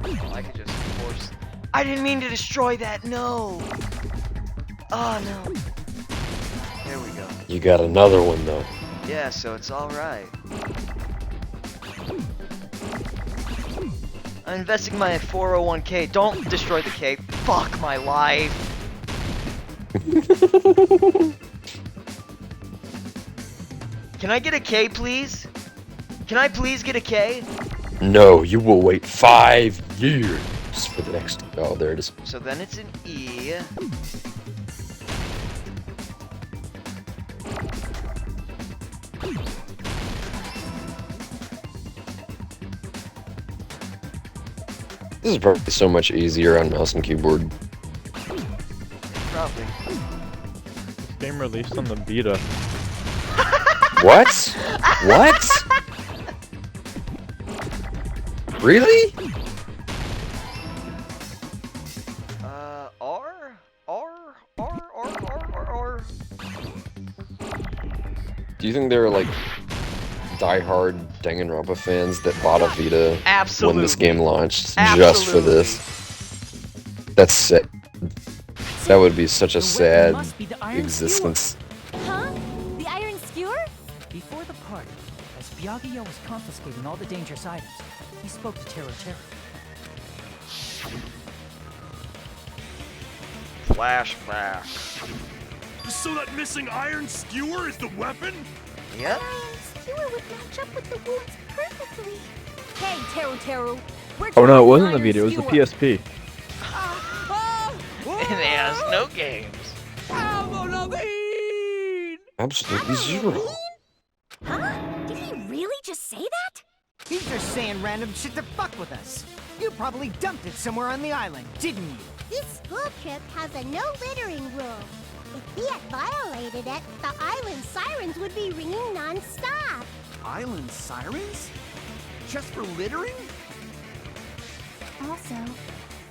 S1: Oh, I could just force. I didn't mean to destroy that. No. Oh no. There we go.
S19: You got another one though.
S1: Yeah, so it's all right. I'm investing my 401k. Don't destroy the K. Fuck my life. Can I get a K, please? Can I please get a K?
S19: No, you will wait 5 years for the next. Oh, there it is.
S1: So then it's an E.
S19: This is probably so much easier on mouse and keyboard.
S1: Probably.
S12: This game released on the Vita.
S19: What? What? Really?
S1: R.
S19: Do you think there are like die-hard Danganronpa fans that bought a Vita when this game launched just for this? That's sick. That would be such a sad existence.
S3: Huh? The iron skewer?
S14: Before the party, as Byakuya was confiscating all the dangerous items, he spoke to Tero.
S1: Flashback.
S2: So that missing iron skewer is the weapon?
S1: Yep.
S15: Skewer would match up with the wounds perfectly.
S3: Hey, Teru.
S12: Oh no, it wasn't the Vita, it was the PSP.
S1: And it has no games.
S19: Absolutely zero.
S3: Huh? Did he really just say that?
S8: He's just saying random shit to fuck with us. You probably dumped it somewhere on the island, didn't you?
S15: This school trip has a no littering rule. If he had violated it, the island sirens would be ringing non-stop.
S7: Island sirens? Just for littering?
S15: Also,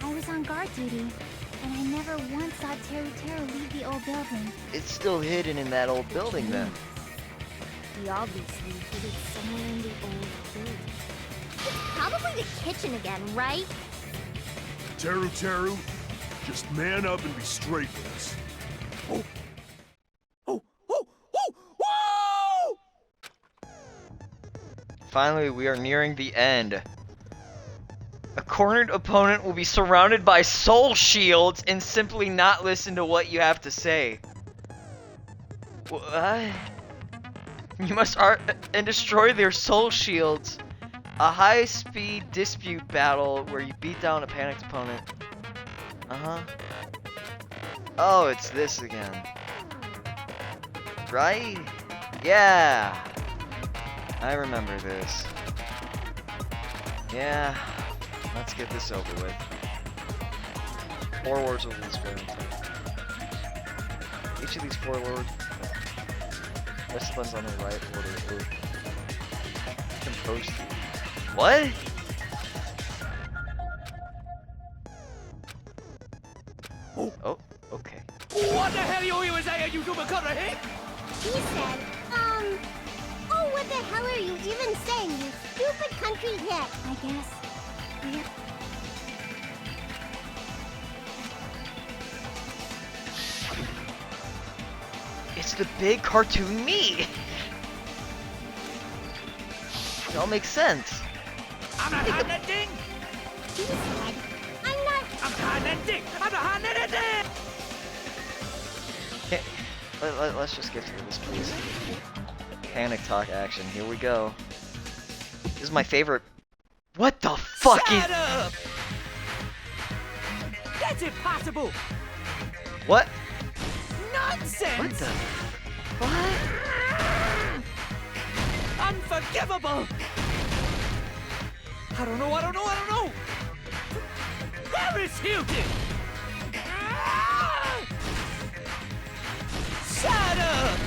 S15: I was on guard duty, and I never once saw Teru leave the old building.
S1: It's still hidden in that old building then.
S15: He obviously hid it somewhere in the old building. It's probably the kitchen again, right?
S2: Teru, just man up and be straight with us.
S1: Finally, we are nearing the end. A cornered opponent will be surrounded by soul shields and simply not listen to what you have to say. What? You must and destroy their soul shields. A high-speed dispute battle where you beat down a panicked opponent. Uh-huh. Oh, it's this again. Right? Yeah. I remember this. Yeah. Let's get this over with. 4 words of this game. Each of these 4 words disciplines on the right order. Composed. What? Oh, okay.
S16: What the hell you saying, you Hick?
S15: He said, oh, what the hell are you even saying, you stupid country hick? I guess. Yeah.
S1: It's the big cartoon me! It all makes sense.
S16: I'm not hiding that thing!
S15: He said, I'm not
S16: hiding that thing! I'm not hiding that thing!
S1: Let's just get through this, please. Panic talk action, here we go. This is my favorite. What the fuck
S16: Shut up! That's impossible!
S1: What?
S16: Nonsense!
S1: What the? What?
S16: Unforgivable! I don't know! Paris Hilton! Shut up!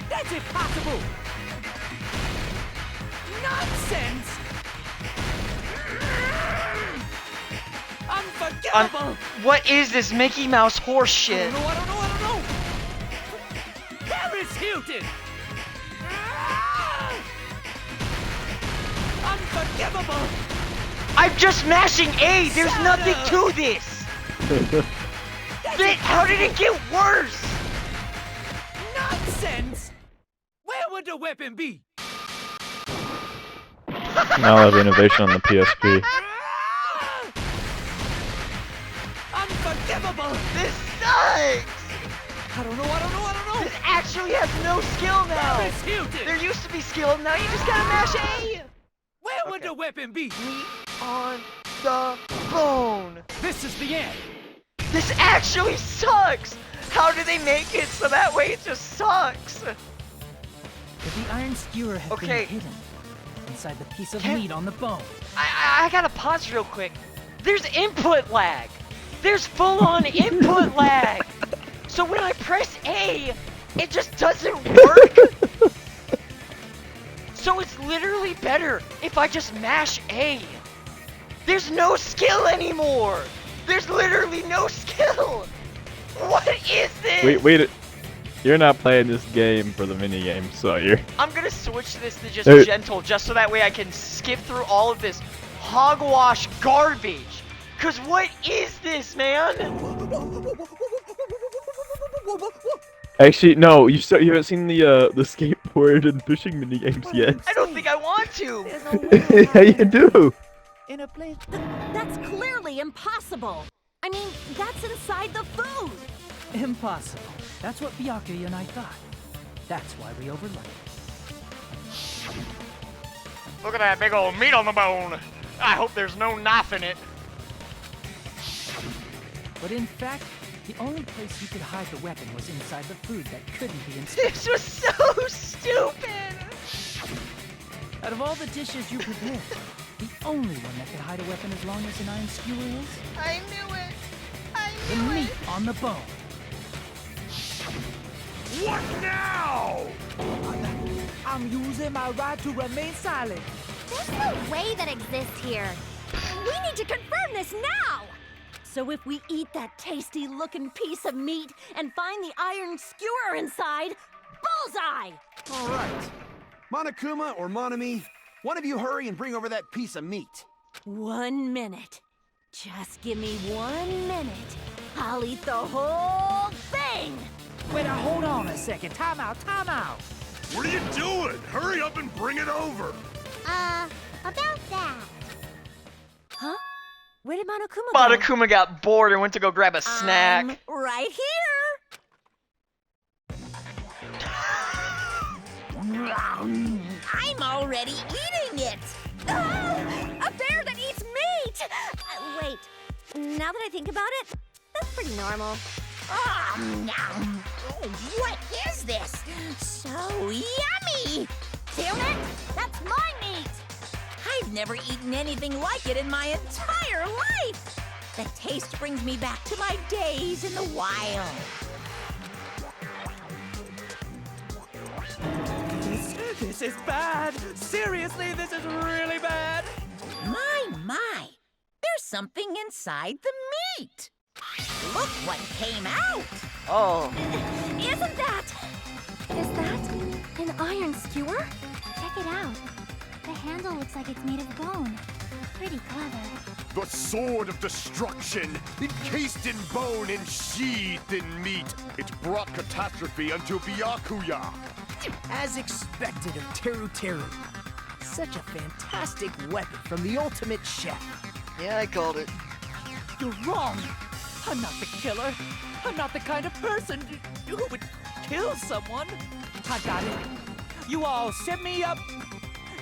S16: That's impossible! Nonsense! Unforgivable!
S1: What is this Mickey Mouse horse shit?
S16: I don't know! Paris Hilton! Unforgivable!
S1: I'm just mashing A! There's nothing to this! How did it get worse?
S16: Nonsense! Where would the weapon be?
S12: Now I have innovation on the PSP.
S16: Unforgivable!
S1: This sucks!
S16: I don't know!
S1: This actually has no skill now!
S16: Paris Hilton!
S1: There used to be skill, now you just gotta mash A!
S16: Where would the weapon be?
S1: On the bone!
S16: This is the end!
S1: This actually sucks! How do they make it so that way it just sucks?
S14: If the iron skewer had been hidden inside the piece of meat on the bone.
S1: I gotta pause real quick. There's input lag! There's full-on input lag! So when I press A, it just doesn't work! So it's literally better if I just mash A. There's no skill anymore! There's literally no skill! What is this?
S12: Wait. You're not playing this game for the minigame, so you're...
S1: I'm gonna switch this to just gentle, just so that way I can skip through all of this hogwash garbage. Cause what is this, man?
S12: Actually, no, you haven't seen the skateboard and fishing minigames yet.
S1: I don't think I want to!
S12: Yeah, you do!
S11: In a place... That's clearly impossible! I mean, that's inside the food!
S14: Impossible. That's what Byakuya and I thought. That's why we overlooked it.
S1: Look at that big old meat on the bone! I hope there's no knife in it.
S14: But in fact, the only place you could hide the weapon was inside the food that couldn't be inspected.
S1: This was so stupid!
S14: Out of all the dishes you prepared, the only one that could hide a weapon as long as an iron skewer is?
S1: I knew it!
S14: The meat on the bone.
S2: What now?
S14: I'm using my right to remain silent.
S15: There's no way that exists here.
S11: We need to confirm this now! So if we eat that tasty-looking piece of meat and find the iron skewer inside, bullseye!
S7: All right. Monokuma or Monami, one of you hurry and bring over that piece of meat.
S11: 1 minute. Just give me 1 minute. I'll eat the whole thing!
S14: Wait, now hold on a second. Time out.
S2: What are you doing? Hurry up and bring it over!
S15: About that.
S11: Huh? Where did Monokuma go?
S1: Monokuma got bored and went to go grab a snack.
S11: Right here! I'm already eating it! A bear that eats meat!
S4: Wait, now that I think about it, that's pretty normal.
S11: What is this? So yummy! Damn it! That's my meat! I've never eaten anything like it in my entire life! The taste brings me back to my days in the wild.
S16: This is bad! Seriously, this is really bad!
S11: My! There's something inside the meat! Look what came out!
S1: Oh.
S11: Isn't that...
S6: Is that an iron skewer?
S15: Check it out. The handle looks like it's made of bone. Pretty clever.
S9: The sword of destruction, encased in bone and sheathed in meat. It brought catastrophe unto Byakuya.
S5: As expected of Teru Teru. Such a fantastic weapon from the ultimate chef.
S1: Yeah, I called it.
S16: You're wrong. I'm not the killer. I'm not the kind of person who would kill someone. I got it. You all set me up.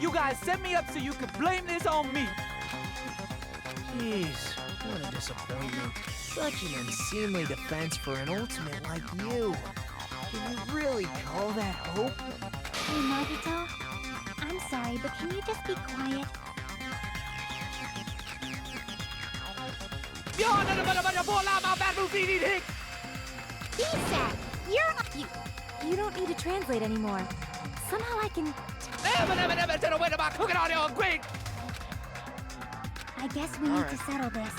S16: You guys set me up so you could blame this on me.
S5: Jeez, what a disappointment. Such an unseemly defense for an ultimate like you. Can you really call that hope?
S15: Hey, Nagito. I'm sorry, but can you just be quiet?
S4: Isak, you don't need to translate anymore. Somehow I can...
S15: I guess we need to settle this.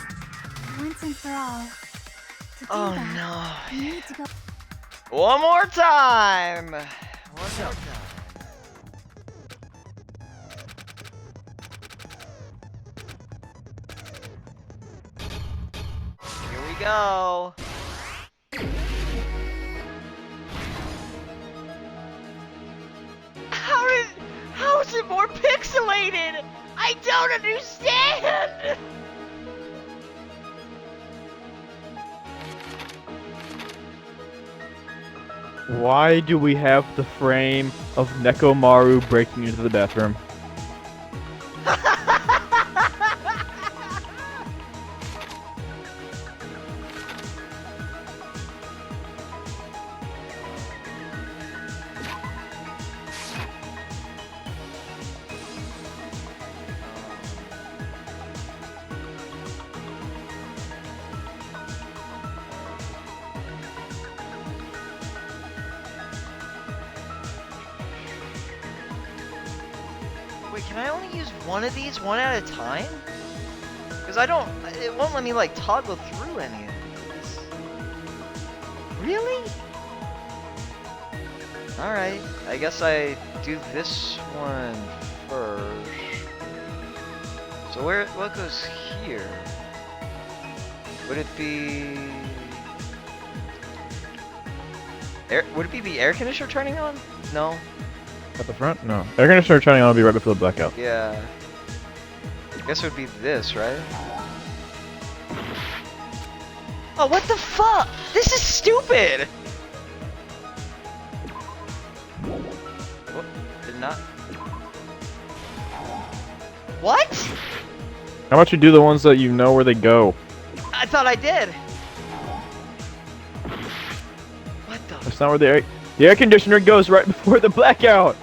S15: Once and for all. To do
S1: Oh
S15: that,
S1: no.
S15: we need to go...
S1: One more time! One more time. Here we go. How is it more pixelated? I don't understand!
S12: Why do we have the frame of Nekomaru breaking into the bathroom?
S1: Wait, can I only use one of these one at a time? Because it won't let me like toggle through any of these. Really? Alright, I guess I do this one first. So what goes here? Would it be... would it be the air conditioner turning on? No.
S12: At the front? No. Air conditioner turning on will be right before the blackout.
S1: Yeah. I guess it would be this, right? Oh, what the fuck? This is stupid! What? Did not... What?
S12: How about you do the ones that you know where they go?
S1: I thought I did. What the...
S12: That's not where the air conditioner goes right before the blackout!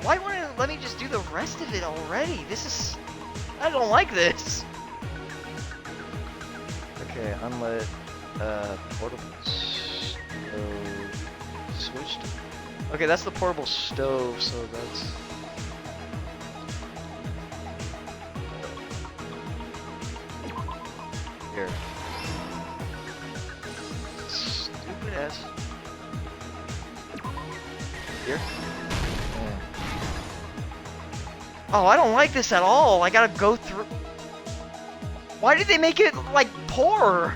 S1: Why wouldn't it let me just do the rest of it already? This is... I don't like this. Okay, unlit, portable stove, switched. Okay, that's the portable stove, so that's... Here. Stupid ass. Here. Yeah. Oh, I don't like this at all. I gotta go through... Why did they make it, like, pour?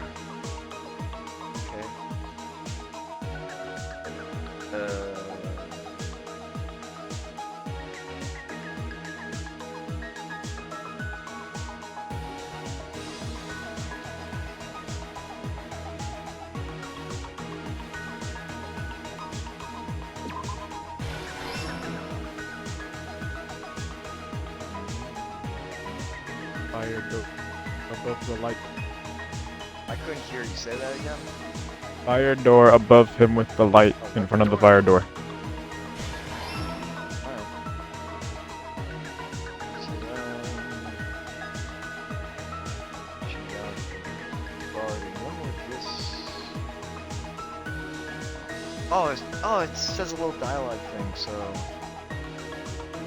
S1: Okay.
S12: fire door above the light.
S13: I couldn't hear you say that again.
S12: Fire door above him with the light in front of the fire door.
S13: Oh, it says a little dialogue thing, so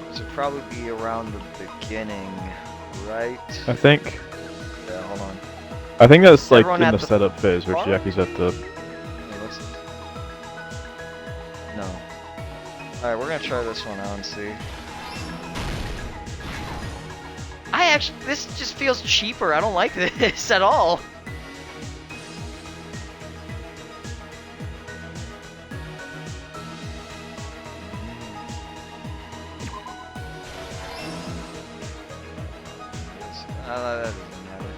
S13: this would probably be around the beginning, right?
S12: I think.
S13: Yeah, hold on.
S12: I think that's like
S13: Everyone
S12: in
S13: at
S12: the
S13: the
S12: setup phase where
S13: bar?
S12: Chiaki's at the.
S13: Hey, what's this? No. Alright, we're gonna try this one out and see. This just feels cheaper. I don't like this at all. That doesn't matter.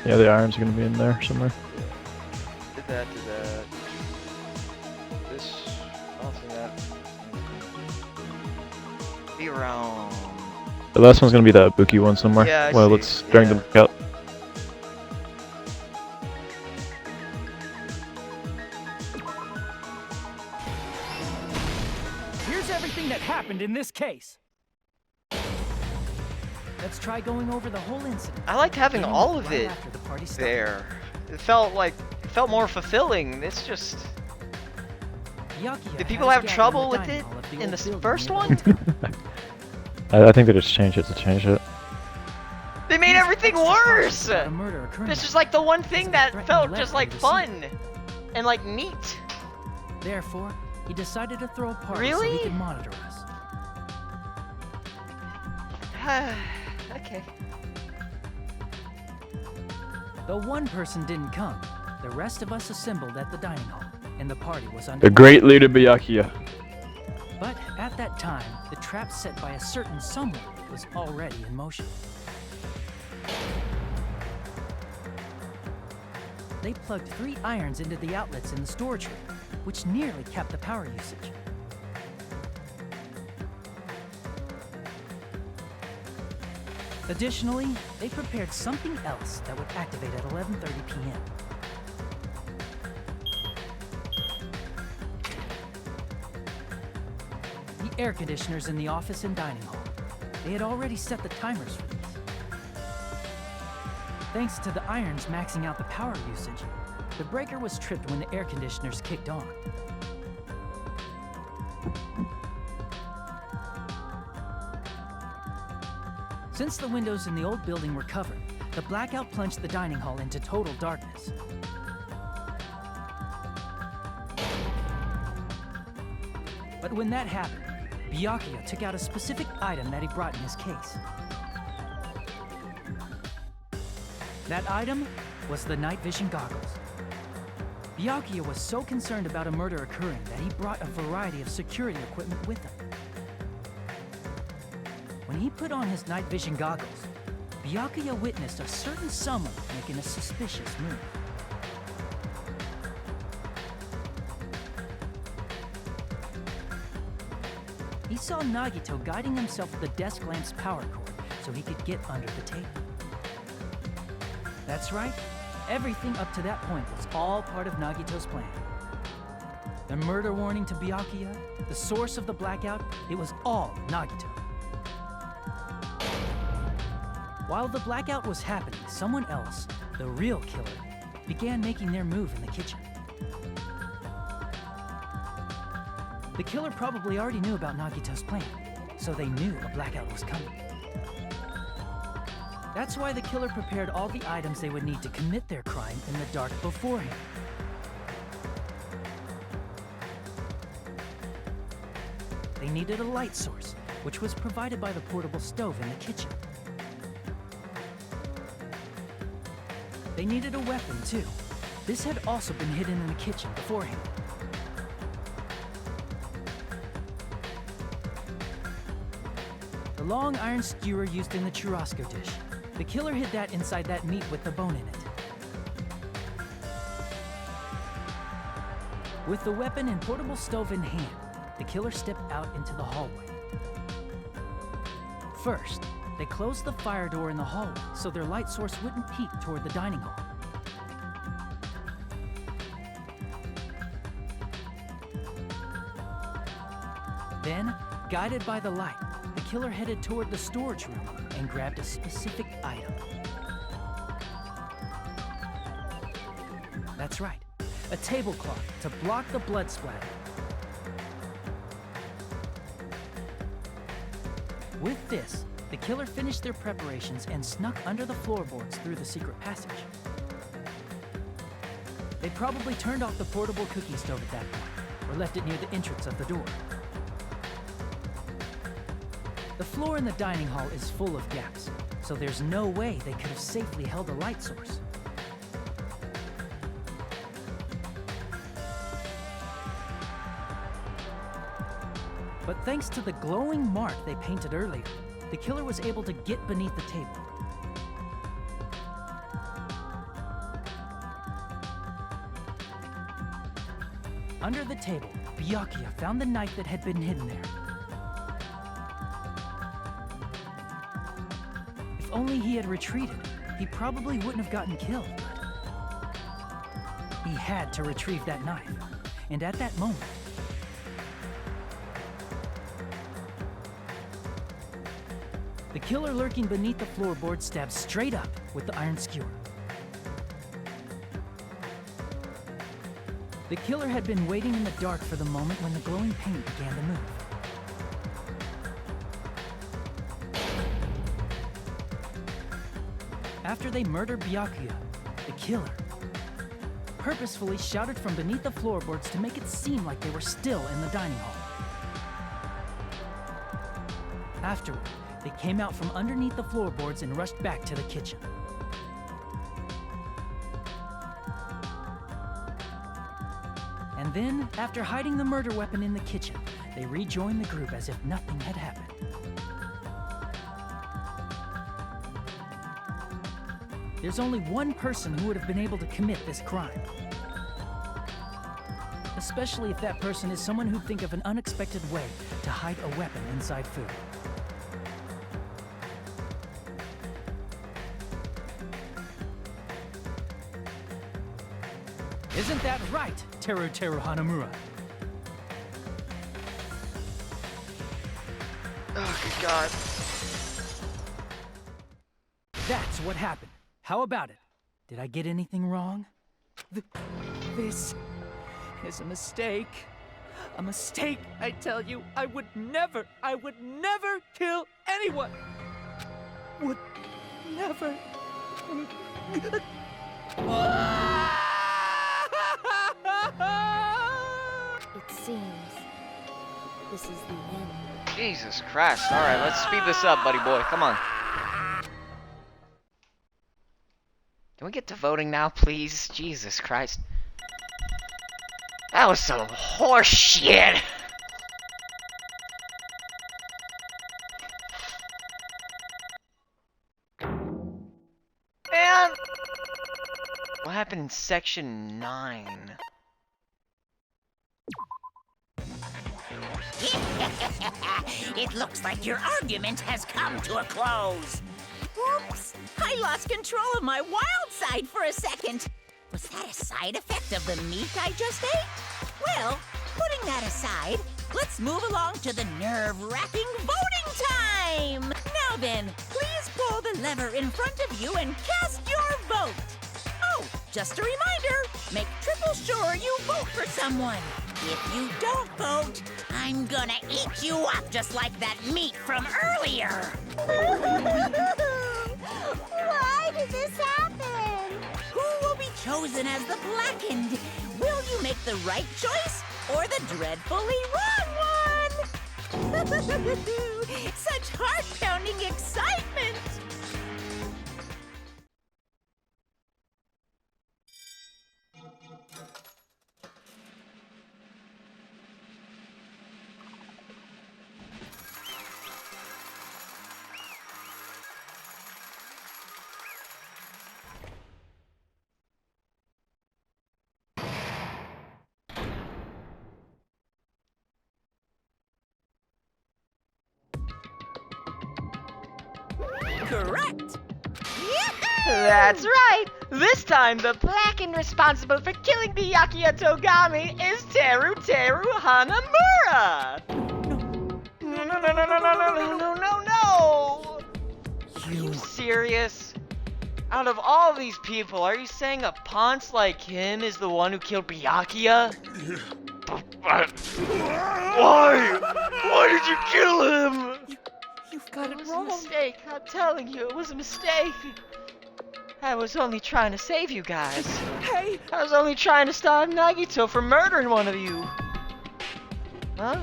S12: Yeah, the irons are gonna be in there somewhere.
S13: Did that. This, I don't think that. Be around.
S12: The last one's gonna be the Ibuki one somewhere.
S13: Yeah, I
S12: well,
S13: see.
S12: it's during the blackout.
S16: Here's everything that happened in this case. Let's try going over the whole incident.
S13: I liked having all of
S16: right
S13: it
S16: after the party started.
S13: there. It felt more fulfilling. It's just.
S16: Byakuya
S13: Did people
S16: has
S13: have
S16: gathered
S13: trouble
S16: in the
S13: with
S16: dining
S13: it
S16: hall of the
S13: in
S16: old
S13: this
S16: building
S13: first
S16: near
S13: one?
S12: I think they just changed it to change it.
S13: They made everything worse!
S16: about a murder occurring.
S13: This is like the one thing that
S16: threatened
S13: felt
S16: left
S13: just like
S16: him to
S13: fun and like neat.
S16: Therefore, he decided to throw a party so
S13: Really?
S16: he could monitor us.
S13: Okay.
S16: Though one person didn't come, the rest of us assembled at the dining hall, and the party was under.
S12: The great leader Byakuya.
S16: But at that time, the trap set by a certain someone was already in motion. They plugged 3 irons into the outlets in the storage room, which nearly capped the power usage. Additionally, they prepared something else that would activate at 11:30 p.m. The air conditioners in the office and dining hall. They had already set the timers for these. Thanks to the irons maxing out the power usage, the breaker was tripped when the air conditioners kicked on. Since the windows in the old building were covered, the blackout plunged the dining hall into total darkness. But when that happened, Byakuya took out a specific item that he brought in his case. That item was the night vision goggles. Byakuya was so concerned about a murder occurring that he brought a variety of security equipment with him. When he put on his night vision goggles, Byakuya witnessed a certain someone making a suspicious move. He saw Nagito guiding himself with the desk lamp's power cord so he could get under the table. That's right, everything up to that point was all part of Nagito's plan. The murder warning to Byakuya, the source of the blackout, it was all Nagito. While the blackout was happening, someone else, the real killer, began making their move in the kitchen. The killer probably already knew about Nagito's plan, so they knew a blackout was coming.
S14: That's why the killer prepared all the items they would need to commit their crime in the dark beforehand. They needed a light source, which was provided by the portable stove in the kitchen. They needed a weapon, too. This had also been hidden in the kitchen beforehand. The long iron skewer used in the churrasco dish. The killer hid that inside that meat with the bone in it. With the weapon and portable stove in hand, the killer stepped out into the hallway. First, they closed the fire door in the hallway so their light source wouldn't peek toward the dining hall. Then, guided by the light, the killer headed toward the storage room and grabbed a specific item. That's right, a tablecloth to block the blood splatter. With this, the killer finished their preparations and snuck under the floorboards through the secret passage. They probably turned off the portable cookie stove at that point, or left it near the entrance of the door. The floor in the dining hall is full of gaps, so there's no way they could have safely held a light source. But thanks to the glowing mark they painted earlier, the killer was able to get beneath the table. Under the table, Byakuya found the knife that had been hidden there. If only he had retreated, he probably wouldn't have gotten killed. He had to retrieve that knife, and at that moment, the killer lurking beneath the floorboard stabbed straight up with the iron skewer. The killer had been waiting in the dark for the moment when the glowing paint began to move. After they murdered Byakuya, the killer purposefully shouted from beneath the floorboards to make it seem like they were still in the dining hall. Afterward, they came out from underneath the floorboards and rushed back to the kitchen. And then, after hiding the murder weapon in the kitchen, they rejoined the group as if nothing had happened. There's only one person who would have been able to commit this crime. Especially if that person is someone who'd think of an unexpected way to hide a weapon inside food. Isn't that right, Teru Hanamura?
S1: Oh, good God.
S14: That's what happened. How about it? Did I get anything wrong?
S16: This is a mistake. A mistake, I tell you. I would never kill anyone. Would never.
S20: It seems this is the end.
S1: Jesus Christ. Alright, let's speed this up, buddy boy. Come on. Can we get to voting now, please? Jesus Christ. That was some horse shit. Man! What happened in section 9?
S11: It looks like your argument has come to a close. Oops! I lost control of my wild side for a second. Was that a side effect of the meat I just ate? Well, putting that aside, let's move along to the nerve-wracking voting time! Now then, please pull the lever in front of you and cast your vote. Oh, just a reminder, make triple sure you vote for someone. If you don't vote, I'm gonna eat you up just like that meat from earlier. let this happen? Who will be chosen as the Blackened? Will you make the right choice or the dreadfully wrong one? Such heart-pounding excitement! Correct!
S18: That's right! This time, the Blackened responsible for killing Byakuya Togami is Teru Hanamura! No! Are you serious? Out of all these people, are you saying a ponce like him is the one who killed Byakuya? Why? Why did you kill him?
S14: You've got it
S18: It
S14: wrong.
S18: was a mistake. I'm telling you, it was a mistake. I was only trying to save you guys.
S14: Hey!
S18: I was only trying to stop Nagito from murdering one of you. Huh?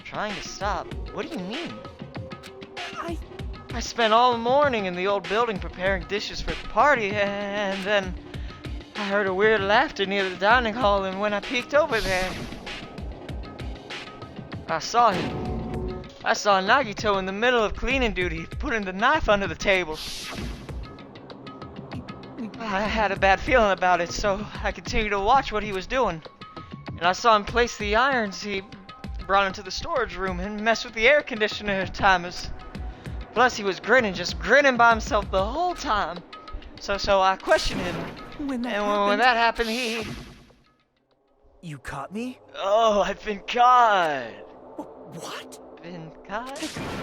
S18: Trying to stop? What do you mean? I spent all morning in the old building preparing dishes for the party, and then I heard a weird laughter near the dining hall, and when I peeked over there, I saw him. I saw Nagito in the middle of cleaning duty, putting the knife under the table. I had a bad feeling about it, so I continued to watch what he was doing. And I saw him place the irons he brought into the storage room and mess with the air conditioner timers. Plus, he was just grinning by himself the whole time. So I questioned him. When that happened, he...
S14: You caught me?
S18: Oh, I've been caught.
S14: What?
S18: Been caught?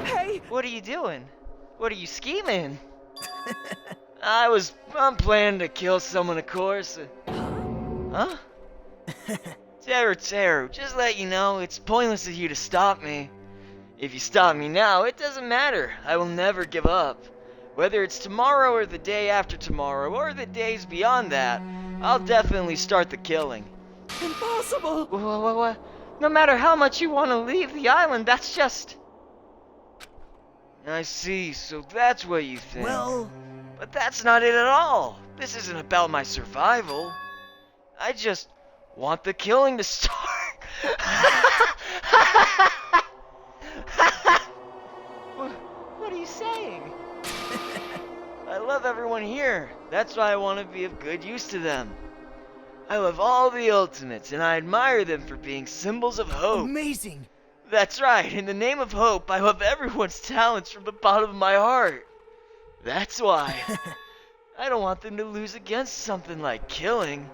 S14: Hey!
S18: What are you doing? What are you scheming? I'm planning to kill someone, of course. Huh? Teru, just let you know, it's pointless of you to stop me. If you stop me now, it doesn't matter. I will never give up. Whether it's tomorrow or the day after tomorrow, or the days beyond that, I'll definitely start the killing.
S14: Impossible!
S18: What? No matter how much you want to leave the island, that's just... I see, so that's what you think.
S14: Well...
S18: But that's not it at all. This isn't about my survival. I just want the killing to start. What are you saying? I love everyone here. That's why I want to be of good use to them. I love all the Ultimates, and I admire them for being symbols of hope.
S14: Amazing!
S18: That's right. In the name of hope, I love everyone's talents from the bottom of my heart. That's why. I don't want them to lose against something like killing.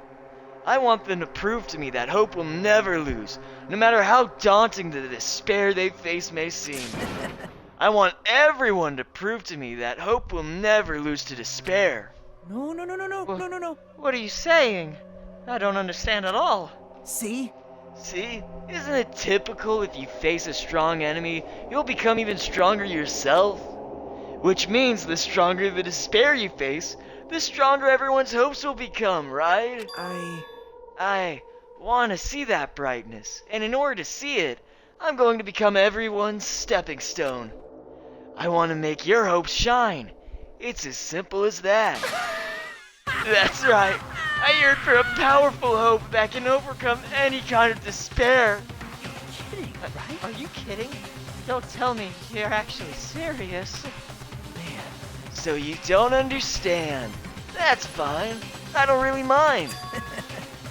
S18: I want them to prove to me that hope will never lose, no matter how daunting the despair they face may seem. I want everyone to prove to me that hope will never lose to despair.
S14: No.
S18: What are you saying? I don't understand at all.
S14: See?
S18: See? Isn't it typical if you face a strong enemy, you'll become even stronger yourself? Which means the stronger the despair you face, the stronger everyone's hopes will become, right? I want to see that brightness, and in order to see it, I'm going to become everyone's stepping stone. I want to make your hopes shine. It's as simple as that. That's right. I yearn for a powerful hope that can overcome any kind of despair.
S14: You're kidding, right?
S18: Are you kidding? Don't tell me you're actually serious.
S14: Man.
S18: So you don't understand. That's fine. I don't really mind.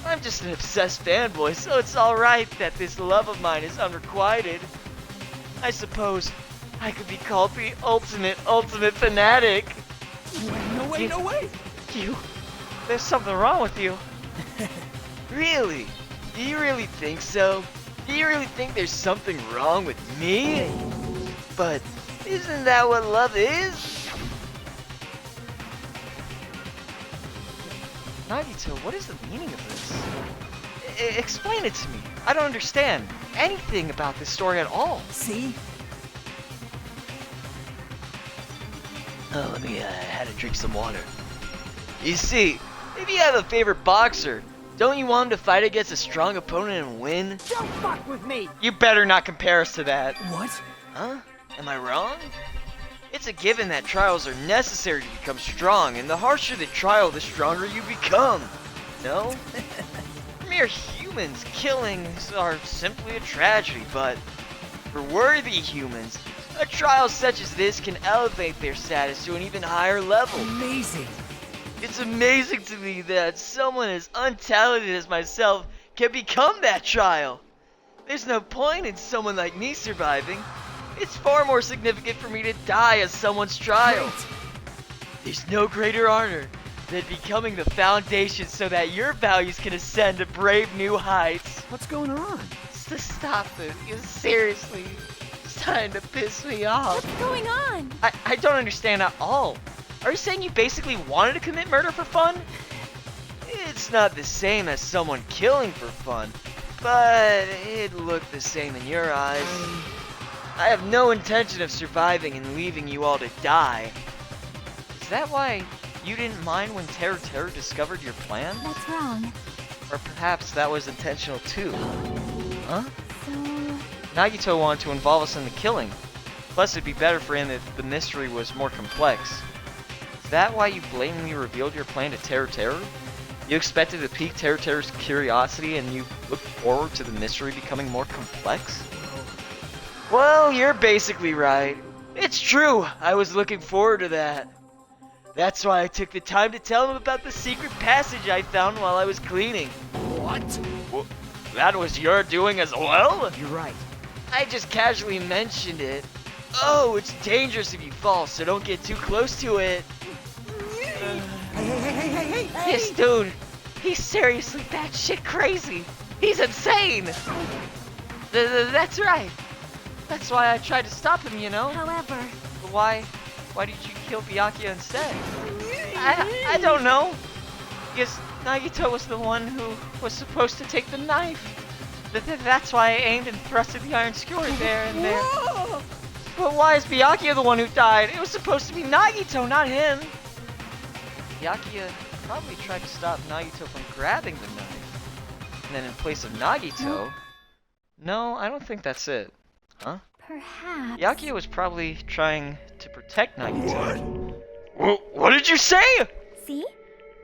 S18: I'm just an obsessed fanboy, so it's alright that this love of mine is unrequited. I suppose I could be called the ultimate fanatic.
S14: No way!
S18: There's something wrong with you. Really? Do you really think so? Do you really think there's something wrong with me? But isn't that what love is? Nagito, what is the meaning of this? Explain it to me. I don't understand anything about this story at all.
S14: See?
S1: Oh, let me, had to drink some water. You see, if you have a favorite boxer, don't you want him to fight against a strong opponent and win?
S5: Don't fuck with me!
S18: You better not compare us to that.
S5: What?
S1: Huh? Am I wrong? It's a given that trials are necessary to become strong, and the harsher the trial, the stronger you become. No? For mere humans, killings are simply a tragedy, but for worthy humans, a trial such as this can elevate their status to an even higher level.
S5: Amazing.
S1: It's amazing to me that someone as untalented as myself can become that trial. There's no point in someone like me surviving. It's far more significant for me to die as someone's trial.
S5: Great.
S1: There's no greater honor than becoming the foundation so that your values can ascend to brave new heights.
S7: What's going on?
S18: Stop it. Seriously. It's starting to piss me off.
S6: What's going on?
S18: I don't understand at all. Are you saying you basically wanted to commit murder for fun?
S1: It's not the same as someone killing for fun, but it looked the same in your eyes. I have no intention of surviving and leaving you all to die. Is that why you didn't mind when Teru discovered your plan?
S15: That's wrong.
S1: Or perhaps that was intentional too? Huh?
S15: So...
S1: Nagito wanted to involve us in the killing. Plus it'd be better for him if the mystery was more complex. Is that why you blatantly revealed your plan to Teru? You expected to pique Teru's curiosity and you looked forward to the mystery becoming more complex? Well, you're basically right. It's true, I was looking forward to that. That's why I took the time to tell him about the secret passage I found while I was cleaning.
S7: What?
S1: Well, that was your doing as well?
S5: You're right.
S1: I just casually mentioned it. Oh, it's dangerous if you fall, so don't get too close to it.
S7: Hey!
S18: This dude, he's seriously batshit crazy. He's insane. That's right. That's why I tried to stop him, you know?
S6: However...
S18: But why did you kill Byakuya instead? I don't know. Because Nagito was the one who was supposed to take the knife. That's why I aimed and thrusted the iron skewer there and there.
S5: Whoa!
S18: But why is Byakuya the one who died? It was supposed to be Nagito, not him.
S1: Byakuya probably tried to stop Nagito from grabbing the knife. And then in place of Nagito... No, I don't think that's it. Huh?
S15: Perhaps...
S1: Byakuya was probably trying to protect Nagito. What did you say?
S15: See?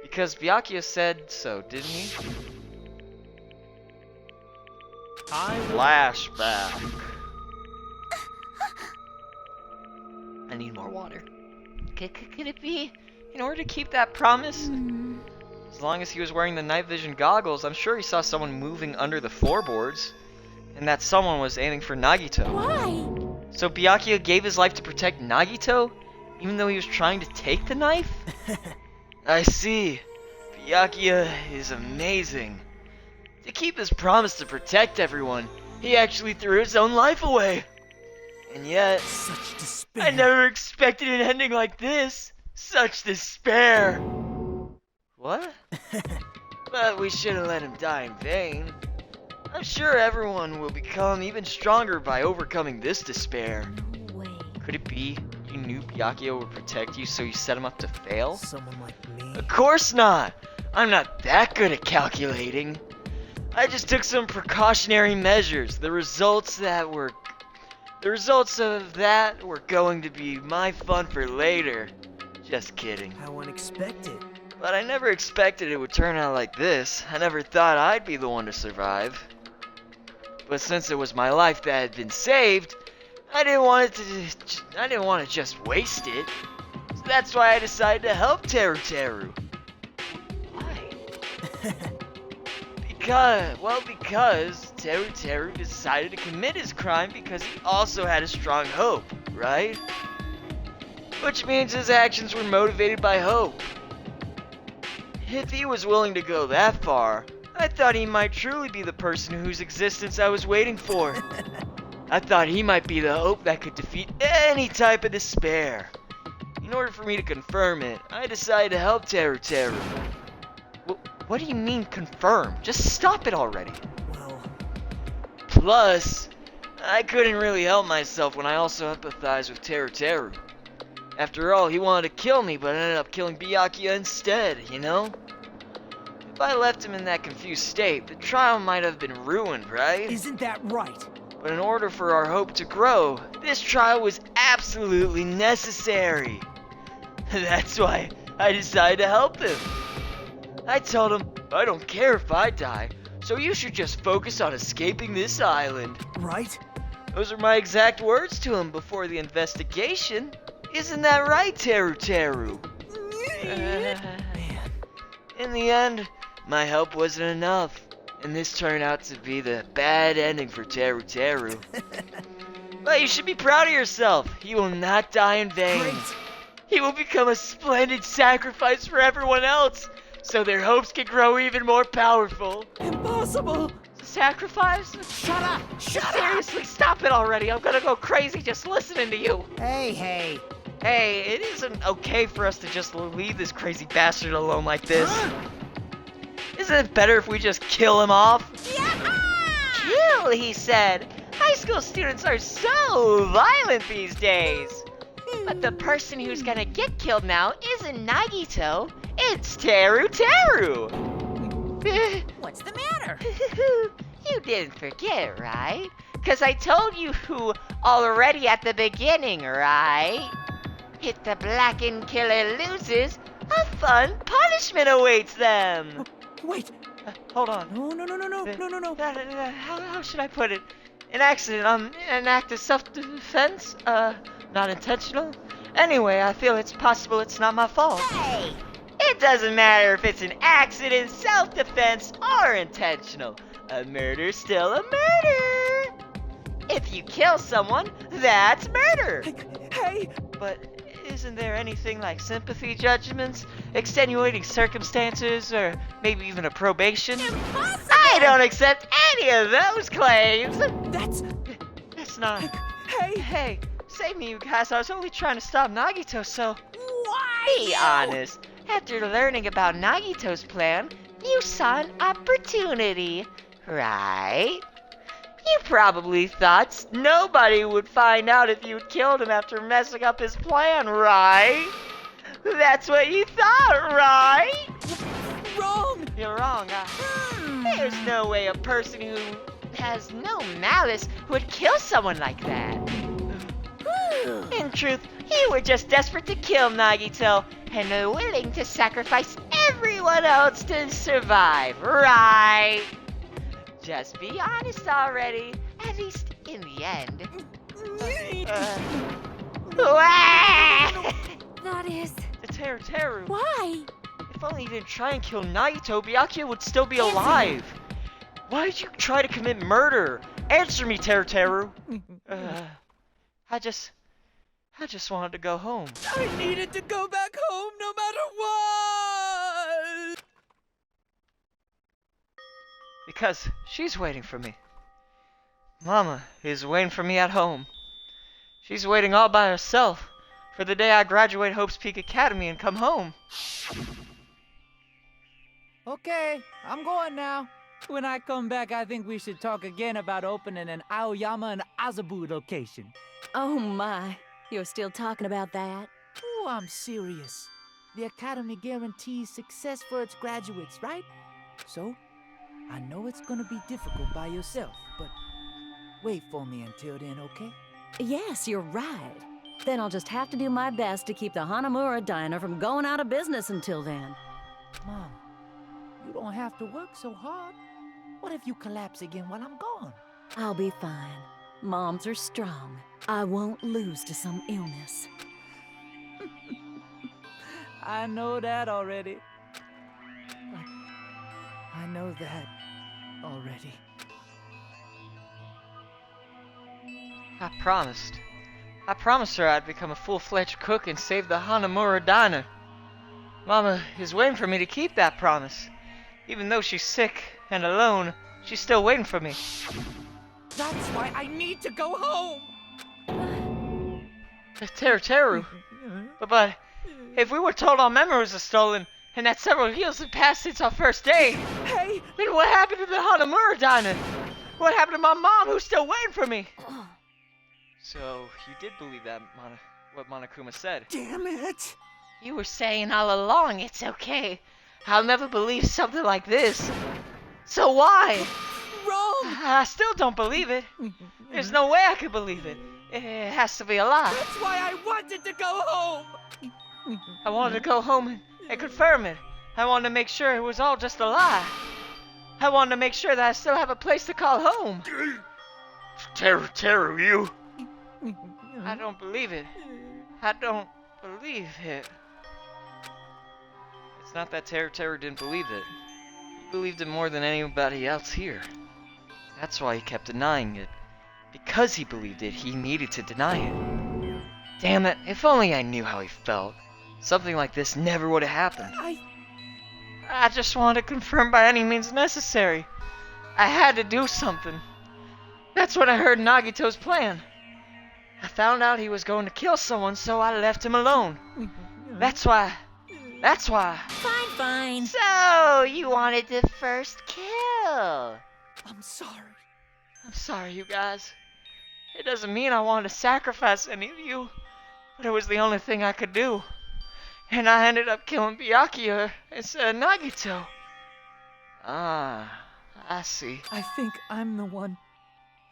S1: Because Byakuya said so, didn't he? Flashback. I need more water.
S18: Could it be in order to keep that promise?
S1: As long as he was wearing the night vision goggles, I'm sure he saw someone moving under the floorboards. And that someone was aiming for Nagito.
S6: Why?
S1: So Byakuya gave his life to protect Nagito, even though he was trying to take the knife? I see. Byakuya is amazing. To keep his promise to protect everyone, he actually threw his own life away. And yet,
S5: Such despair.
S1: I never expected an ending like this. Such despair. What? But we shouldn't let him die in vain. I'm sure everyone will become even stronger by overcoming this despair.
S20: No way.
S1: Could it be you knew Byakuya would protect you, so you set him up to fail?
S5: Someone like me.
S1: Of course not! I'm not that good at calculating. I just took some precautionary measures. The results of that were going to be my fun for later. Just kidding.
S5: How unexpected.
S1: But I never expected it would turn out like this. I never thought I'd be the one to survive. But since it was my life that had been saved, I didn't want to just waste it. So that's why I decided to help Teru. Why? Because Teru decided to commit his crime because he also had a strong hope, right? Which means his actions were motivated by hope. If he was willing to go that far, I thought he might truly be the person whose existence I was waiting for. I thought he might be the hope that could defeat any type of despair. In order for me to confirm it, I decided to help Teru. What do you mean confirm? Just stop it already.
S5: Well...
S1: Plus, I couldn't really help myself when I also empathized with Teru. After all, he wanted to kill me, but ended up killing Byakuya instead, you know? If I left him in that confused state, the trial might have been ruined, right?
S5: Isn't that right?
S1: But in order for our hope to grow, this trial was absolutely necessary. That's why I decided to help him. I told him, I don't care if I die, so you should just focus on escaping this island.
S5: Right?
S1: Those are my exact words to him before the investigation. Isn't that right, Teru Teru? In the end, my help wasn't enough, and this turned out to be the bad ending for Teru Teru. But you should be proud of yourself. He will not die in vain.
S5: Great.
S1: He will become a splendid sacrifice for everyone else, so their hopes can grow even more powerful.
S16: Impossible!
S1: Sacrifice?
S16: Shut up! Shut up!
S18: Seriously, stop it already. I'm gonna go crazy just listening to you.
S5: Hey.
S1: Hey, it isn't okay for us to just leave this crazy bastard alone like this. Isn't it better if we just kill him off?
S18: Kill, he said. High school students are so violent these days. But the person who's gonna get killed now isn't Nagito. It's Teru Teru.
S11: What's the matter?
S18: You didn't forget, right? 'Cause I told you who already at the beginning, right? If the blackened killer loses, a fun punishment awaits them.
S5: Wait.
S1: Hold on.
S5: No.
S1: How should I put it? An accident, an act of self-defense? Not intentional? Anyway, I feel it's possible it's not my fault.
S11: Hey!
S18: It doesn't matter if it's an accident, self-defense, or intentional. A murder's still a murder. If you kill someone, that's murder.
S5: Hey!
S1: But isn't there anything like sympathy judgments, extenuating circumstances, or maybe even a probation?
S11: Impossible!
S18: I don't accept any of those claims.
S1: That's not...
S5: Hey!
S1: Hey, save me, you guys. I was only trying to stop Nagito, so...
S11: Why?
S18: Be honest. After learning about Nagito's plan, you saw an opportunity, right? You probably thought nobody would find out if you'd killed him after messing up his plan, right? That's what you thought, right?
S5: Wrong!
S1: You're wrong.
S18: There's no way a person who has no malice would kill someone like that. In truth, you were just desperate to kill Nagito and are willing to sacrifice everyone else to survive, right? Just be honest already, at least in the end.
S6: That is...
S1: Teru.
S6: Why?
S1: If only you didn't try and kill Nagito, Byakuya would still be alive. Why did you try to commit murder? Answer me, Teru. I just wanted to go home.
S16: I needed to go back home no matter what!
S1: Because she's waiting for me. Mama is waiting for me at home. She's waiting all by herself for the day I graduate Hope's Peak Academy and come home.
S16: Okay, I'm going now. When I come back, I think we should talk again about opening an Aoyama and Azabu location.
S3: Oh my, you're still talking about that?
S16: Oh, I'm serious. The Academy guarantees success for its graduates, right? So, I know it's gonna be difficult by yourself, but wait for me until then, okay?
S3: Yes, you're right. Then I'll just have to do my best to keep the Hanamura Diner from going out of business until then.
S16: Mom, you don't have to work so hard. What if you collapse again while I'm gone?
S3: I'll be fine. Moms are strong. I won't lose to some illness.
S16: I know that already. I know that already.
S1: I promised her I'd become a full-fledged cook and save the Hanamura Diner. Mama is waiting for me to keep that promise. Even though she's sick and alone, she's still waiting for me.
S16: That's why I need to go home!
S1: Teru. But if we were told our memories are stolen, and that several years have passed since our first date,
S16: hey,
S1: then what happened to the Hanamura Diner? What happened to my mom who's still waiting for me? So, you did believe that, Mana. what Monokuma said.
S7: Damn it!
S18: You were saying all along it's okay. I'll never believe something like this. So why?
S16: Wrong!
S18: I still don't believe it. There's no way I could believe it. It has to be a lie.
S16: That's why I wanted to go home!
S18: I wanted to go home and confirm it. I wanted to make sure it was all just a lie. I wanted to make sure that I still have a place to call home.
S2: Teru, you.
S18: I don't believe it. I don't believe it.
S1: It's not that Teru didn't believe it. He believed it more than anybody else here. That's why he kept denying it. Because he believed it, he needed to deny it. Damn it, if only I knew how he felt. Something like this never would have happened.
S18: I just wanted to confirm by any means necessary. I had to do something. That's when I heard Nagito's plan. I found out he was going to kill someone, so I left him alone. That's why.
S11: Fine. So, you wanted to first kill.
S16: I'm sorry.
S18: I'm sorry, you guys. It doesn't mean I wanted to sacrifice any of you, but it was the only thing I could do. And I ended up killing Byakuya instead of Nagito.
S1: Ah, I see.
S16: I think I'm the one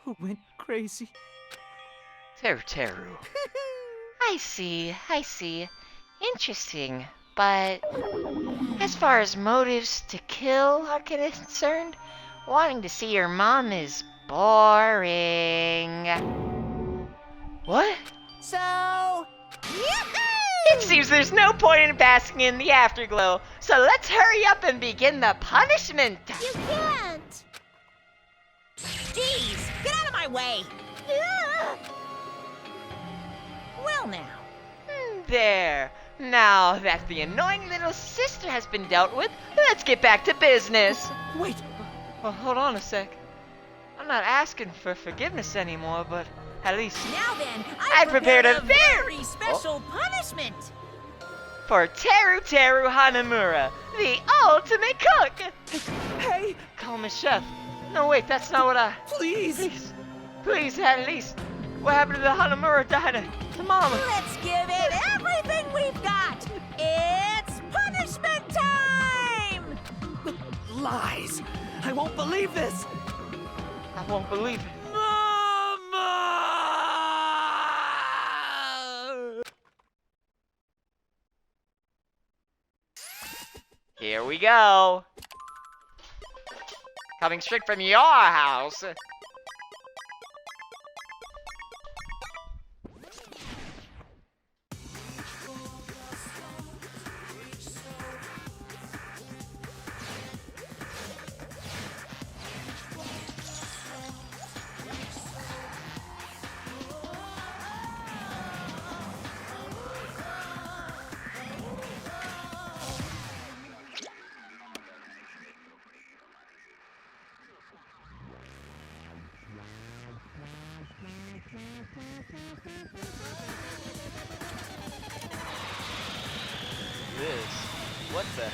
S16: who went crazy.
S1: Teru.
S11: I see. Interesting. But as far as motives to kill are concerned, wanting to see your mom is boring.
S18: What?
S11: So,
S18: it seems there's no point in basking in the afterglow, so let's hurry up and begin the punishment.
S11: You can't. Jeez, get out of my way. Well now.
S18: There. Now that the annoying little sister has been dealt with, let's get back to business.
S16: Wait.
S18: Well, hold on a sec. I'm not asking for forgiveness anymore, but at least
S11: Now then,
S18: I prepared a
S11: very special punishment.
S18: for Teru Hanamura, the ultimate cook.
S16: Hey!
S18: Call me chef. No, wait, that's not what I... Please, at least. What happened to the Hanamura diner? To Mama.
S11: Let's give it everything we've got. It's punishment time!
S16: Lies! I won't believe this!
S18: I won't believe it.
S16: Mama!
S18: Here we go. Coming straight from your house. What the?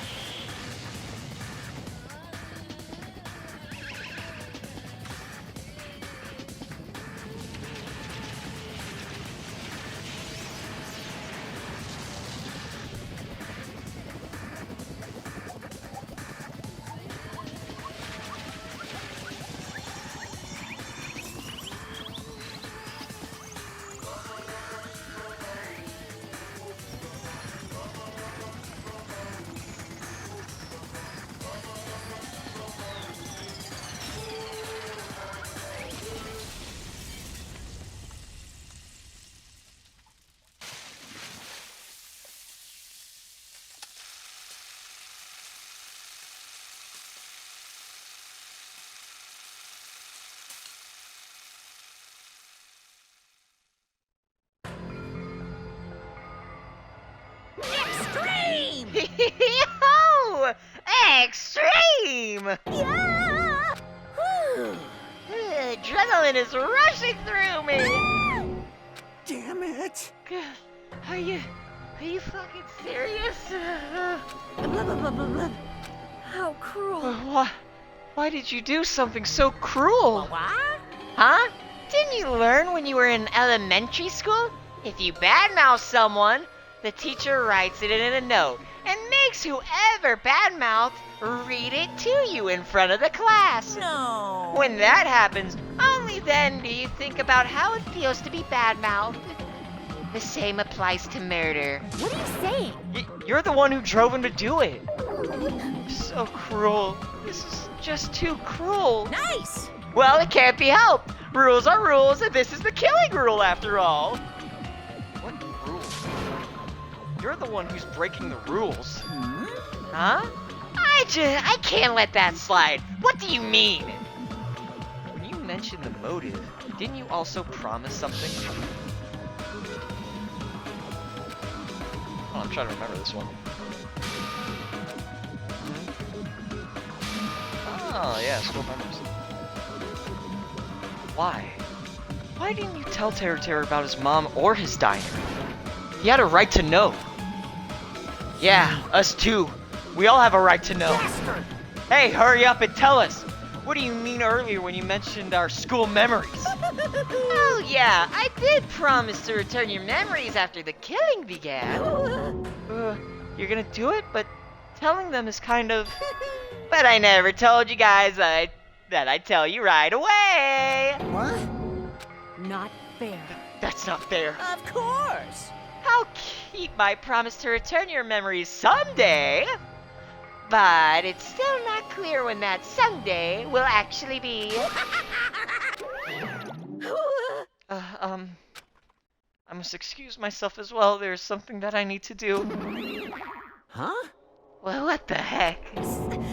S11: Extreme!
S18: Yo! Extreme!
S11: Yeah!
S18: Adrenaline is rushing through me!
S7: Damn it!
S18: Are you fucking serious?
S6: How cruel.
S18: Why did you do something so cruel?
S11: What?
S18: Huh? Didn't you learn when you were in elementary school? If you badmouth someone, the teacher writes it in a note and makes whoever badmouthed read it to you in front of the class.
S11: No.
S18: When that happens, only then do you think about how it feels to be badmouthed. The same applies to murder.
S15: What are you saying?
S1: You're the one who drove him to do it. So cruel. This is just too cruel.
S11: Nice!
S18: Well, it can't be helped. Rules are rules, and this is the killing rule after all.
S1: What rules? You're the one who's breaking the rules.
S18: Huh? I can't let that slide. What do you mean?
S1: When you mentioned the motive, didn't you also promise something? Oh, I'm trying to remember this one. Oh, yeah, school members. Why? Why didn't you tell Terror about his mom or his diner? He had a right to know. Yeah, us too. We all have a right to know.
S11: Bastard.
S1: Hey, hurry up and tell us. What do you mean earlier when you mentioned our school memories?
S18: Oh yeah, I did promise to return your memories after the killing began.
S1: You're gonna do it, but telling them is kind of...
S18: But I never told you guys that I'd tell you right away.
S8: What?
S11: Not fair.
S1: That's not fair.
S11: Of course.
S18: I'll keep my promise to return your memories someday. But it's still not clear when that someday will actually be.
S1: I must excuse myself as well. There's something that I need to do.
S11: Huh?
S18: Well, what the heck?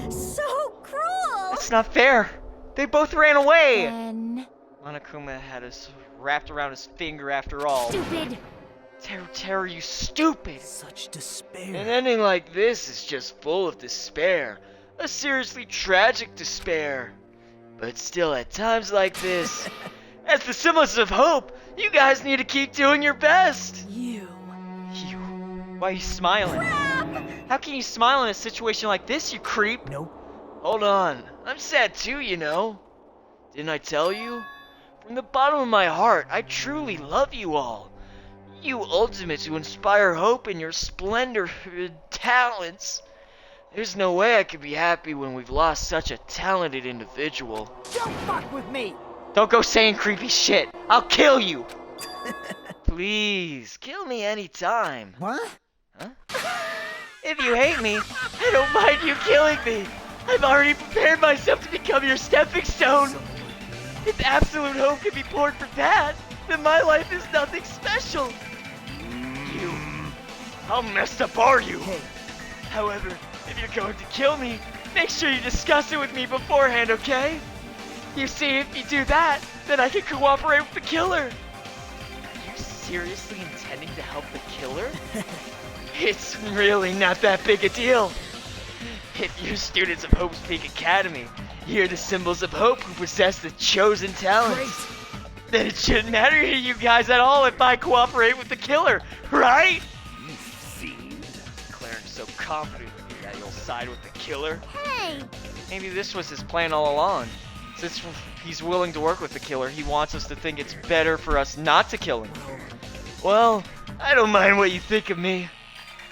S4: So cruel!
S1: It's not fair. They both ran away.
S15: Then...
S1: Monokuma had us wrapped around his finger after all.
S15: Stupid!
S1: Terror, you stupid!
S5: Such despair.
S1: An ending like this is just full of despair. A seriously tragic despair. But still, at times like this, as the symbols of hope, you guys need to keep doing your best.
S5: You.
S1: Why are you smiling?
S4: Crap!
S1: How can you smile in a situation like this, you creep?
S5: Nope.
S1: Hold on. I'm sad too, you know. Didn't I tell you? From the bottom of my heart, I truly love you all. You ultimates who inspire hope in your splendor talents. There's no way I could be happy when we've lost such a talented individual.
S5: Don't fuck with me!
S1: Don't go saying creepy shit. I'll kill you. Please, kill me anytime.
S8: What?
S1: Huh? If you hate me, I don't mind you killing me. I've already prepared myself to become your stepping stone. If absolute hope can be poured for that, then my life is nothing special. You, how messed up are you?
S5: Hey.
S1: However, if you're going to kill me, make sure you discuss it with me beforehand, okay? You see, if you do that, then I can cooperate with the killer. Are you seriously intending to help the killer? It's really not that big a deal. If you students of Hope's Peak Academy hear the symbols of hope who possess the chosen talents, then it shouldn't matter to you guys at all if I cooperate with the killer, right? You fiend. Declaring so confidently that you'll side with the killer.
S4: Hey!
S1: Maybe this was his plan all along. Since he's willing to work with the killer, he wants us to think it's better for us not to kill him. Well, I don't mind what you think of me.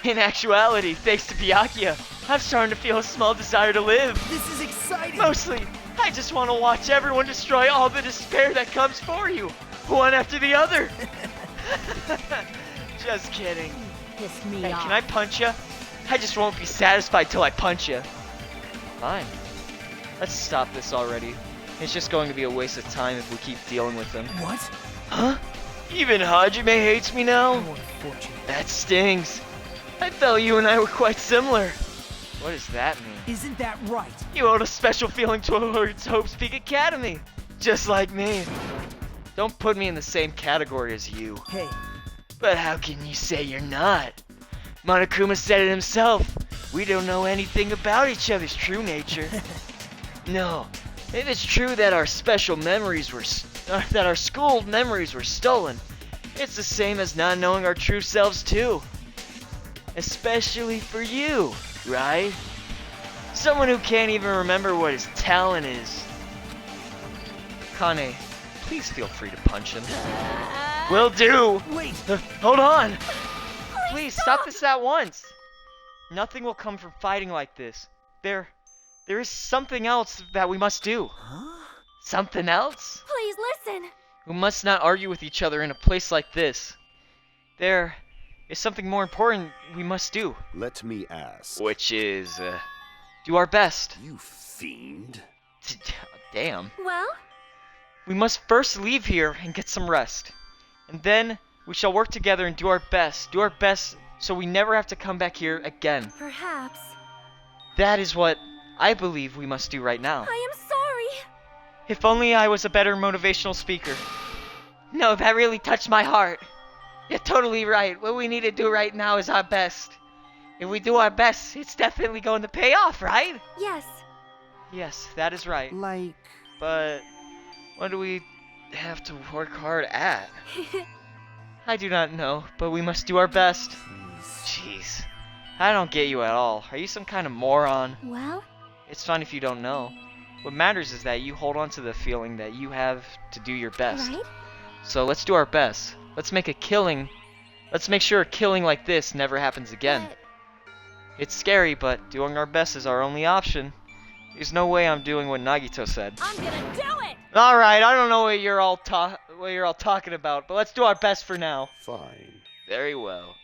S1: In actuality, thanks to Byakuya, I'm starting to feel a small desire to live.
S5: This is exciting!
S1: Mostly, I just want to watch everyone destroy all the despair that comes for you, one after the other. Just kidding.
S11: Piss me
S1: Hey,
S11: off.
S1: can I punch you? I just won't be satisfied till I punch you. Fine. Let's stop this already. It's just going to be a waste of time if we keep dealing with them.
S5: What?
S1: Huh? Even Hajime hates me now?
S5: How unfortunate.
S1: That stings. I felt you and I were quite similar. What does that mean?
S5: Isn't that right?
S1: You owed a special feeling towards Hope's Peak Academy. Just like me. Don't put me in the same category as you.
S5: Hey.
S1: But how can you say you're not? Monokuma said it himself. We don't know anything about each other's true nature. No. If it's true that our special memories were... that our school memories were stolen, it's the same as not knowing our true selves too. Especially for you, right? Someone who can't even remember what his talent is. Kane, please feel free to punch him.
S18: Will do!
S5: Wait!
S18: Hold on! Please, stop this at once! Nothing will come from fighting like this. There is something else that we must do.
S5: Huh?
S18: Something else?
S6: Please listen.
S18: We must not argue with each other in a place like this. There is something more important we must do.
S9: Let me ask.
S18: Which is, do our best.
S9: You fiend.
S18: Damn.
S6: Well?
S18: We must first leave here and get some rest. And then we shall work together and do our best. Do our best so we never have to come back here again.
S6: Perhaps.
S18: That is what I believe we must do right now.
S6: I am sorry.
S18: If only I was a better motivational speaker. No, that really touched my heart. You're totally right. What we need to do right now is our best. If we do our best, it's definitely going to pay off, right?
S6: Yes.
S18: Yes, that is right.
S7: Like...
S18: But what do we have to work hard at? I do not know, but we must do our best. Jeez. I don't get you at all. Are you some kind of moron?
S6: Well?
S18: It's fine if you don't know. What matters is that you hold on to the feeling that you have to do your best.
S6: Right?
S18: So let's do our best. Let's make a killing. Let's make sure a killing like this never happens again.
S6: But...
S18: It's scary, but doing our best is our only option. There's no way I'm doing what Nagito said.
S11: I'm gonna do it!
S18: Alright, I don't know what you're all talking about, but let's do our best for now.
S9: Fine.
S18: Very well.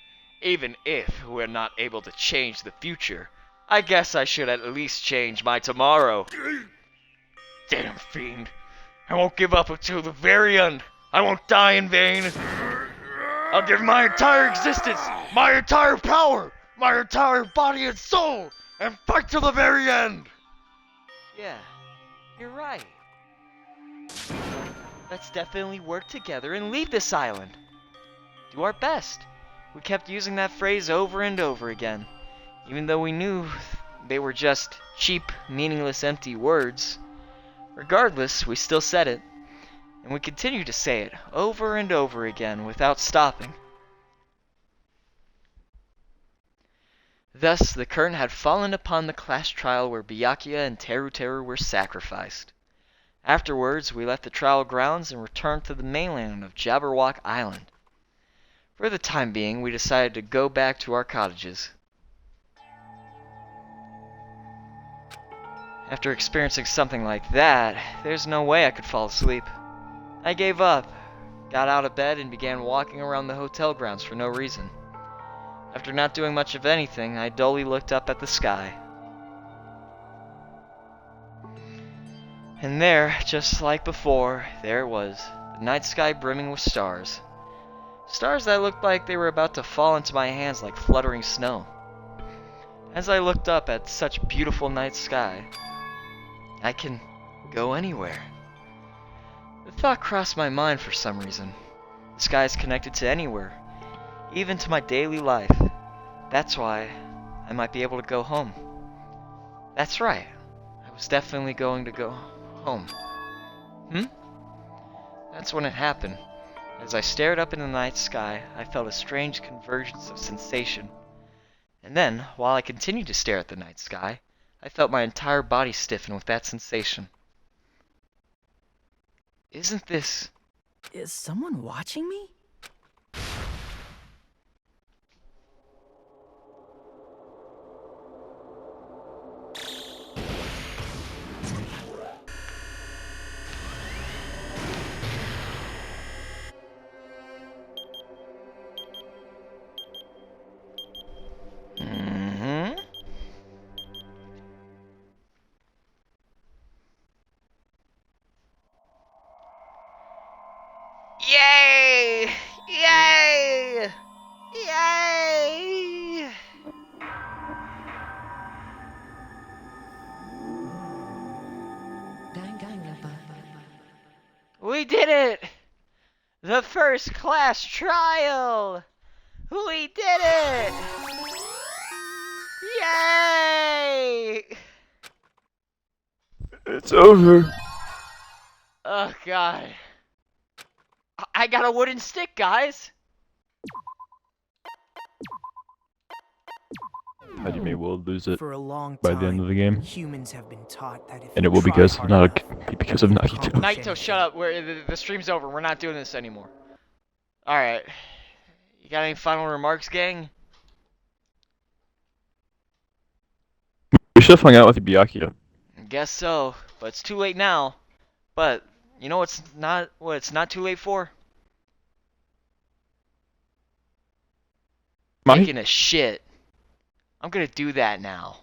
S18: Even if we're not able to change the future, I guess I should at least change my tomorrow. Damn fiend. I won't give up until the very end. I won't die in vain. I'll give my entire existence, my entire power, my entire body and soul, and fight till the very end. Yeah, you're right. Let's definitely work together and leave this island. Do our best. We kept using that phrase over and over again, even though we knew they were just cheap, meaningless, empty words. Regardless, we still said it, and we continue to say it over and over again without stopping. Thus, the curtain had fallen upon the class trial where Byakuya and Teru were sacrificed. Afterwards, we left the trial grounds and returned to the mainland of Jabberwock Island. For the time being, we decided to go back to our cottages. After experiencing something like that, there's no way I could fall asleep. I gave up, got out of bed, and began walking around the hotel grounds for no reason. After not doing much of anything, I dully looked up at the sky. And there, just like before, there it was, the night sky brimming with stars. Stars that looked like they were about to fall into my hands like fluttering snow. As I looked up at such beautiful night sky, I can go anywhere. The thought crossed my mind for some reason. The sky is connected to anywhere, even to my daily life. That's why I might be able to go home. That's right. I was definitely going to go home. That's when it happened. As I stared up in the night sky, I felt a strange convergence of sensation. And then, while I continued to stare at the night sky, I felt my entire body stiffen with that sensation. Isn't this...
S5: Is someone watching me?
S18: Yay! Yay! Yay! We did it! The first class trial! We did it! Yay!
S12: It's over.
S18: Oh god. I got a wooden stick, guys!
S12: Hajime will lose it
S5: For a long
S12: by
S5: time,
S12: the end of the game.
S5: Humans have been taught that if
S12: And
S5: you
S12: it will
S5: try
S12: because
S5: hard
S12: of
S5: enough,
S12: because of Nagito.
S18: Naito, shut up. The stream's over. We're not doing this anymore. Alright. You got any final remarks, gang?
S12: We should have hung out with Byakuya.
S18: Guess so, but it's too late now. But you know what's not what it's not too late for?
S12: Money?
S18: Taking a shit. I'm gonna do that now.